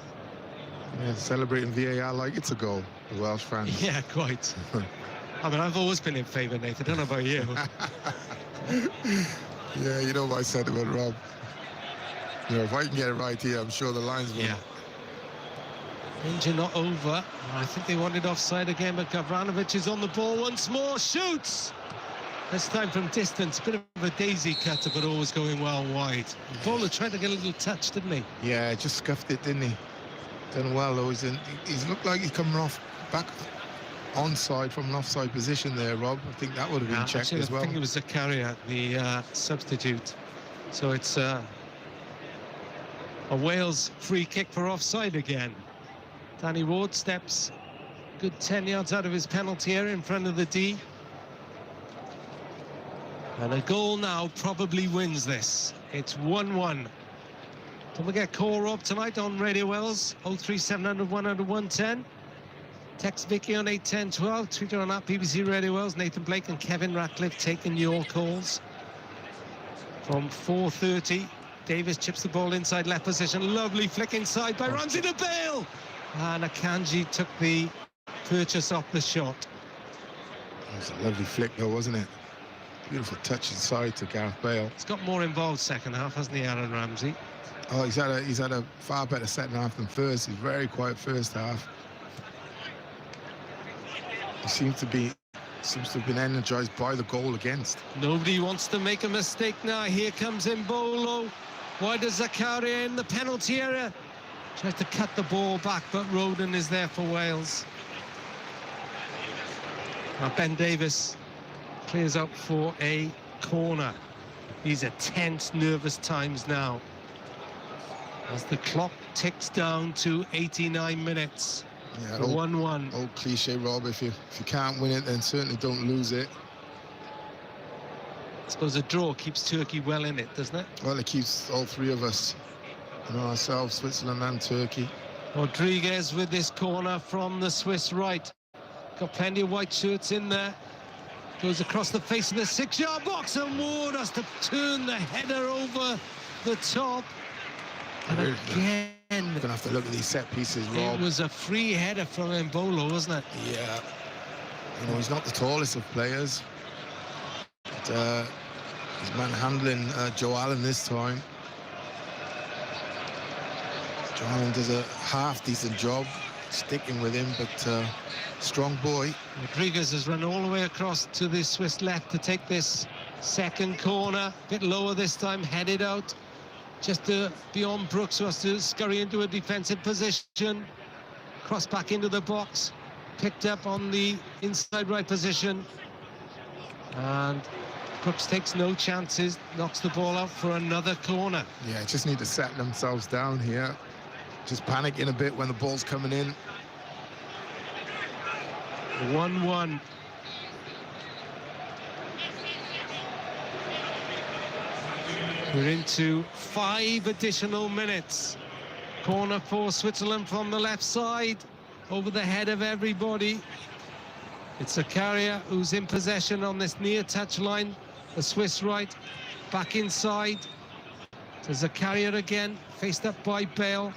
Yeah, celebrating VAR like it's a goal, the Welsh fans. Yeah, quite. I mean, I've always been in favour, Nathan. I don't know about you. Yeah, you know my sentiment, Rob. You know, if I can get it right here, I'm sure the lines will. Yeah. Danger not over. I think they wanted offside again, but Gavranovic is on the ball once more. Shoots! This time from distance. Bit of a daisy cutter, but always going well wide. The bowler tried to get a little touch, didn't he? Yeah, just scuffed it, didn't he? Done well, though. He's looked like he's coming off back onside from an offside position there, Rob. I think that would have been checked as well. I think it was Zakaria, the substitute. So it's a Wales free kick for offside again. Danny Ward steps good 10 yards out of his penalty area in front of the D. And a goal now probably wins this. It's 1-1. Don't forget, call Rob tonight on Radio Wells, 03700 100 110. Text Vicky on 81012. Twitter on @BBC Radio Wells. Nathan Blake and Kevin Ratcliffe taking your calls. From 4:30, Davis chips the ball inside left position. Lovely flick inside by Ramsey to Bale. And Akanji took the purchase off the shot. It was a lovely flick though, wasn't it? Beautiful touch inside to Gareth Bale. He's got more involved second half, hasn't he, Aaron Ramsey? Oh, he's had a far better second half than first. He's very quiet first half. He seems to have been energized by the goal against. Nobody wants to make a mistake now. Here comes Mbolo. Why does Zakaria in the penalty area? Tries to cut the ball back, but Roden is there for Wales. Now Ben Davis clears up for a corner. These are tense, nervous times now, as the clock ticks down to 89 minutes. Yeah, 1-1. Old cliche, Rob. If you can't win it, then certainly don't lose it. I suppose a draw keeps Turkey well in it, doesn't it? Well, it keeps all three of us, ourselves, Switzerland and Turkey. Rodriguez with this corner from the Swiss right. Got plenty of white shirts in there. Goes across the face of the 6-yard box, and Ward has to turn the header over the top. And again, You're going to have to look at these set pieces, Rob. It was a free header from Mbolo, wasn't it? Yeah. He's not the tallest of players. But, he's manhandling Joe Allen this time. Joe Allen does a half-decent job sticking with him, but strong boy. Rodriguez has run all the way across to the Swiss left to take this second corner. A bit lower this time, headed out. Just beyond Brooks, who has to scurry into a defensive position. Cross back into the box. Picked up on the inside right position. And Brooks takes no chances. Knocks the ball out for another corner. Yeah, just need to set themselves down here. Just panicking a bit when the ball's coming in. 1-1. We're into 5 additional minutes. Corner for Switzerland from the left side, over the head of everybody. It's Zakaria who's in possession on this near touch line. The Swiss right, back inside. To Zakaria again, faced up by Bale.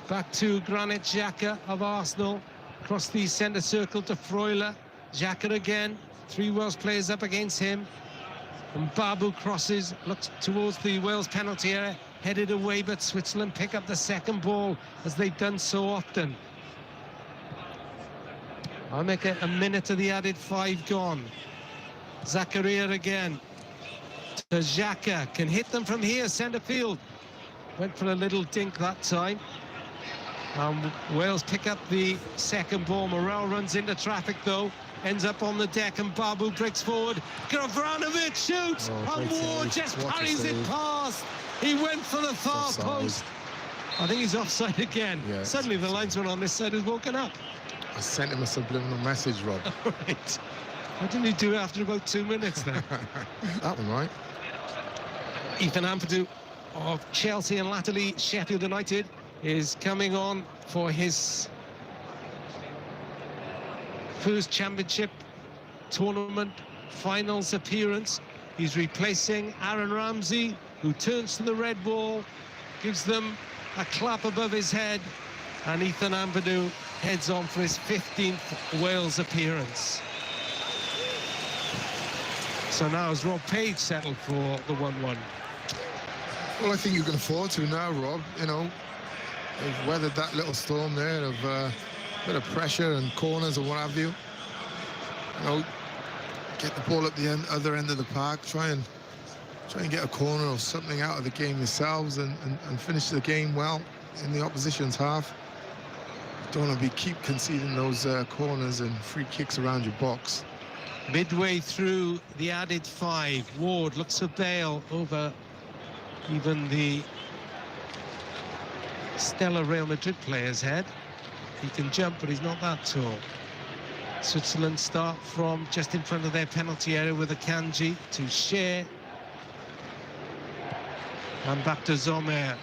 Back to Granit Xhaka of Arsenal. Across the centre circle to Freuler. Xhaka again, 3 Wales players up against him. And Babu crosses, looks towards the Wales penalty area, headed away, but Switzerland pick up the second ball, as they've done so often. I'll make it a minute of the added 5 gone. Zakaria again. To Xhaka, can hit them from here, centre field. Went for a little dink that time. Wales pick up the second ball. Morel runs into traffic though. Ends up on the deck, and Babu breaks forward. Gavranovic shoots, and Ward just parries it past. He went for the far post. I think he's offside again. Yeah, suddenly the linesman on this side has woken up. I sent him a subliminal message, Rob. Right. Why didn't he do it after about 2 minutes then? That one, right? Ethan Ampadu of Chelsea and latterly Sheffield United is coming on for his first championship tournament finals appearance. He's replacing Aaron Ramsey, who turns to the red ball, gives them a clap above his head, and Ethan Ampadu heads on for his 15th Wales appearance. So now has Rob Page settled for the 1-1? Well, I think you can afford to now, Rob. They've weathered that little storm there of a bit of pressure and corners and what have you. Get the ball at the other end of the park, try and get a corner or something out of the game yourselves, and finish the game well in the opposition's half. Don't want to keep conceding those corners and free kicks around your box. Midway through the added 5, Ward looks for Bale over even the stellar Real Madrid player's head. He can jump, but he's not that tall. Switzerland start from just in front of their penalty area with Akanji to share. And back to Zomer.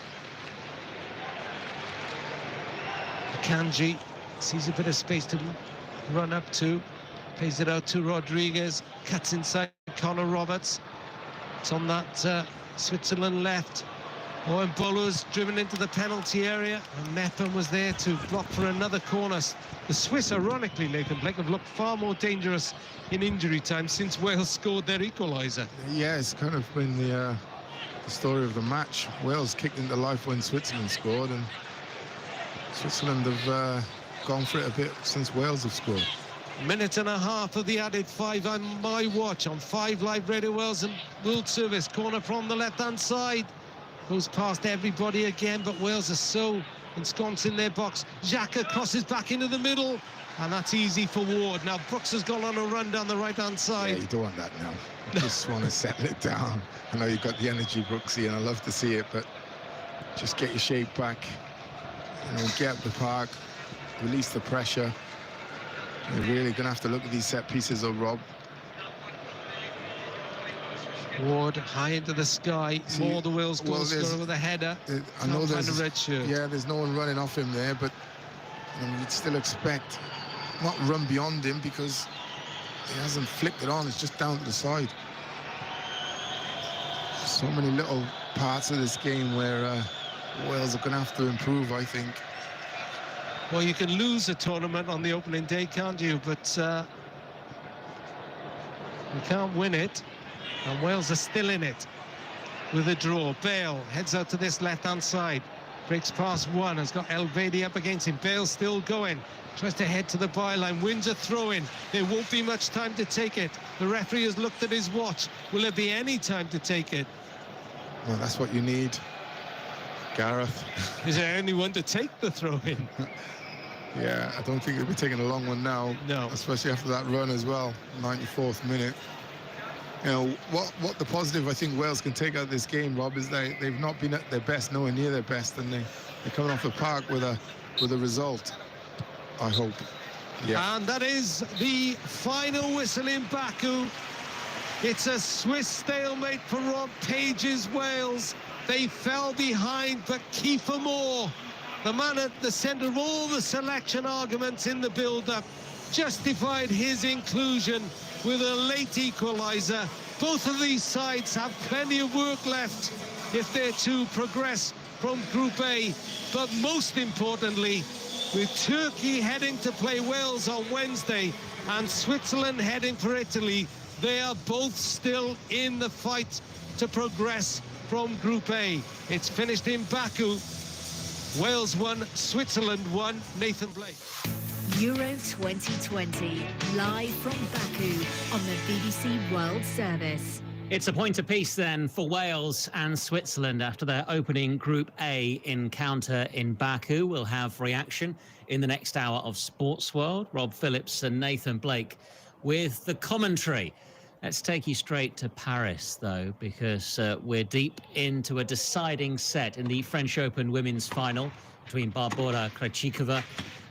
Kanji sees a bit of space to run up to, plays it out to Rodriguez, cuts inside Connor Roberts. It's on that Switzerland left. Owen Bolo's driven into the penalty area, and Mepham was there to block for another corner. The Swiss, ironically, Nathan Blake, have looked far more dangerous in injury time since Wales scored their equaliser. Yeah, it's kind of been the story of the match. Wales kicked into life when Switzerland scored, and Switzerland have gone for it a bit since Wales have scored. Minute and a half of the added 5 on my watch on 5 Live Radio Wales and World Service. Corner from the left-hand side. Goes past everybody again, but Wales are so ensconced in their box. Xhaka crosses back into the middle, and that's easy for Ward. Now Brooks has gone on a run down the right-hand side. Yeah, you don't want that now. You just want to settle it down. I know you've got the energy, Brooksy, and I love to see it, but just get your shape back. You know, get up the park, release the pressure. You're really going to have to look at these set pieces, though, Rob. Ward high into the sky. See, More the Wales goal scorer with a header. I know there's a red shirt. Yeah, there's no one running off him there, but you'd still expect not run beyond him because he hasn't flicked it on. It's just down to the side. So many little parts of this game where Wales are going to have to improve, I think. Well, you can lose a tournament on the opening day, can't you? But you can't win it. And Wales are still in it with a draw. Bale heads out to this left-hand side. Breaks past one, has got Elvedi up against him. Bale still going. Tries to head to the byline. Wins a throw-in. There won't be much time to take it. The referee has looked at his watch. Will there be any time to take it? Well, that's what you need, Gareth. Is there anyone to take the throw-in? Yeah, I don't think he'll be taking a long one now. No. Especially after that run as well, 94th minute. You know, what the positive I think Wales can take out of this game, Rob, is they've not been at their best, nowhere near their best, and they're coming off the park with a result, I hope. Yeah. And that is the final whistle in Baku. It's a Swiss stalemate for Rob Page's Wales. They fell behind, but Kiefer Moore, the man at the centre of all the selection arguments in the build-up, justified his inclusion with a late equaliser. Both of these sides have plenty of work left if they're to progress from Group A. But most importantly, with Turkey heading to play Wales on Wednesday and Switzerland heading for Italy, they are both still in the fight to progress from Group A. It's finished in Baku. Wales won, Switzerland won. Nathan Blake. Euro 2020, live from Baku on the BBC World Service. It's a point apiece then for Wales and Switzerland after their opening Group A encounter in Baku. We'll have reaction in the next hour of Sports World. Rob Phillips and Nathan Blake with the commentary. Let's take you straight to Paris, though, because we're deep into a deciding set in the French Open women's final between Barbora Krejcikova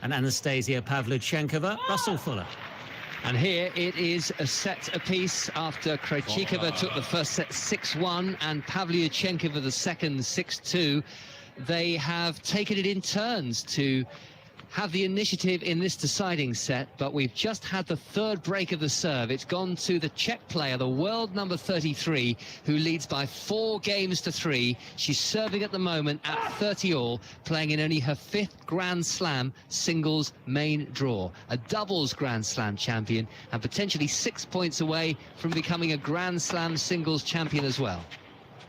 and Anastasia Pavlyuchenkova. Russell Fuller. And here it is a set apiece after Krejcikova took the first set 6-1 and Pavlyuchenkova the second 6-2. They have taken it in turns to have the initiative in this deciding set, but we've just had the third break of the serve. It's gone to the Czech player, the world number 33, who leads by 4 games to 3. She's serving at the moment at 30 all, playing in only her 5th Grand Slam singles main draw. A doubles Grand Slam champion and potentially 6 points away from becoming a Grand Slam singles champion as well.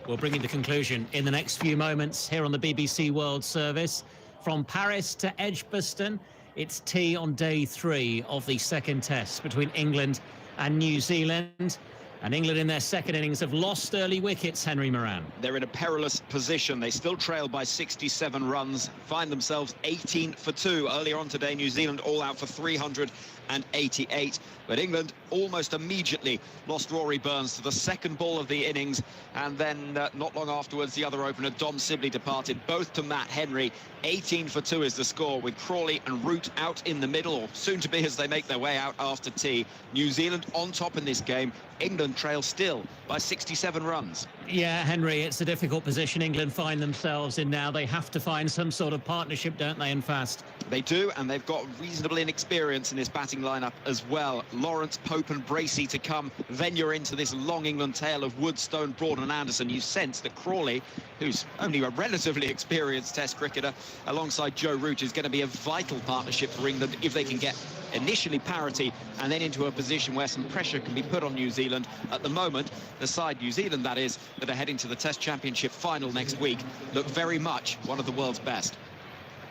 We'll bring you the conclusion in the next few moments here on the BBC World Service. From Paris to Edgbaston, it's tea on day 3 of the second test between England and New Zealand. And England in their second innings have lost early wickets, Henry Moran. They're in a perilous position. They still trail by 67 runs, find themselves 18 for 2. Earlier on today, New Zealand all out for 388. But England almost immediately lost Rory Burns to the second ball of the innings. And then not long afterwards, the other opener, Dom Sibley, departed, both to Matt Henry. 18 for 2 is the score, with Crawley and Root out in the middle, or soon to be as they make their way out after tea. New Zealand on top in this game. England trail still by 67 runs. Yeah, Henry, it's a difficult position England find themselves in now. They have to find some sort of partnership, don't they, and fast? They do, and they've got reasonable inexperience in this batting lineup as well. Lawrence, Pope and Bracey to come. Then you're into this long England tail of Wood, Stone, Broad and Anderson. You sense that Crawley, who's only a relatively experienced Test cricketer, alongside Joe Root, is going to be a vital partnership for England if they can get initially parity and then into a position where some pressure can be put on New Zealand. At the moment, the side, New Zealand that is, that are heading to the Test Championship final next week, look very much one of the world's best.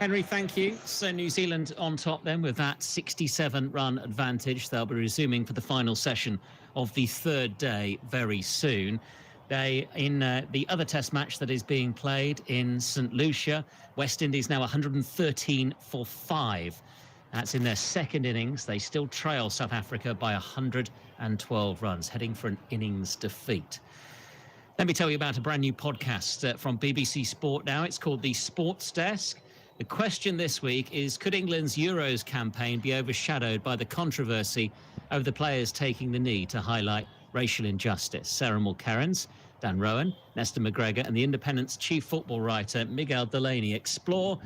Henry, thank you. So New Zealand on top then with that 67-run advantage. They'll be resuming for the final session of the third day very soon. They, in the other Test match that is being played in St Lucia, West Indies now 113 for 5. That's in their second innings. They still trail South Africa by 112 runs, heading for an innings defeat. Let me tell you about a brand new podcast from BBC Sport now. It's called The Sports Desk. The question this week is, could England's Euros campaign be overshadowed by the controversy over the players taking the knee to highlight racial injustice? Sarah Mulcairns, Dan Rowan, Nesta McGregor and The Independent's chief football writer Miguel Delaney explore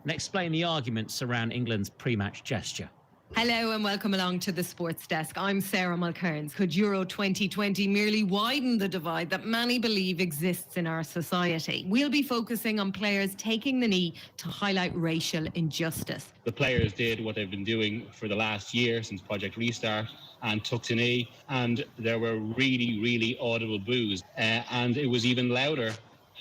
and explain the arguments around England's pre-match gesture. Hello and welcome along to the Sports Desk. I'm Sarah Mulcairns. Could Euro 2020 merely widen the divide that many believe exists in our society? We'll be focusing on players taking the knee to highlight racial injustice. The players did what they've been doing for the last year since Project Restart and took the knee, and there were really audible boos, and it was even louder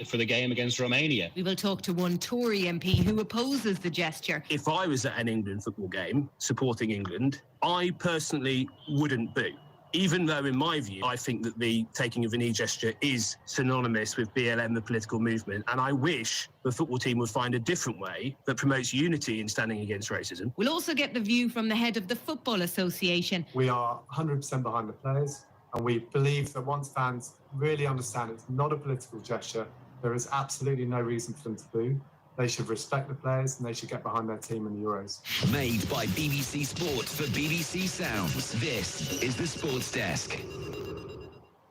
for the game against Romania. We will talk to one Tory MP who opposes the gesture. If I was at an England football game supporting England, I personally wouldn't boo. Even though, in my view, I think that the taking of a knee gesture is synonymous with BLM, the political movement, and I wish the football team would find a different way that promotes unity in standing against racism. We'll also get the view from the head of the Football Association. We are 100% behind the players, and we believe that once fans really understand it's not a political gesture, there is absolutely no reason for them to boo. They should respect the players and they should get behind their team in the Euros. Made by BBC Sports for BBC Sounds. This is the Sports Desk.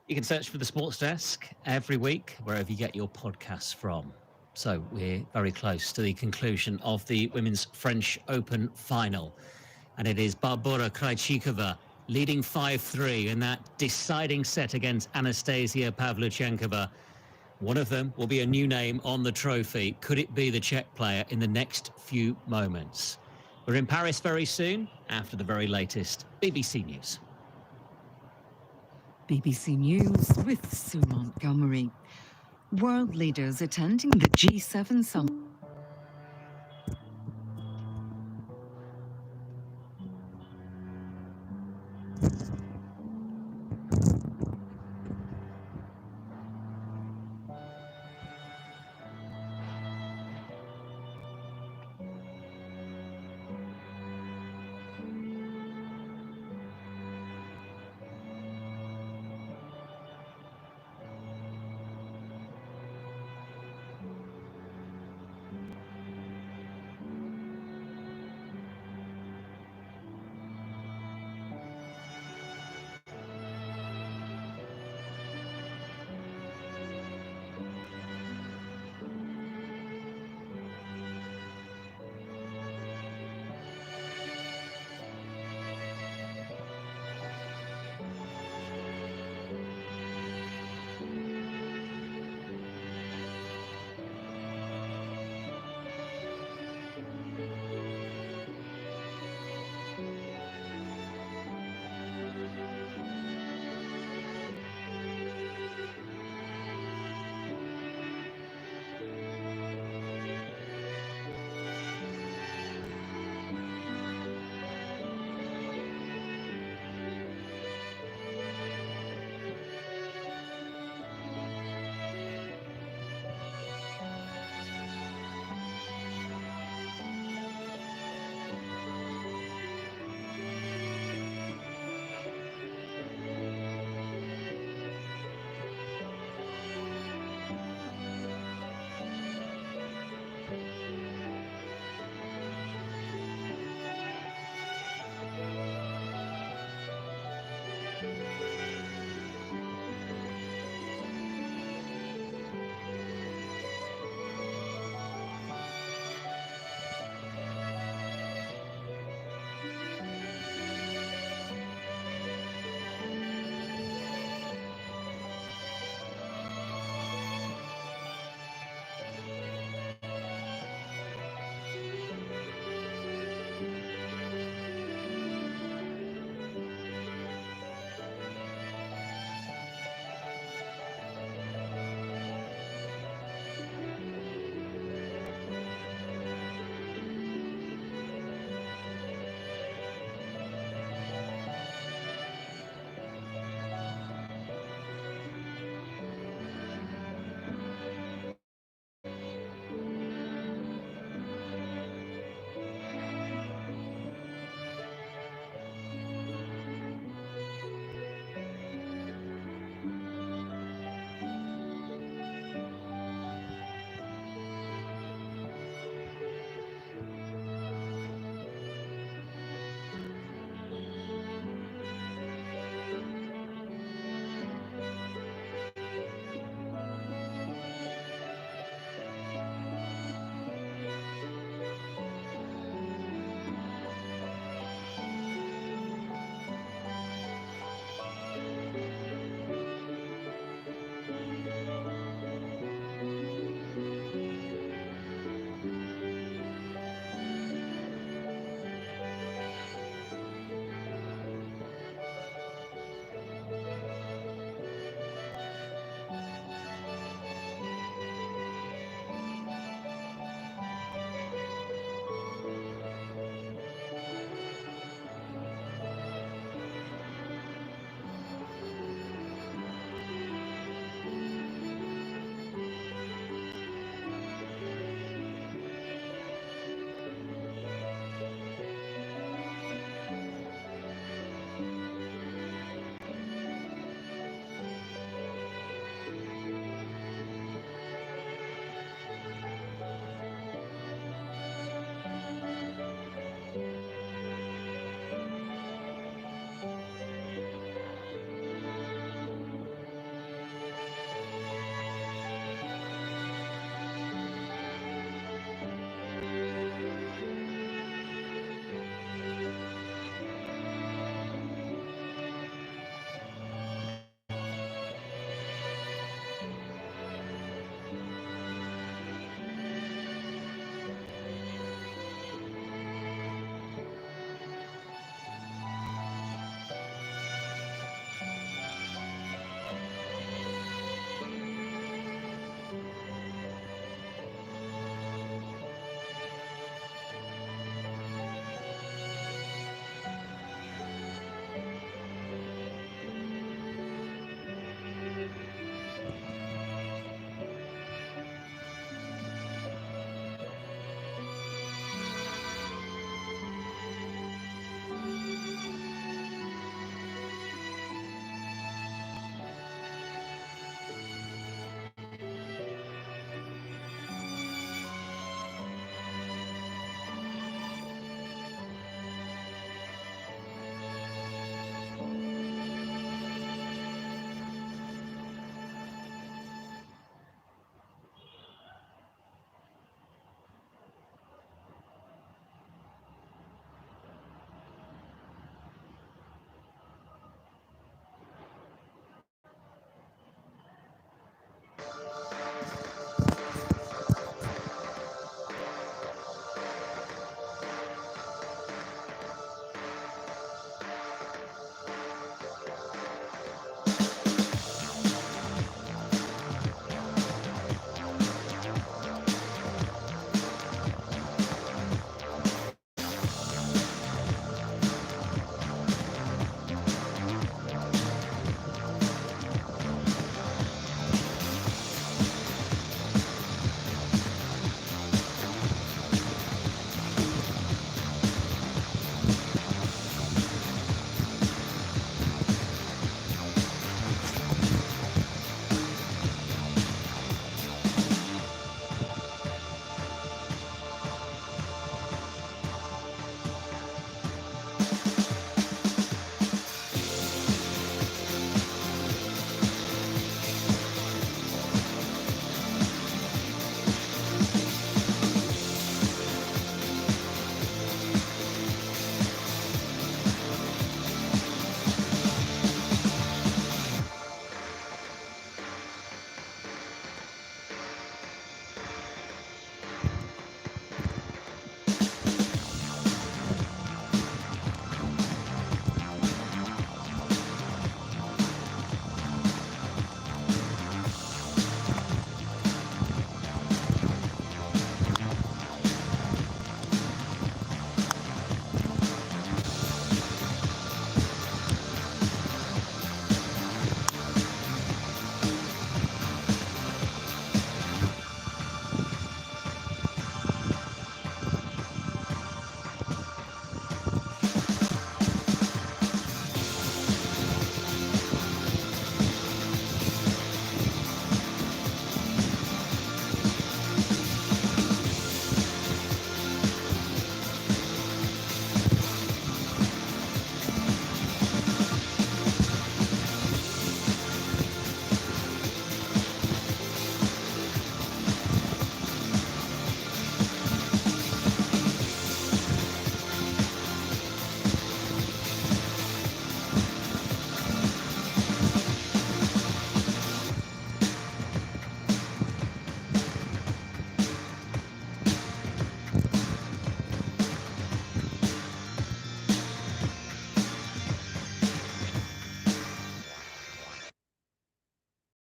You can search for the Sports Desk every week, wherever you get your podcasts from. So we're very close to the conclusion of the Women's French Open final. And it is Barbora Krejcikova leading 5-3 in that deciding set against Anastasia Pavlyuchenkova. One of them will be a new name on the trophy. Could it be the Czech player in the next few moments? We're in Paris very soon, after the very latest BBC News. BBC News with Sue Montgomery. World leaders attending the G7 summit.